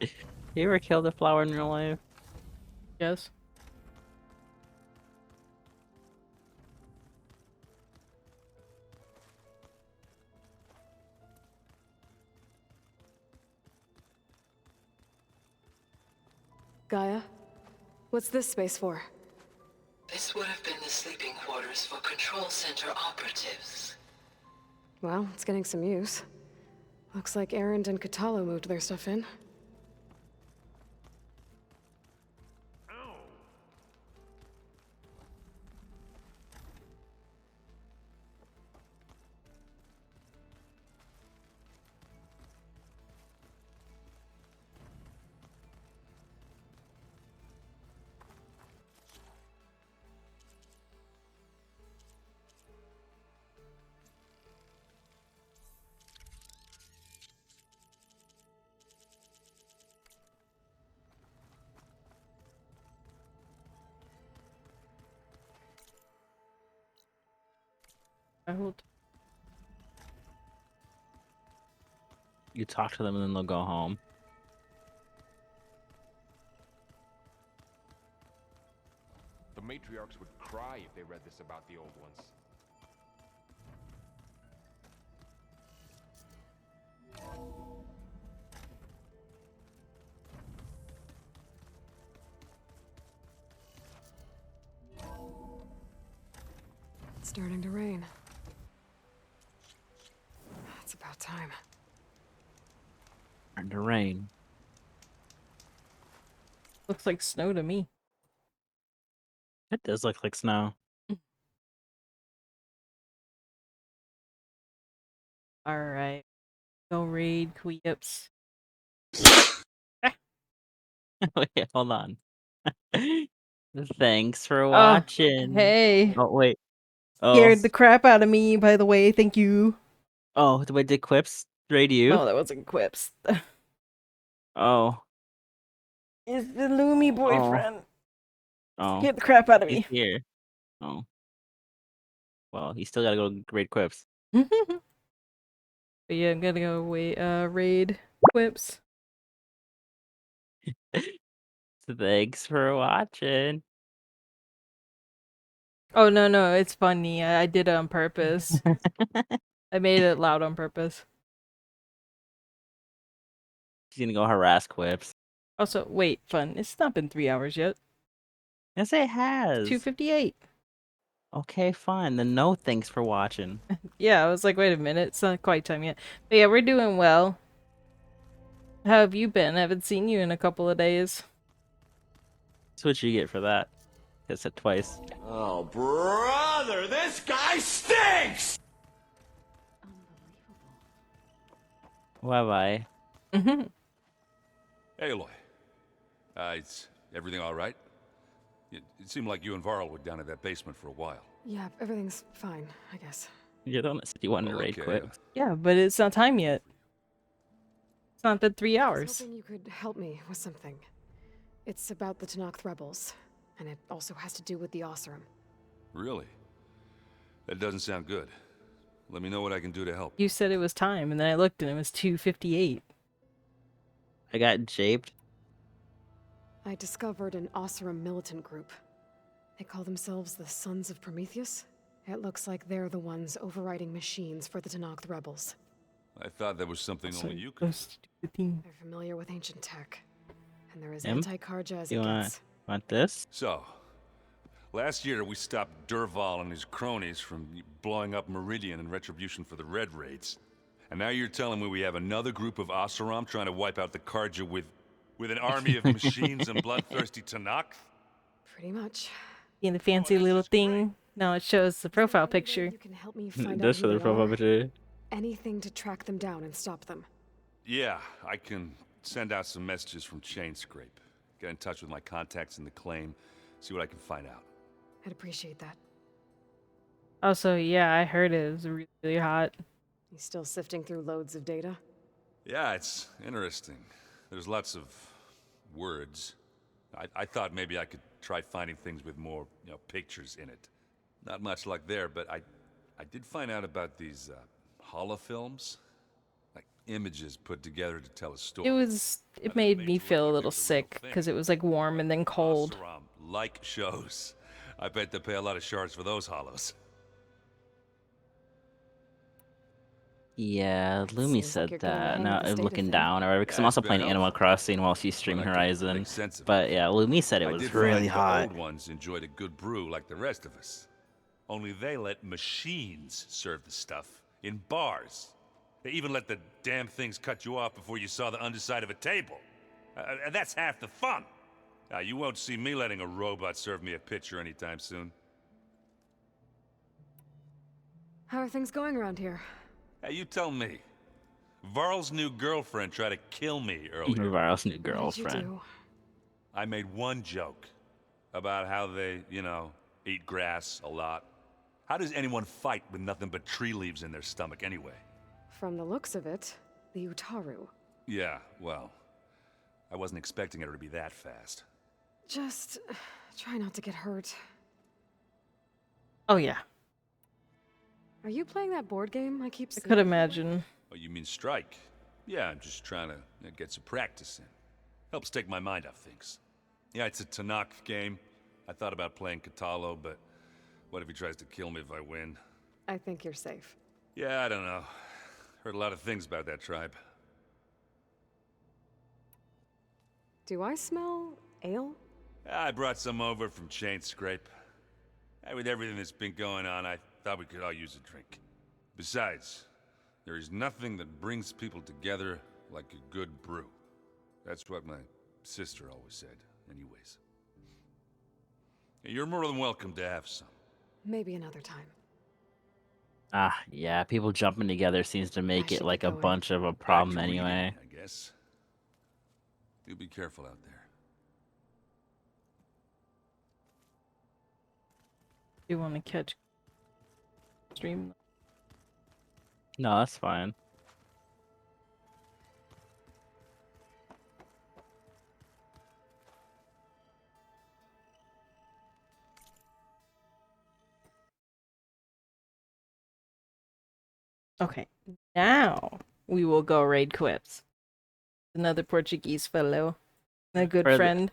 You ever killed a flower in real life? Yes. Gaia? What's this space for? This would have been the sleeping quarters for Control Center operatives. Well, it's getting some use. Looks like Erend and Katalo moved their stuff in. I hold. You talk to them and then they'll go home. The matriarchs would cry if they read this about the old ones. It's starting to rain. It's about time. Starting to rain. Looks like snow to me. It does look like snow. Alright. Go raid Queeps. Wait, hold on. Thanks for watching. Hey. Oh, wait. Scared the crap out of me, by the way. Thank you. Oh, wait, did Quips raid you? No, that wasn't Quips. Oh. It's the Lumi boyfriend. Oh. Get the crap out of He's me. here. Oh. Well, you still gotta go raid Quips. But yeah, I'm gonna go raid Quips. Thanks for watching. Oh no, it's funny. I did it on purpose. I made it loud on purpose. She's gonna go harass Quips. Also, wait, fun. It's not been 3 hours yet. Yes, it has. 2:58. Okay, fine. Then no thanks for watching. Yeah, I was like, wait a minute, it's not quite time yet. But yeah, we're doing well. How have you been? I haven't seen you in a couple of days. That's what you get for that. I said twice. Oh, brother, this guy stinks! Bye-bye. Aloy. Is everything all right? It seemed like you and Varl were down at that basement for a while. Yeah, everything's fine, I guess. You're the one that said you wanted to raid Quips. Yeah, but it's not time yet. It's not been 3 I was hours. hoping you could help me with something. It's about the Tenakth rebels, and it also has to do with the Oseram. Really? That doesn't sound good. Let me know what I can do to help. You said it was time, and then I looked and it was 2:58. I got japed. I discovered an Oseram militant group. They call themselves the Sons of Prometheus. It looks like they're the ones overriding machines for the Tenakth rebels. I thought that was something only you could. They're familiar with ancient tech, and they're as Em? anti-Karja as You it want gets. this? So, last year we stopped Durval and his cronies from blowing up Meridian in retribution for the Red Raids. And now you're telling me we have another group of Oseram trying to wipe out the Karja with an army of machines and bloodthirsty Tenakth? Pretty much. In the fancy little thing. Now it shows the profile picture. You can help me find out That's who for the they profile are. picture. Anything to track them down and stop them. Yeah, I can send out some messages from Chain Scrape. Get in touch with my contacts in the claim, see what I can find out. I'd appreciate that. Also, yeah, I heard it was really, really hot. You still sifting through loads of data? Yeah, it's interesting. There's lots of words. I thought maybe I could try finding things with more, pictures in it. Not much luck there, but I did find out about these holofilms, like images put together to tell a story. It made me feel a little sick because it was like warm and then cold. Oseram like shows. I bet they pay a lot of shards for those hollows. Yeah, Lumi Seems like said you're getting the that. hang Now of this I'm data looking thing. down or whatever, because I'm Yeah, also it's playing been Animal helpful. Crossing while she's streaming Well, I can Horizon. make sense of it. But yeah, Lumi said it I was did really find hot. The old ones enjoyed a good brew like the rest of us. Only they let machines serve the stuff in bars. They even let the damn things cut you off before you saw the underside of a table. And that's half the fun. Now, you won't see me letting a robot serve me a pitcher anytime soon. How are things going around here? Hey, you tell me. Varl's new girlfriend tried to kill me earlier. Varl's new What did you girlfriend. do? I made one joke about how they, eat grass a lot. How does anyone fight with nothing but tree leaves in their stomach anyway? From the looks of it, the Utaru. Yeah, well, I wasn't expecting her to be that fast. Just try not to get hurt. Oh yeah, Are you playing that board game I keep I seeing? could imagine. Oh, you mean strike? Yeah, I'm just trying to get some practice in. Helps take my mind off things. Yeah, it's a Tenakth game. I thought about playing Katalo, but what if he tries to kill me if I win? I think you're safe. Yeah, I don't know. Heard a lot of things about that tribe. Do I smell ale? I brought some over from Chain Scrape. With everything that's been going on, I thought we could all use a drink. Besides, there is nothing that brings people together like a good brew. That's what my sister always said, anyways. You're more than welcome to have some. Maybe another time. Ah, yeah, people jumping together seems to make it should like get a going. bunch of a Back problem to reading, anyway. I guess. Do be careful out there. Do you want to catch stream? No, that's fine. Okay, now we will go raid Quips. Another Portuguese fellow, a good For the- friend.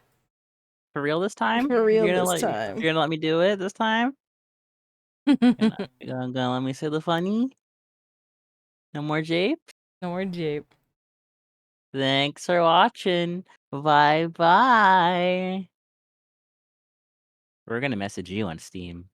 For real this time? For real You're gonna this time. You're gonna let me do it this time? You're gonna let me say the funny? No more Jape? No more Jape. Thanks for watching. Bye bye. We're gonna message you on Steam.